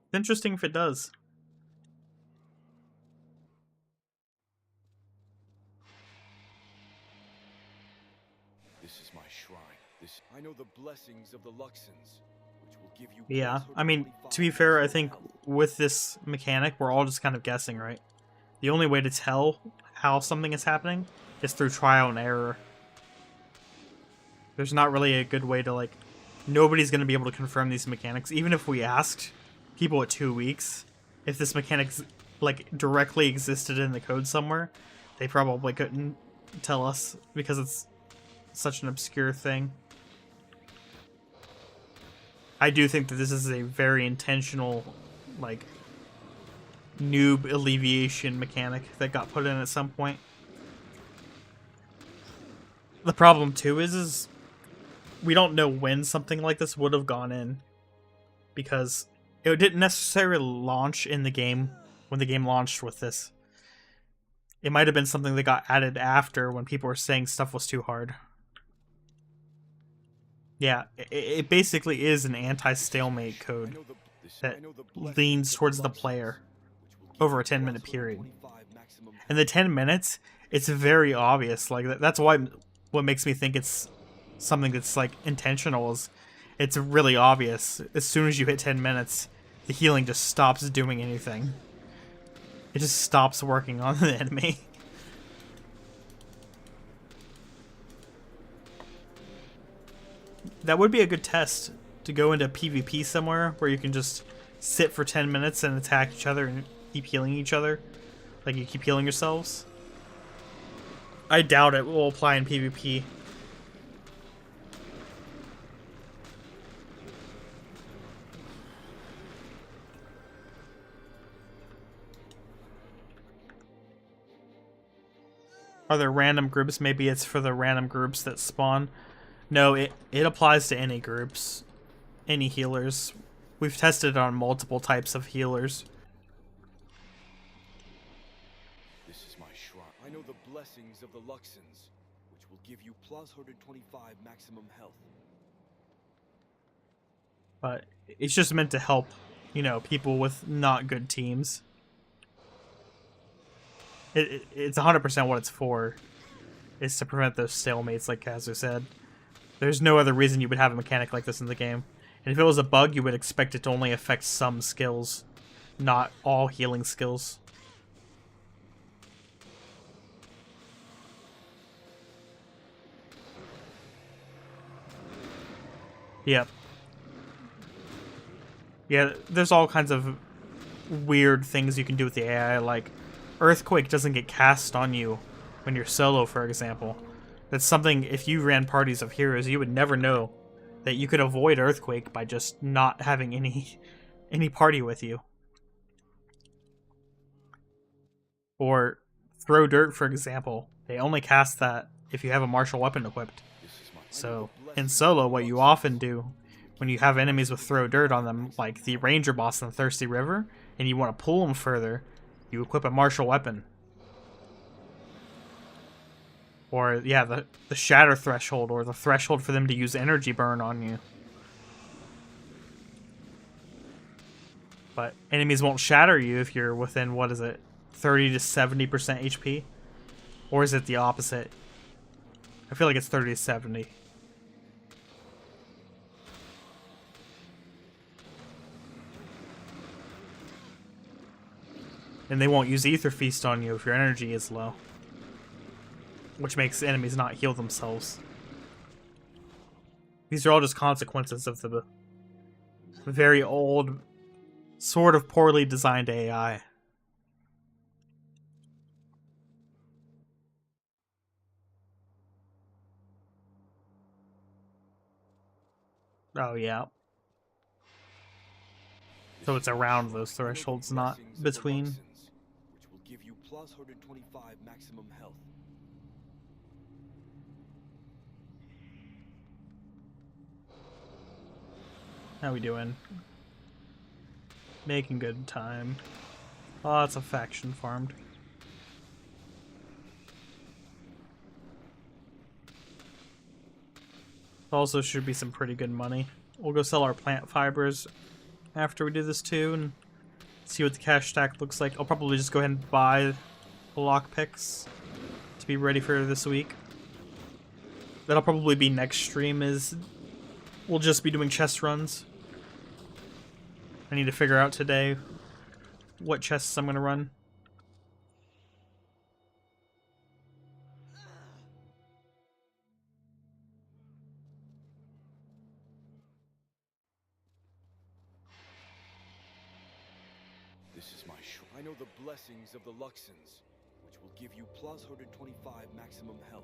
It's interesting if it does. This is my shrine. I know the blessings of the Luxons, which will give you... Yeah, I mean, to be fair, I think with this mechanic, we're all just kind of guessing, right? The only way to tell how something is happening is through trial and error. There's not really a good way to, like... Nobody's going to be able to confirm these mechanics. Even if we asked people at 2 weeks if this mechanic, like, directly existed in the code somewhere, they probably couldn't tell us because it's such an obscure thing. I do think that this is a very intentional, like, noob alleviation mechanic that got put in at some point. The problem, too, is we don't know when something like this would have gone in. Because it didn't necessarily launch in the game when the game launched with this. It might have been something that got added after when people were saying stuff was too hard. Yeah, it basically is an anti-stalemate code that leans towards the player over a 10-minute period. And the 10 minutes, it's very obvious. Like, that's why what makes me think it's something that's, like, intentional is it's really obvious. As soon as you hit 10 minutes, the healing just stops doing anything. It just stops working on the enemy. That would be a good test to go into PvP somewhere where you can just sit for 10 minutes and attack each other and keep healing each other. Like you keep healing yourselves. I doubt it will apply in PvP. Are there random groups? Maybe it's for the random groups that spawn. No, it applies to any groups. Any healers. We've tested it on multiple types of healers. This is my shrine. I know the blessings of the Luxons, which will give you plus 125 maximum health. But it's just meant to help, you know, people with not good teams. It's 100% what it's for, is to prevent those stalemates, like Kazu said. There's no other reason you would have a mechanic like this in the game. And if it was a bug, you would expect it to only affect some skills, not all healing skills. Yep. Yeah, there's all kinds of weird things you can do with the AI, like Earthquake doesn't get cast on you when you're solo, for example. That's something, if you ran parties of heroes, you would never know that you could avoid Earthquake by just not having any party with you. Or Throw Dirt, for example. They only cast that if you have a martial weapon equipped. So, in solo, what you often do when you have enemies with Throw Dirt on them, like the Ranger boss in the Thirsty River, and you want to pull them further, you equip a martial weapon. Or, yeah, the Shatter Threshold, or the threshold for them to use Energy Burn on you. But enemies won't shatter you if you're within, what is it, 30 to 70% HP? Or is it the opposite? I feel like it's 30 to 70. And they won't use Ether Feast on you if your energy is low, which makes enemies not heal themselves. These are all just consequences of the very old, sort of poorly designed AI. Oh, yeah. So it's around those thresholds, not between. Which will give you plus 125 maximum health. How we doing? Making good time. Lots of faction farmed. Also should be some pretty good money. We'll go sell our plant fibers after we do this too and see what the cash stack looks like. I'll probably just go ahead and buy the lockpicks to be ready for this week. That'll probably be next stream, is we'll just be doing chest runs. I need to figure out today what chests I'm going to run. This is my I know the blessings of the Luxons, which will give you plus 125 maximum health.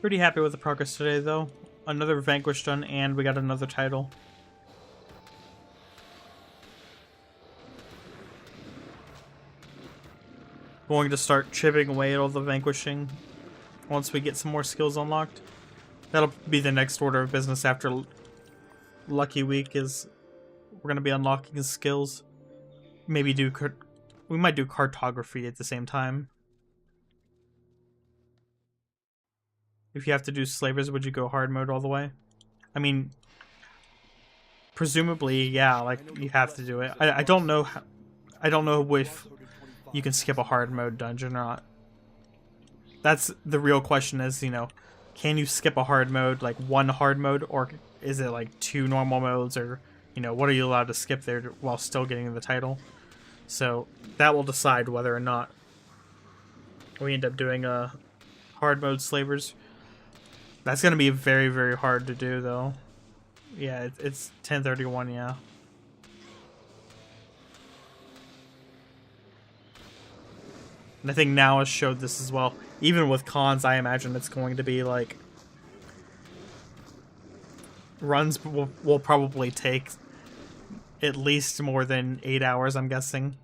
Pretty happy with the progress today, though. Another vanquish done, and we got another title. Going to start chipping away at all the vanquishing once we get some more skills unlocked. That'll be the next order of business after Lucky Week, is we're going to be unlocking skills. Maybe we might do cartography at the same time. If you have to do slavers, would you go hard mode all the way? I mean, presumably, yeah, like, you have to do it. I don't know I don't know if you can skip a hard mode dungeon or not. That's the real question, is, you know, can you skip a hard mode, like one hard mode, or is it like two normal modes, or, you know, what are you allowed to skip there while still getting the title? So that will decide whether or not we end up doing a hard mode slavers. That's going to be very, very hard to do, though. Yeah, it's 1031, yeah. And I think now has showed this as well. Even with cons, I imagine it's going to be like... runs will probably take at least more than 8 hours, I'm guessing.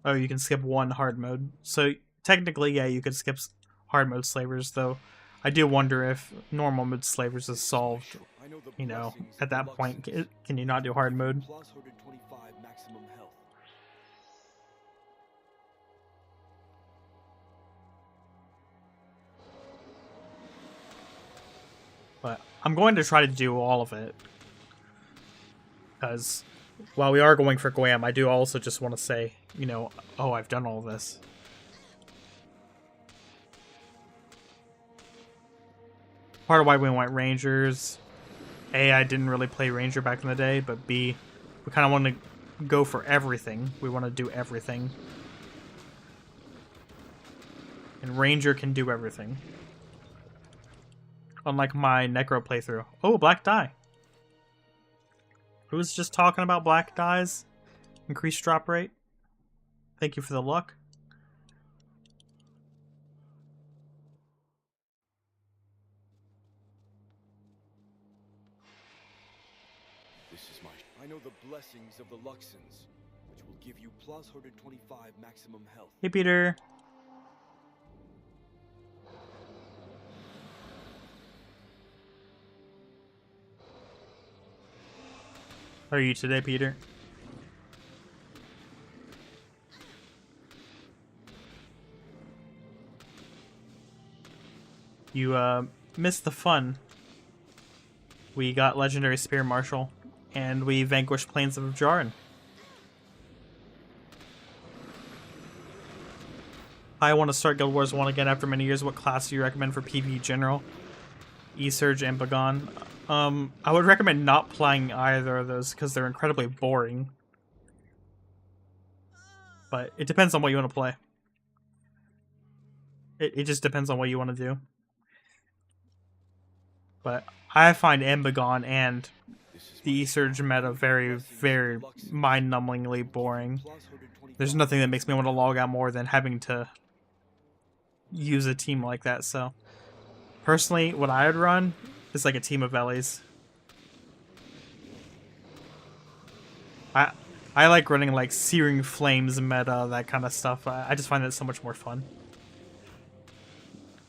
Oh, you can skip one hard mode. So technically, yeah, you could skip hard mode slavers, though I do wonder if normal mode slavers is solved. You know, at that point, can you not do hard mode? Plus 125 maximum health. But I'm going to try to do all of it. Because while we are going for GWAM, I do also just want to say, you know, oh, I've done all this. Part of why we went Rangers. A, I didn't really play Ranger back in the day, but B, we kind of want to go for everything. We want to do everything. And Ranger can do everything. Unlike my Necro playthrough. Oh, black die. Who was just talking about black dies? Increased drop rate? Thank you for the luck. This is my... I know the blessings of the Luxons, which will give you plus 125 maximum health. Hey, Peter. How are you today, Peter? You, missed the fun. We got Legendary Spear Marshal, and we vanquished Plains of Jarin. I want to start Guild Wars 1 again after many years. What class do you recommend for PvE General? E-Surge and Bagon. I would recommend not playing either of those because they're incredibly boring. But it depends on what you want to play. It just depends on what you want to do. But I find Embagon and the E-Surge meta very, very mind-numbingly boring. There's nothing that makes me want to log out more than having to use a team like that, so... Personally, what I would run is like a team of Ellies. I like running like Searing Flames meta, that kind of stuff. I just find that so much more fun.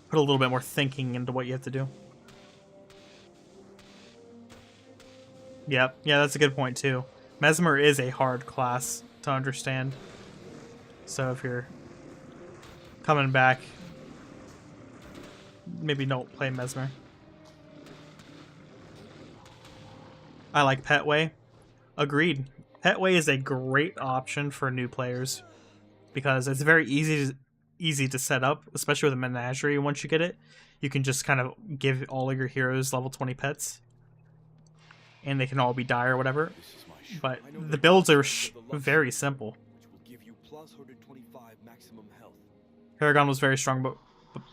Put a little bit more thinking into what you have to do. Yep, yeah, that's a good point too. Mesmer is a hard class to understand. So if you're coming back, maybe don't play Mesmer. I like Petway. Agreed. Petway is a great option for new players because it's very easy to set up, especially with a menagerie. Once you get it, you can just kind of give all of your heroes level 20 pets, and they can all be die or whatever. But the builds are very simple. Paragon was very strong, but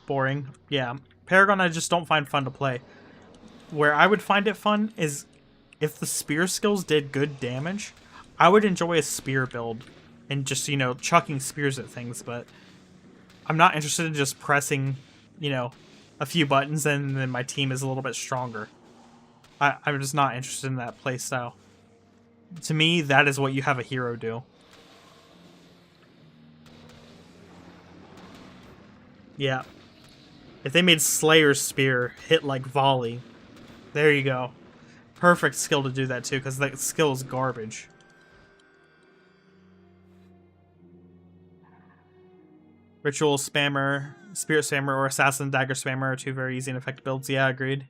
boring. Yeah, Paragon I just don't find fun to play. Where I would find it fun is if the spear skills did good damage. I would enjoy a spear build and just, you know, chucking spears at things, but I'm not interested in just pressing, you know, a few buttons and then my team is a little bit stronger. I'm just not interested in that playstyle. To me, that is what you have a hero do. Yeah. If they made Slayer's Spear hit like volley, there you go. Perfect skill to do that too, because that skill is garbage. Ritual Spammer, Spirit Spammer, or Assassin Dagger Spammer are two very easy and effective builds. Yeah, agreed.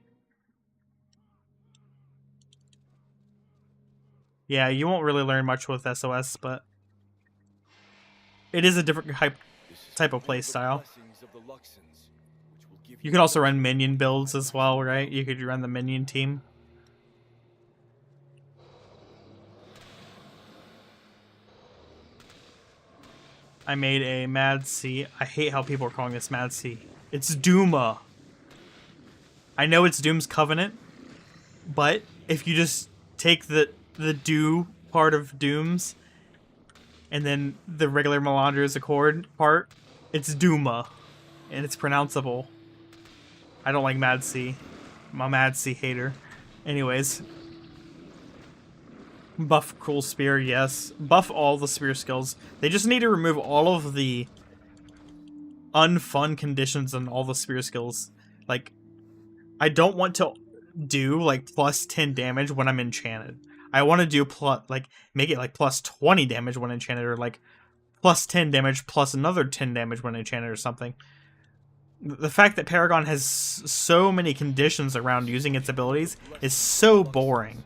Yeah, you won't really learn much with SOS, but it is a different type of playstyle. You could also run minion builds as well, right? You could run the minion team. I made a Mad Sea. I hate how people are calling this Mad Sea. It's Dooma. I know it's Doom's Covenant, but if you just take the do part of Doom's and then the regular Melandra's Accord part, it's Dooma, and it's pronounceable. I don't like Mad C. I'm a Mad C hater. Anyways. Buff Cruel Spear, yes. Buff all the spear skills. They just need to remove all of the unfun conditions on all the spear skills. Like, I don't want to do, like, plus 10 damage when I'm enchanted. I want to do, make it, like, plus 20 damage when enchanted, or, like, plus 10 damage plus another 10 damage when enchanted or something. The fact that Paragon has so many conditions around using its abilities is so boring.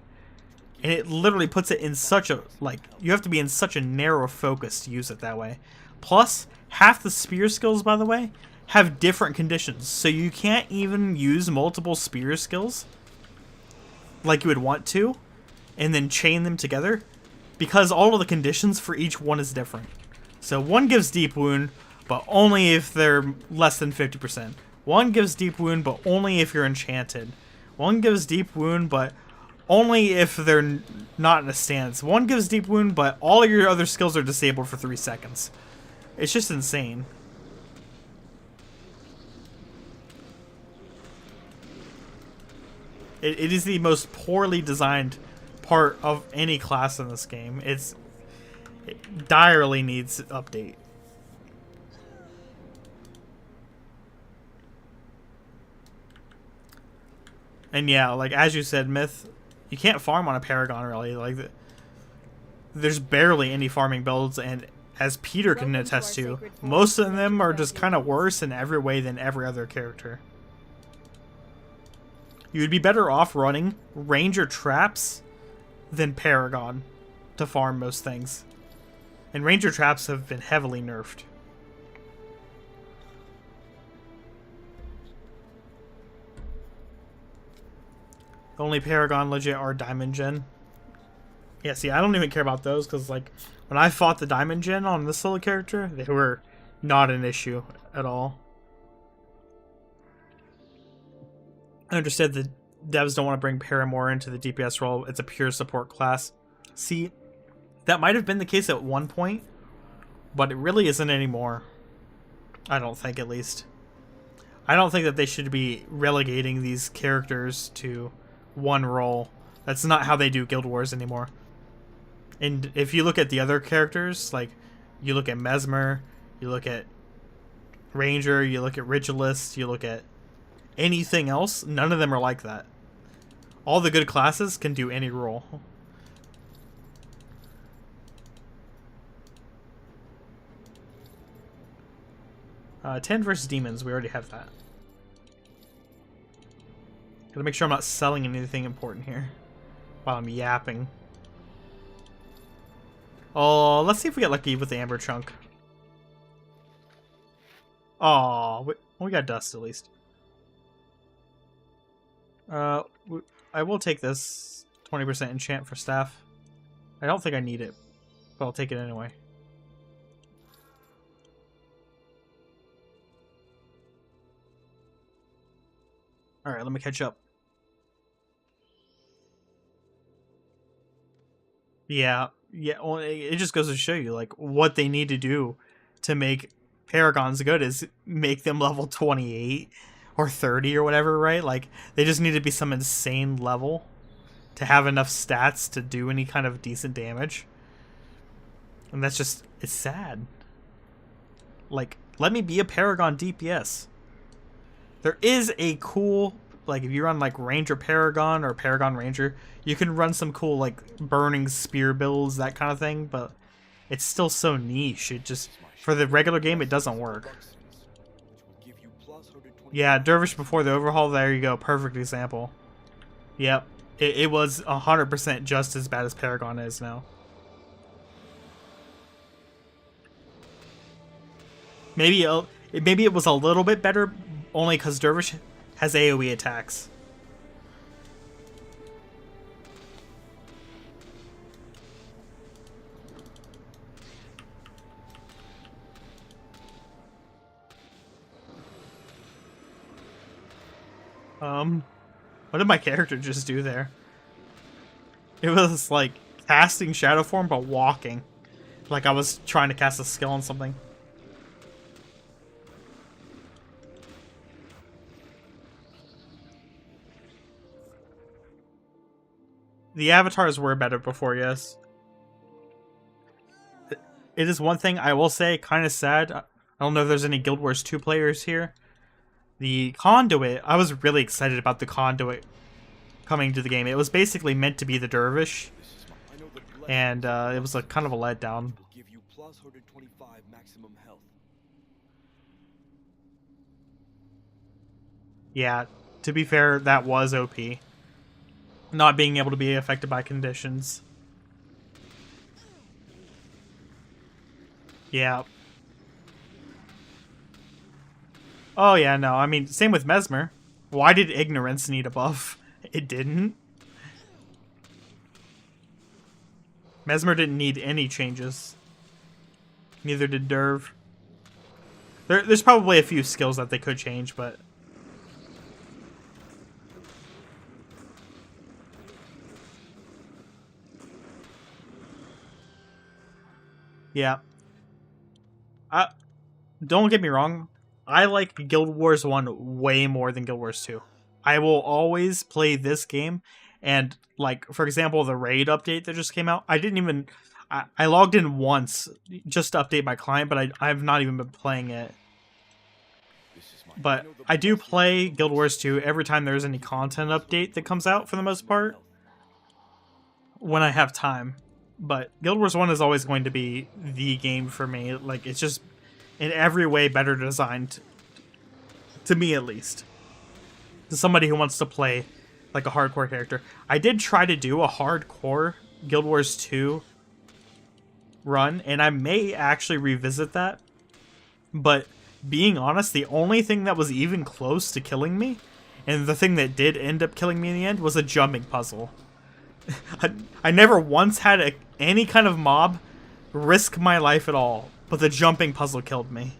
And it literally puts it in such a, like, you have to be in such a narrow focus to use it that way. Plus, half the spear skills, by the way, have different conditions. So you can't even use multiple spear skills like you would want to, and then chain them together, because all of the conditions for each one is different. So one gives deep wound, but only if they're less than 50%. One gives deep wound, but only if you're enchanted. One gives deep wound, but only if they're not in a stance. One gives deep wound, but all of your other skills are disabled for 3 seconds. It's just insane. It is the most poorly designed part of any class in this game. It direly needs an update. And yeah, like as you said, Myth, you can't farm on a Paragon really. Like, there's barely any farming builds, and as Peter can attest to, most of them are just kind of worse in every way than every other character. You would be better off running Ranger traps than Paragon to farm most things. And Ranger traps have been heavily nerfed. The only Paragon legit are Diamond Gen. Yeah, see, I don't even care about those, because, like, when I fought the Diamond Gen on this solo character, they were not an issue at all. I understand the devs don't want to bring Paramore into the DPS role. It's a pure support class. See, that might have been the case at one point, but it really isn't anymore. I don't think, at least. I don't think that they should be relegating these characters to one role. That's not how they do Guild Wars anymore. And if you look at the other characters, like, you look at Mesmer, you look at Ranger, you look at Ritualist, you look at anything else, none of them are like that. All the good classes can do any role. 10 versus demons, we already have that. Gotta make sure I'm not selling anything important here while I'm yapping. Oh, let's see if we get lucky with the Amber Chunk. Oh, we got dust at least. I will take this 20% enchant for staff. I don't think I need it, but I'll take it anyway. Alright, let me catch up. Yeah, well, it just goes to show you, like, what they need to do to make Paragons good is make them level 28 or 30 or whatever, right? Like, they just need to be some insane level to have enough stats to do any kind of decent damage. And that's just, it's sad. Like, let me be a Paragon DPS. There is a cool, like, if you run, like, Ranger Paragon or Paragon Ranger, you can run some cool, like, burning spear builds, that kind of thing, but it's still so niche. It just, for the regular game, it doesn't work. Yeah, Dervish before the overhaul, there you go, perfect example. Yep, it was 100% just as bad as Paragon is now. Maybe it was a little bit better, only because Dervish has AoE attacks. What did my character just do there? It was like casting Shadow Form but walking. Like I was trying to cast a skill on something. The avatars were better before, yes. It is one thing I will say, kind of sad. I don't know if there's any Guild Wars 2 players here. The Conduit, I was really excited about the Conduit coming to the game. It was basically meant to be the Dervish, and it was a kind of a letdown. Will give you plus 125 maximum health. Yeah, to be fair, that was OP. Not being able to be affected by conditions. Yeah. Oh yeah, no, I mean, same with Mesmer. Why did Ignorance need a buff? It didn't. Mesmer didn't need any changes. Neither did Derv. There's probably a few skills that they could change, but... yeah. Don't get me wrong. I like Guild Wars 1 way more than Guild Wars 2. I will always play this game, and, like, for example, the raid update that just came out, I didn't even... I logged in once just to update my client, but I've not even been playing it. But I do play Guild Wars 2 every time there's any content update that comes out, for the most part, when I have time. But Guild Wars 1 is always going to be the game for me. Like, it's just in every way better designed, to me at least. To somebody who wants to play like a hardcore character. I did try to do a hardcore Guild Wars 2 run, and I may actually revisit that. But being honest, the only thing that was even close to killing me, and the thing that did end up killing me in the end, was a jumping puzzle. I never once had any kind of mob risk my life at all, but the jumping puzzle killed me.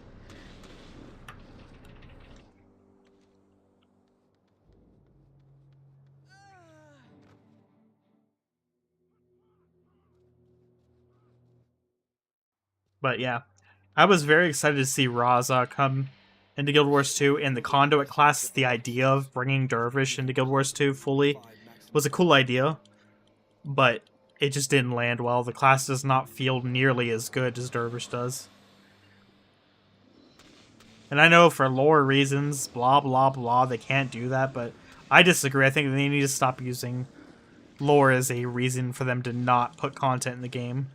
But yeah, I was very excited to see Raza come into Guild Wars 2, and the Conduit class, the idea of bringing Dervish into Guild Wars 2 fully was a cool idea, but it just didn't land well. The class does not feel nearly as good as Dervish does. And I know for lore reasons, blah blah blah, they can't do that, but I disagree. I think they need to stop using lore as a reason for them to not put content in the game.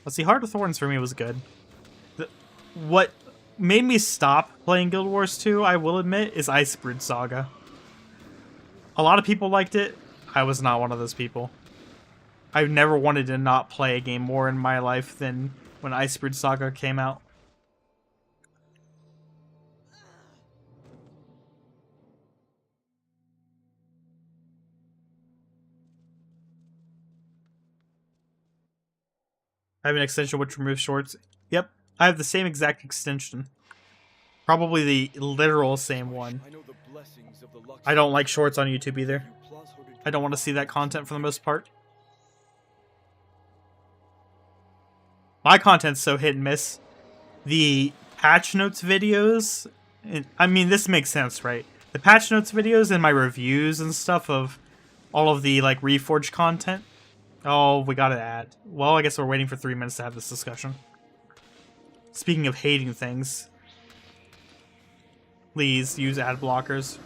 Let's see, Heart of Thorns for me was good. What made me stop playing Guild Wars 2, I will admit, is Icebrood Saga. A lot of people liked it. I was not one of those people. I've never wanted to not play a game more in my life than when Icebrood Saga came out. I have an extension which removes shorts. Yep, I have the same exact extension. Probably the literal same one. I don't like shorts on YouTube either. I don't want to see that content for the most part. My content's so hit and miss. The patch notes videos, I mean, this makes sense, right? The patch notes videos and my reviews and stuff of all of the, like, Reforged content. Oh, we got an ad. Well, I guess we're waiting for 3 minutes to have this discussion. Speaking of hating things, please use ad blockers.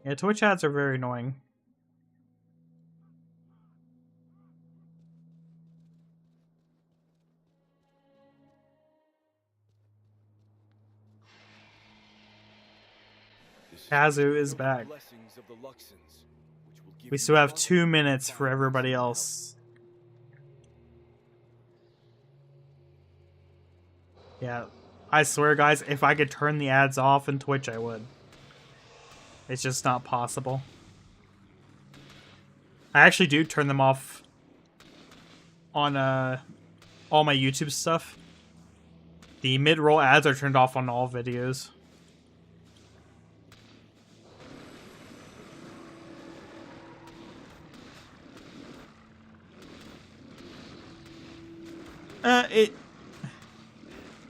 Yeah, Twitch ads are very annoying. Kazu is back. We still have 2 minutes for everybody else. Yeah, I swear, guys, if I could turn the ads off in Twitch, I would. It's just not possible. I actually do turn them off on all my YouTube stuff. The mid-roll ads are turned off on all videos.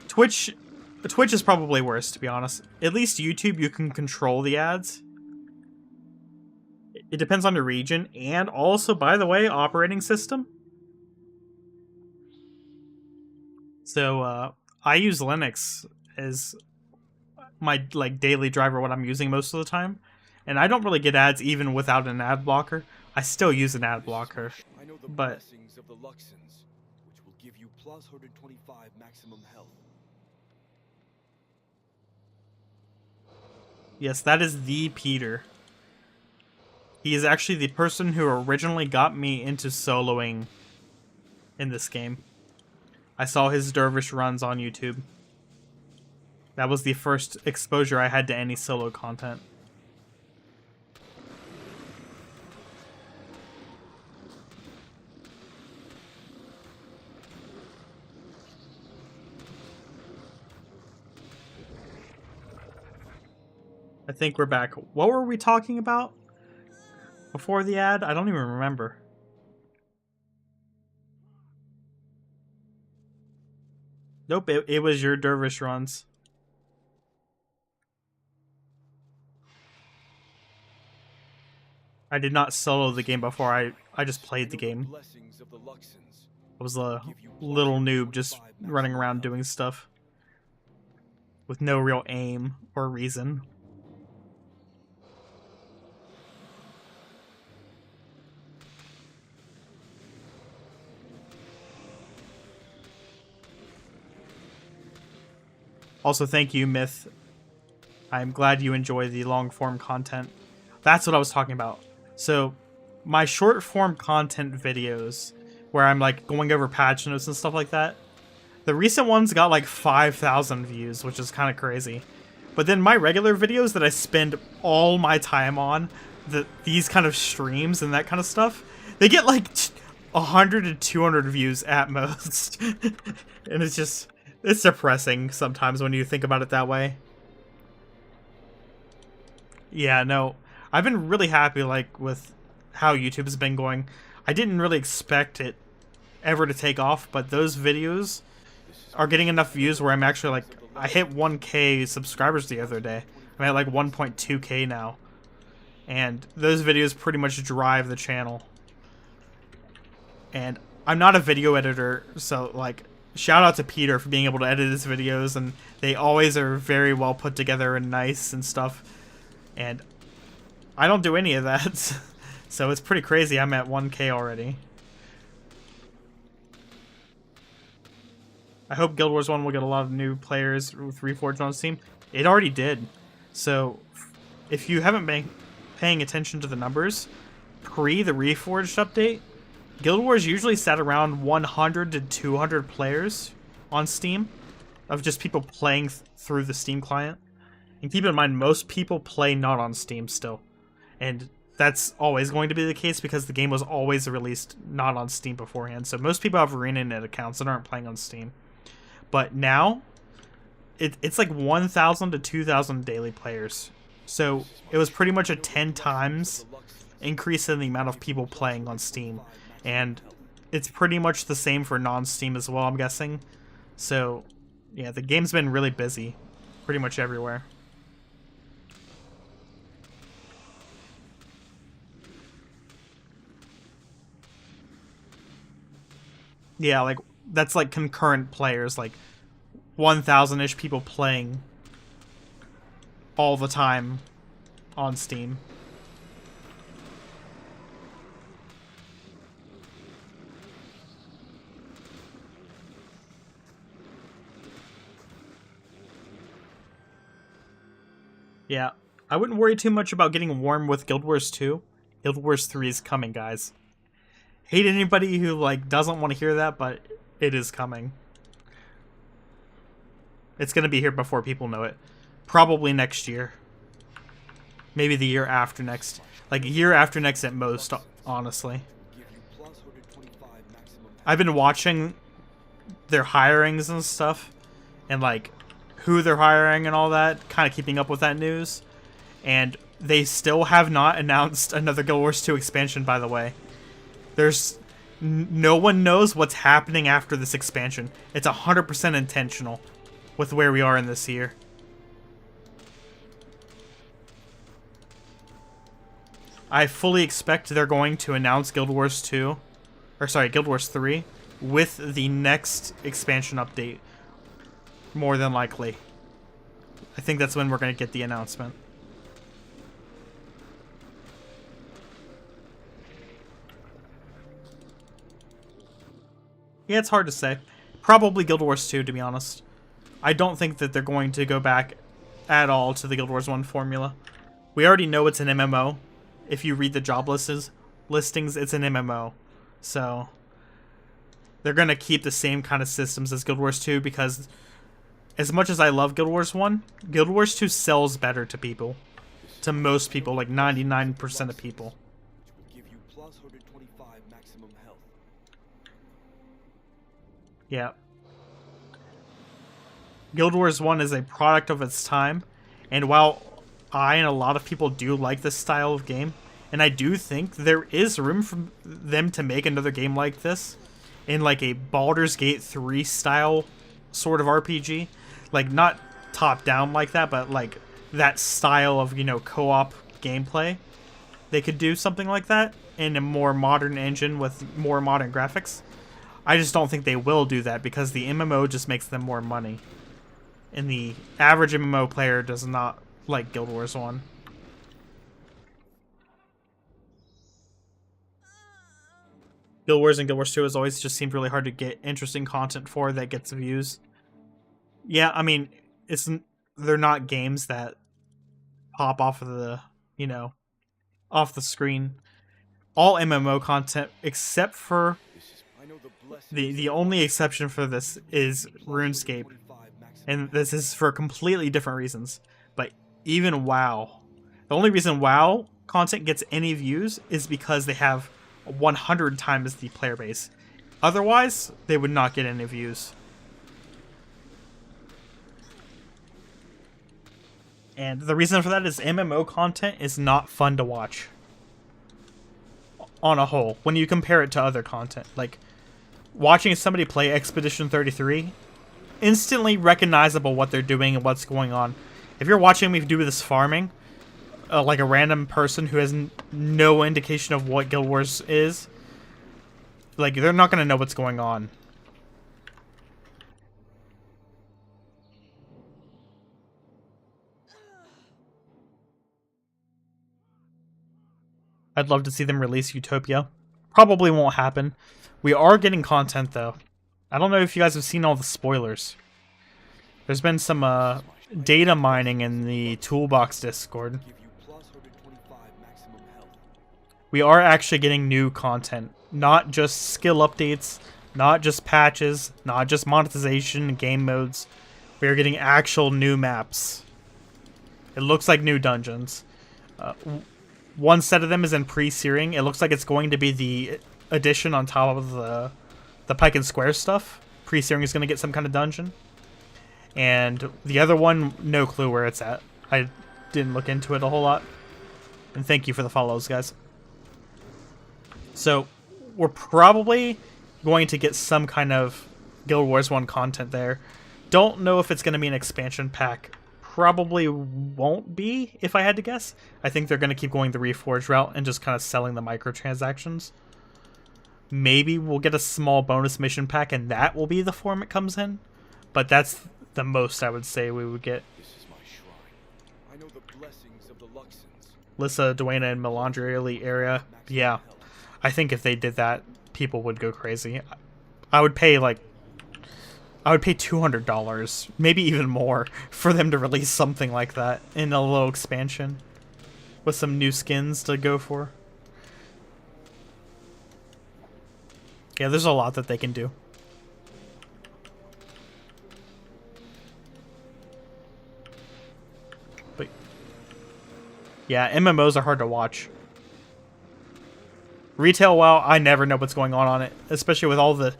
Twitch is probably worse, to be honest. At least YouTube, you can control the ads. It depends on the region, and also, by the way, operating system. So, I use Linux as my daily driver, what I'm using most of the time. And I don't really get ads even without an ad blocker. I still use an ad blocker. I know the But blessings of the Luxons, which will give you plus 125 maximum health. yes, that is the Peter. He is actually the person who originally got me into soloing in this game. I saw his dervish runs on YouTube. That was the first exposure I had to any solo content. I think we're back. What were we talking about before the ad? I don't even remember. Nope, it was your dervish runs. I did not solo the game before. I just played the game. I was a little noob just running around doing stuff with no real aim or reason. Also, thank you, Myth. I'm glad you enjoy the long-form content. That's what I was talking about. So, my short-form content videos, where I'm like going over patch notes and stuff like that, the recent ones got like 5,000 views, which is kind of crazy. But then my regular videos that I spend all my time on, these kind of streams and that kind of stuff, they get like 100 to 200 views at most. And it's depressing sometimes when you think about it that way. Yeah, no, I've been really happy with how YouTube has been going. I didn't really expect it ever to take off, but those videos are getting enough views where I'm actually I hit 1K subscribers the other day. I'm at like 1.2K now. And those videos pretty much drive the channel. And I'm not a video editor, so shout out to Peter for being able to edit his videos, and they always are very well put together and nice and stuff. And I don't do any of that, so it's pretty crazy. I'm at 1K already. I hope Guild Wars 1 will get a lot of new players with Reforged on Steam. It already did. So if you haven't been paying attention to the numbers, pre the Reforged update, Guild Wars usually sat around 100 to 200 players on Steam, of just people playing through the Steam client. And keep in mind, most people play not on Steam still. And that's always going to be the case because the game was always released not on Steam beforehand. So most people have ArenaNet accounts and aren't playing on Steam. But now, it's like 1,000 to 2,000 daily players. So it was pretty much a 10 times increase in the amount of people playing on Steam. And it's pretty much the same for non-Steam as well, I'm guessing. So, yeah, the game's been really busy. Pretty much everywhere. Yeah, that's concurrent players, 1,000-ish people playing all the time on Steam. Yeah, I wouldn't worry too much about getting warm with Guild Wars 2. Guild Wars 3 is coming, guys. Hate anybody who, doesn't want to hear that, but it is coming. It's gonna be here before people know it. Probably next year. Maybe the year after next. A year after next at most, honestly. I've been watching their hirings and stuff, and like who they're hiring and all that, kind of keeping up with that news. And they still have not announced another Guild Wars 2 expansion, by the way. There's no one knows what's happening after this expansion. It's 100% intentional with where we are in this year. I fully expect they're going to announce Guild Wars 2, or sorry, Guild Wars 3 with the next expansion update, more than likely. I think that's when we're going to get the announcement. Yeah, it's hard to say. Probably Guild Wars 2, to be honest. I don't think that they're going to go back at all to the Guild Wars 1 formula. We already know it's an MMO. If you read the job listings, it's an MMO. So they're going to keep the same kind of systems as Guild Wars 2 because as much as I love Guild Wars 1, Guild Wars 2 sells better to people. To most people, like 99% of people. Give you plus 125 maximum health. Yeah. Guild Wars 1 is a product of its time, and while I and a lot of people do like this style of game, and I do think there is room for them to make another game like this in like a Baldur's Gate 3 style sort of RPG. Like not top down like that, but like that style of, you know, co-op gameplay. They could do something like that in a more modern engine with more modern graphics. I just don't think they will do that because the MMO just makes them more money. And the average MMO player does not like Guild Wars 1. Guild Wars and Guild Wars 2 has always just seemed really hard to get interesting content for that gets views. Yeah, I mean, they're not games that pop off of the, you know, off the screen. All MMO content, except for the only exception for this is RuneScape. And this is for completely different reasons. But even WoW, the only reason WoW content gets any views is because they have 100 times the player base. Otherwise, they would not get any views. And the reason for that is MMO content is not fun to watch. On a whole, when you compare it to other content. Like, watching somebody play Expedition 33, instantly recognizable what they're doing and what's going on. If you're watching me do this farming, like a random person who has no indication of what Guild Wars is, like, they're not going to know what's going on. I'd love to see them release Utopia. Probably won't happen. We are getting content, though. I don't know if you guys have seen all the spoilers. There's been some data mining in the Toolbox Discord. We are actually getting new content. Not just skill updates, not just patches, not just monetization and game modes. We are getting actual new maps. It looks like new dungeons. One set of them is in pre-searing. It looks like it's going to be the addition on top of the Pike and Square stuff. Pre-searing is going to get some kind of dungeon. And the other one, no clue where it's at. I didn't look into it a whole lot. And thank you for the follows, guys. So, we're probably going to get some kind of Guild Wars 1 content there. Don't know if it's going to be an expansion pack. Probably won't be, if I had to guess. I think they're going to keep going the Reforged route and just kind of selling the microtransactions. Maybe we'll get a small bonus mission pack and that will be the form it comes in. But that's the most I would say we would get. This is my shrine. I know the blessings of the Luxons. Lissa, Duena, and Melandria Elite area. Yeah. I think if they did that, people would go crazy. I would pay $200, maybe even more, for them to release something like that in a little expansion with some new skins to go for. Yeah, there's a lot that they can do. But yeah, MMOs are hard to watch. Retail WoW, I never know what's going on it, especially with all the...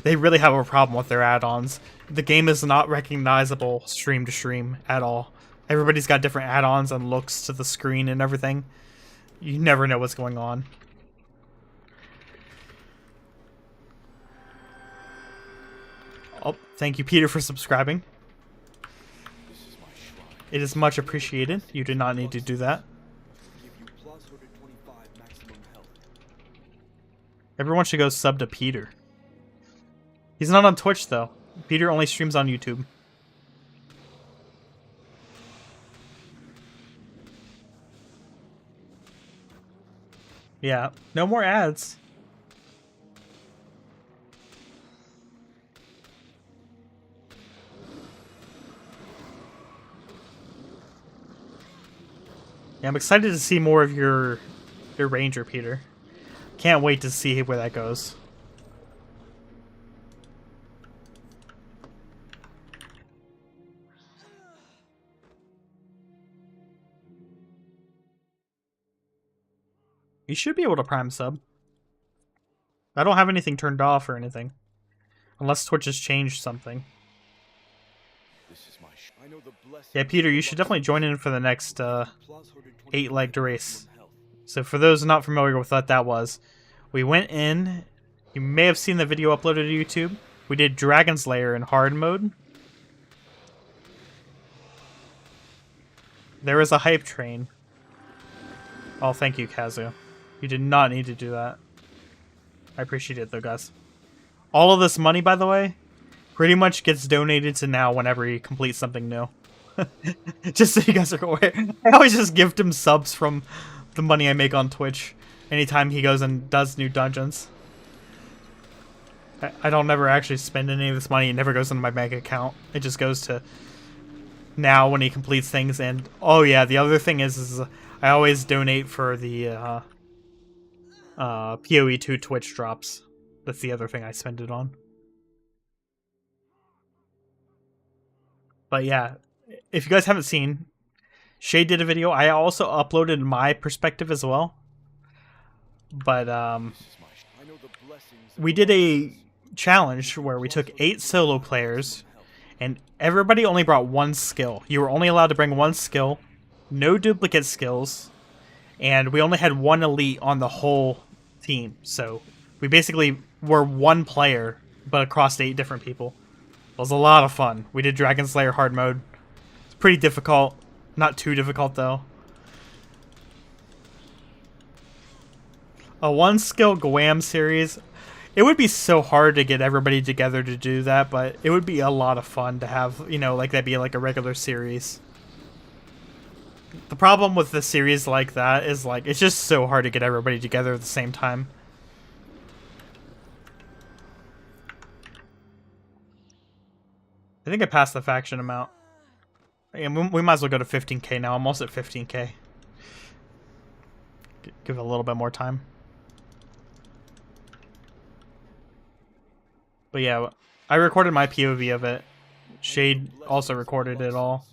They really have a problem with their add-ons. The game is not recognizable stream to stream at all. Everybody's got different add-ons and looks to the screen and everything. You never know what's going on. Oh, thank you, Peter, for subscribing. It is much appreciated. You did not need to do that. Everyone should go sub to Peter. He's not on Twitch, though. Peter only streams on YouTube. Yeah, no more ads. Yeah, I'm excited to see more of your Ranger, Peter. Can't wait to see where that goes. You should be able to prime sub. I don't have anything turned off or anything. Unless Twitch has changed something. Yeah, Peter, you should definitely join in for the next 8-legged race. So for those not familiar with what that was, we went in, you may have seen the video uploaded to YouTube. We did Dragon's Lair in hard mode. There was a hype train. Oh, thank you, Kazu. You did not need to do that. I appreciate it, though, guys. All of this money, by the way, pretty much gets donated to Now whenever he completes something new. Just so you guys are aware. I always just gift him subs from the money I make on Twitch anytime he goes and does new dungeons. I don't never actually spend any of this money. It never goes into my bank account. It just goes to Now when he completes things. And oh yeah, the other thing is I always donate for the PoE 2 Twitch drops. That's the other thing I spend it on. But yeah, if you guys haven't seen, Shay did a video. I also uploaded my perspective as well. But we did a challenge where we took 8 solo players and everybody only brought one skill. You were only allowed to bring one skill, no duplicate skills, and we only had one elite on the whole team. So we basically were one player, but across 8 different people. It was a lot of fun. We did Dragon Slayer hard mode. It's pretty difficult. Not too difficult, though. A 1-skill GWAM series. It would be so hard to get everybody together to do that, but it would be a lot of fun to have, you know, like that be like a regular series. The problem with the series like that is, like, it's just so hard to get everybody together at the same time. I think I passed the faction amount. Yeah, we might as well go to 15k now. I'm almost at 15k. Give it a little bit more time. But yeah, I recorded my POV of it. Shade also recorded it all.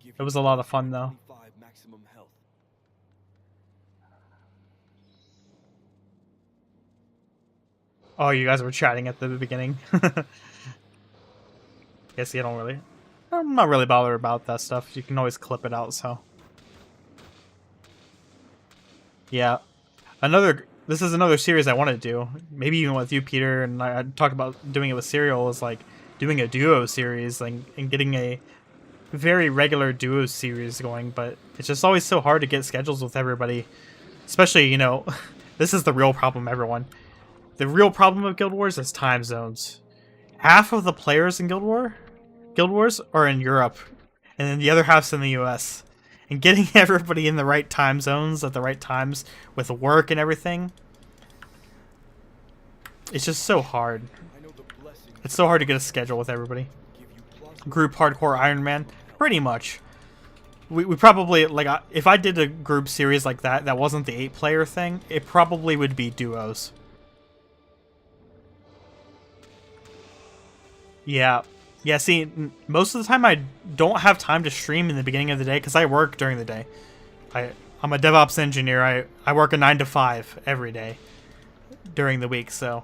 It was a lot of fun, though. Oh, you guys were chatting at the beginning. Guess you don't really... I'm not really bothered about that stuff. You can always clip it out, so... Yeah. This is another series I want to do. Maybe even with you, Peter, and I talked about doing it with Serial, is like doing a duo series and getting a very regular duo series going, but it's just always so hard to get schedules with everybody. Especially, you know, this is the real problem, everyone. The real problem of Guild Wars is time zones. Half of the players in Guild Wars are in Europe, and then the other half's in the US. And getting everybody in the right time zones at the right times with work and everything, it's just so hard. It's so hard to get a schedule with everybody. Group hardcore Iron Man, pretty much. We probably, like, if I did a group series like that wasn't the 8-player thing, it probably would be duos. Yeah. Yeah, see, most of the time I don't have time to stream in the beginning of the day because I work during the day. I'm a DevOps engineer. I work a 9 to 5 every day during the week. So,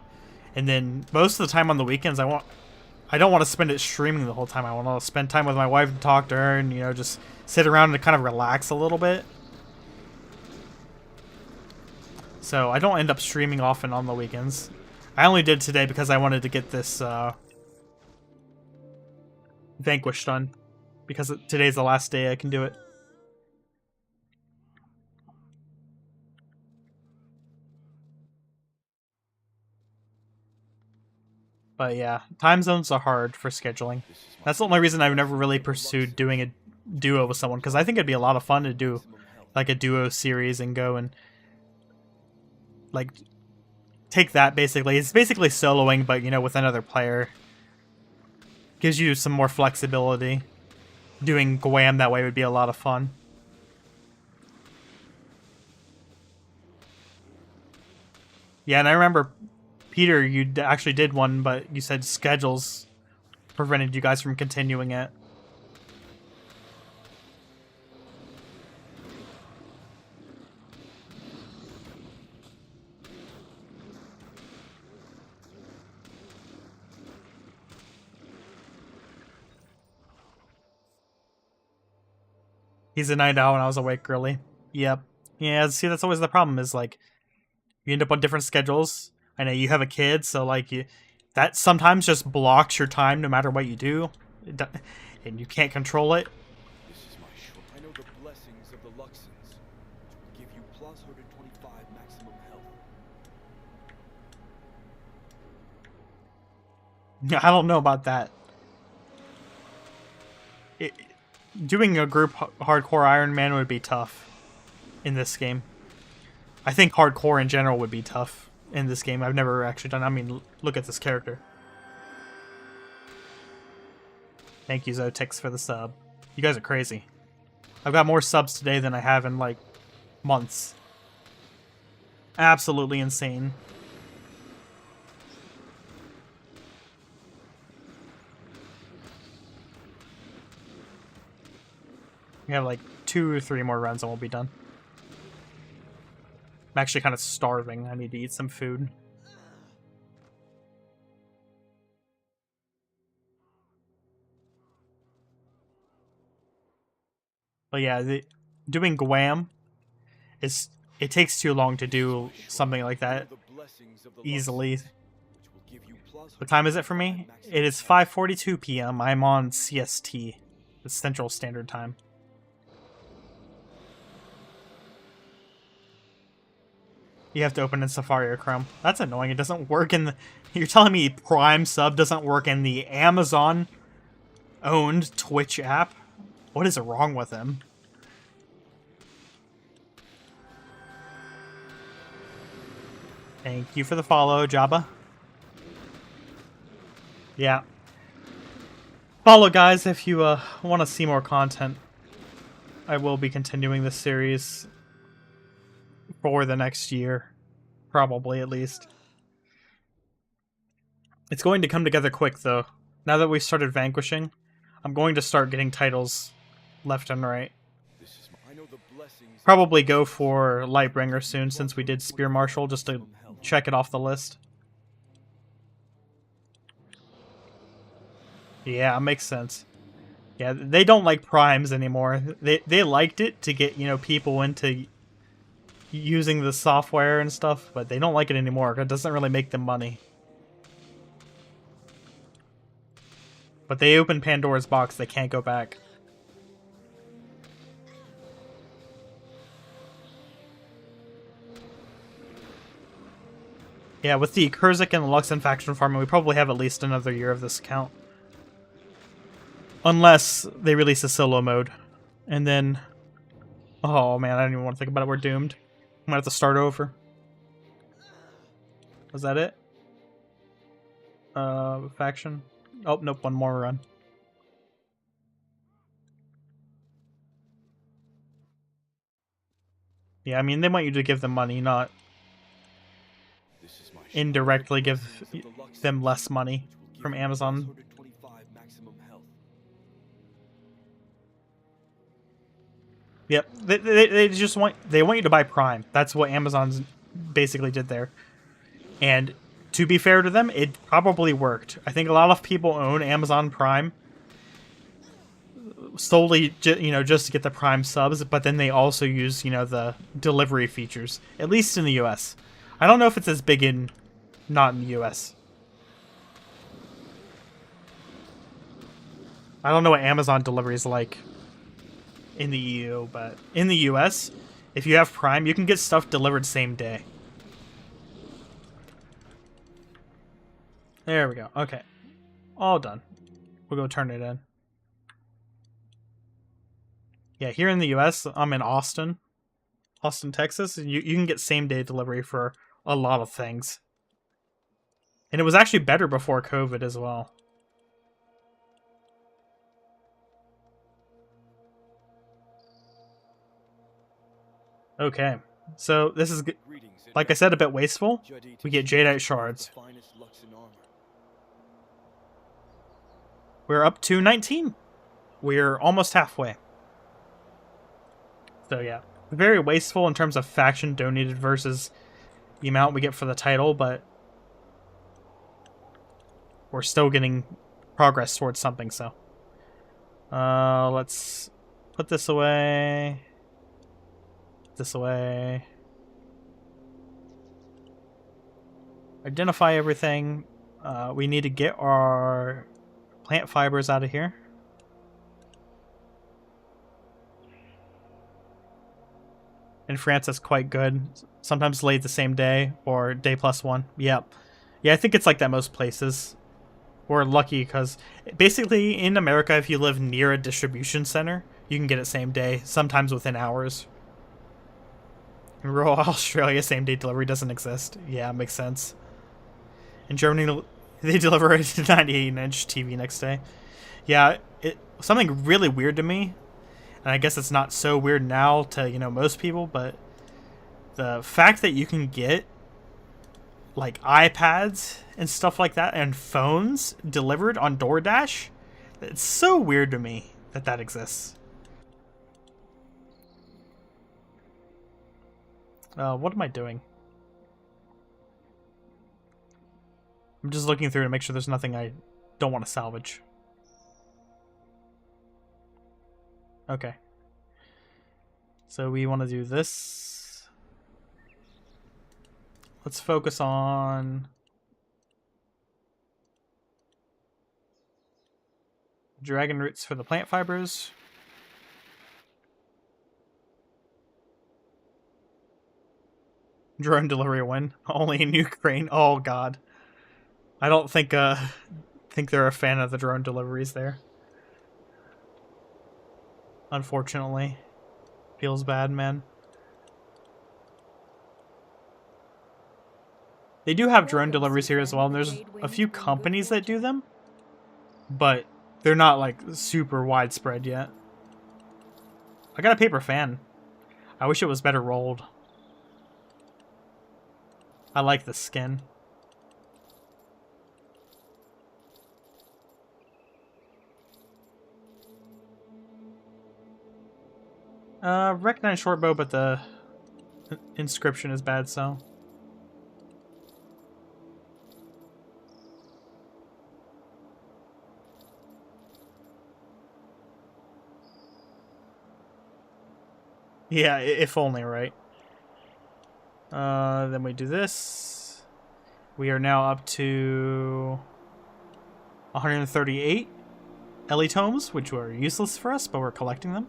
and then most of the time on the weekends, I don't want to spend it streaming the whole time. I want to spend time with my wife and talk to her, and just sit around and kind of relax a little bit. So I don't end up streaming often on the weekends. I only did today because I wanted to get this Vanquish done, because today's the last day I can do it. But yeah, time zones are hard for scheduling. That's the only reason I've never really pursued doing a duo with someone, because I think it'd be a lot of fun to do like a duo series and go and like take that basically. It's basically soloing, but with another player. Gives you some more flexibility. Doing GWAM that way would be a lot of fun. Yeah, and I remember, Peter, you actually did one, but you said schedules prevented you guys from continuing it. He's a night owl and I was awake early. Yep. Yeah, see, that's always the problem, is like, you end up on different schedules. I know you have a kid, so like that sometimes just blocks your time no matter what you do. And you can't control it. This is my short. I know the blessings of the Luxons, which will give you plus 125 maximum health. I don't know about that. Doing a group hardcore Iron Man would be tough in this game. I think hardcore in general would be tough in this game. I've never actually done. I mean, look at this character. Thank you, Zotix, for the sub. You guys are crazy. I've got more subs today than I have in like months. Absolutely insane. We have like 2 or 3 more runs and we'll be done. I'm actually kind of starving. I need to eat some food. But yeah, doing GWAM it takes too long to do something like that easily. What time is it for me? It is 5:42 p.m. I'm on CST, the Central Standard Time. You have to open in Safari or Chrome. That's annoying. It doesn't work in the... You're telling me Prime sub doesn't work in the Amazon-owned Twitch app? What is wrong with him? Thank you for the follow, Jabba. Yeah. Follow, guys, if you want to see more content. I will be continuing this series for the next year. Probably, at least. It's going to come together quick, though. Now that we've started vanquishing, I'm going to start getting titles left and right. Probably go for Lightbringer soon, since we did Spear Marshal, just to check it off the list. Yeah, it makes sense. Yeah, they don't like primes anymore. They liked it to get, people into using the software and stuff, but they don't like it anymore. It doesn't really make them money. But they opened Pandora's box. They can't go back. Yeah, with the Kurzik and the Luxon faction farming, we probably have at least another year of this account. Unless they release a solo mode. And then... Oh man, I don't even want to think about it. We're doomed. I'm gonna have to start over. Was that it? Faction? Oh, nope, one more run. Yeah, I mean, they want you to give them money, not indirectly give them less money from Amazon. Yep, they just want you to buy Prime. That's what Amazon's basically did there. And to be fair to them, it probably worked. I think a lot of people own Amazon Prime solely, just to get the Prime subs, but then they also use, the delivery features, at least in the US. I don't know if it's as big in not in the US. I don't know what Amazon delivery is like in the EU, but in the US, if you have Prime, you can get stuff delivered same day. There we go. Okay. All done. We'll go turn it in. Yeah, here in the US, I'm in Austin, Texas, and you can get same day delivery for a lot of things. And it was actually better before COVID as well. Okay, so this is, like I said, a bit wasteful. We get jadeite shards. We're up to 19. We're almost halfway. So yeah, very wasteful in terms of faction donated versus the amount we get for the title, but we're still getting progress towards something, so. Let's put this away. This away. Identify everything. We need to get our plant fibers out of here. In France, that's quite good. Sometimes laid the same day or day +1. Yep. Yeah, I think it's like that most places. We're lucky because basically in America, if you live near a distribution center, you can get it same day, sometimes within hours. In rural Australia, same day delivery doesn't exist. Yeah, makes sense. In Germany, they deliver a 98-inch TV next day. Yeah, something really weird to me, and I guess it's not so weird now to, most people, but the fact that you can get like iPads and stuff like that and phones delivered on DoorDash, it's so weird to me that exists. What am I doing? I'm just looking through to make sure there's nothing I don't want to salvage. Okay. So we want to do this. Let's focus on dragon roots for the plant fibers. Drone delivery win. Only in Ukraine. Oh god. I don't think they're a fan of the drone deliveries there. Unfortunately. Feels bad, man. They do have drone deliveries here as well, and there's a few companies that do them, but they're not like super widespread yet. I got a paper fan. I wish it was better rolled. I like the skin. Recognize shortbow, but the inscription is bad, so. Yeah, if only, right? Then we do this. We are now up to 138 Ellie tomes, which were useless for us, but we're collecting them.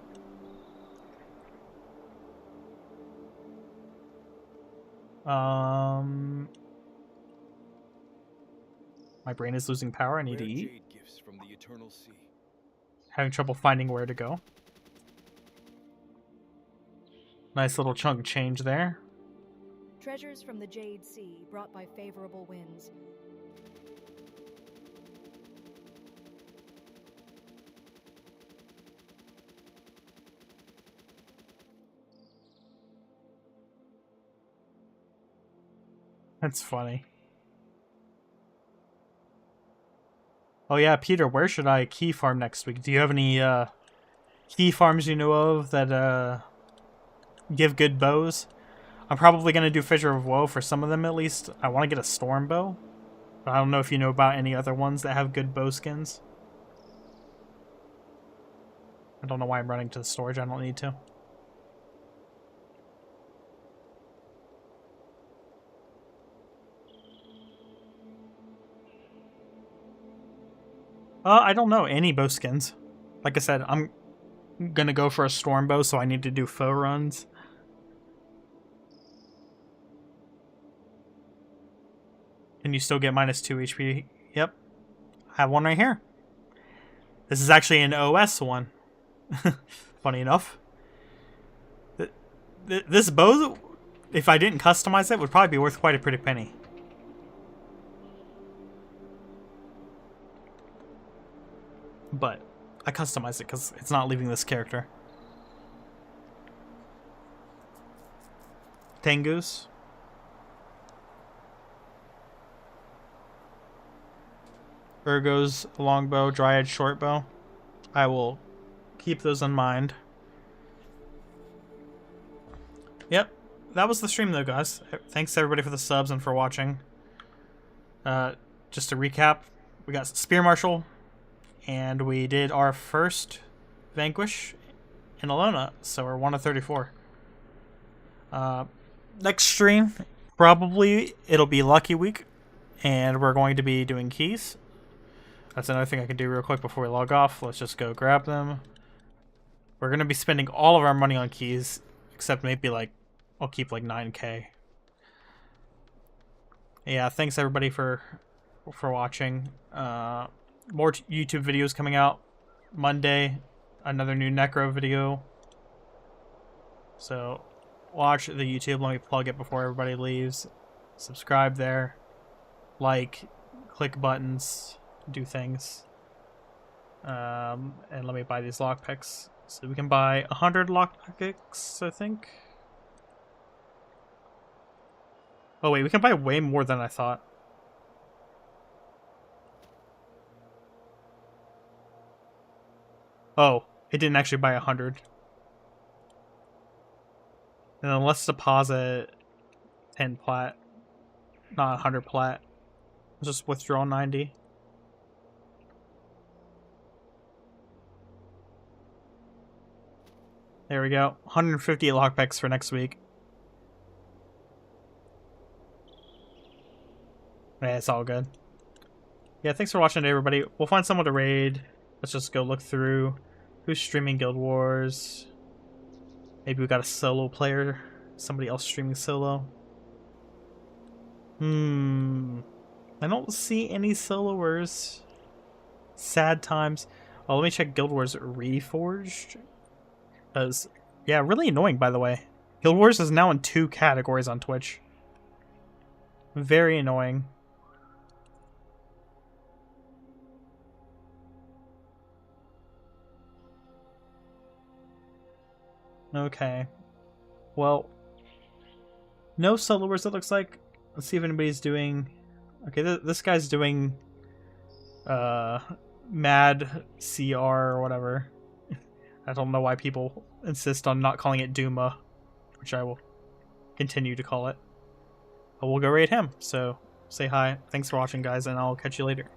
My brain is losing power. I need to eat. From the eternal sea. Having trouble finding where to go. Nice little chunk of change there. Treasures from the Jade Sea brought by favorable winds. That's funny. Oh yeah, Peter, where should I key farm next week? Do you have any key farms you know of that give good bows. I'm probably going to do Fissure of Woe for some of them at least. I want to get a Storm Bow. But I don't know if you know about any other ones that have good bow skins. I don't know why I'm running to the storage. I don't need to. I don't know any bow skins. Like I said, I'm gonna go for a Storm Bow, so I need to do foe runs. And you still get -2 HP. Yep. I have one right here. This is actually an OS one. Funny enough. This bow, if I didn't customize it, would probably be worth quite a pretty penny. But I customized it because it's not leaving this character. Tengus. Urgo's longbow, Dryad shortbow. I will keep those in mind. Yep, that was the stream though, guys. Thanks everybody for the subs and for watching. Just to recap, we got Spear Marshal, and we did our first Vanquish in Alona, so we're 1 of 34. Next stream, probably it'll be Lucky Week, and we're going to be doing keys. That's another thing I can do real quick before we log off. Let's just go grab them. We're going to be spending all of our money on keys, except maybe like, I'll keep like 9k. Yeah, thanks everybody for watching. More YouTube videos coming out Monday. Another new Necro video. So watch the YouTube. Let me plug it before everybody leaves. Subscribe there. Like, click buttons. Do things. And let me buy these lockpicks. So we can buy 100 lockpicks, I think. Oh wait, we can buy way more than I thought. Oh, it didn't actually buy 100. And then let's deposit 10 plat. Not 100 plat. Let's just withdraw 90. There we go. 150 lockpicks for next week. Yeah, it's all good. Yeah, thanks for watching, everybody. We'll find someone to raid. Let's just go look through who's streaming Guild Wars. Maybe we got a solo player. Somebody else streaming solo. I don't see any soloers. Sad times. Oh, let me check Guild Wars Reforged. Because, yeah, really annoying, by the way. Guild Wars is now in 2 categories on Twitch. Very annoying. Okay. Well, no soloers, it looks like. Let's see if anybody's doing... Okay, this guy's doing... Mad CR or whatever. I don't know why people insist on not calling it Duma, which I will continue to call it. But we'll go raid him, so say hi. Thanks for watching, guys, and I'll catch you later.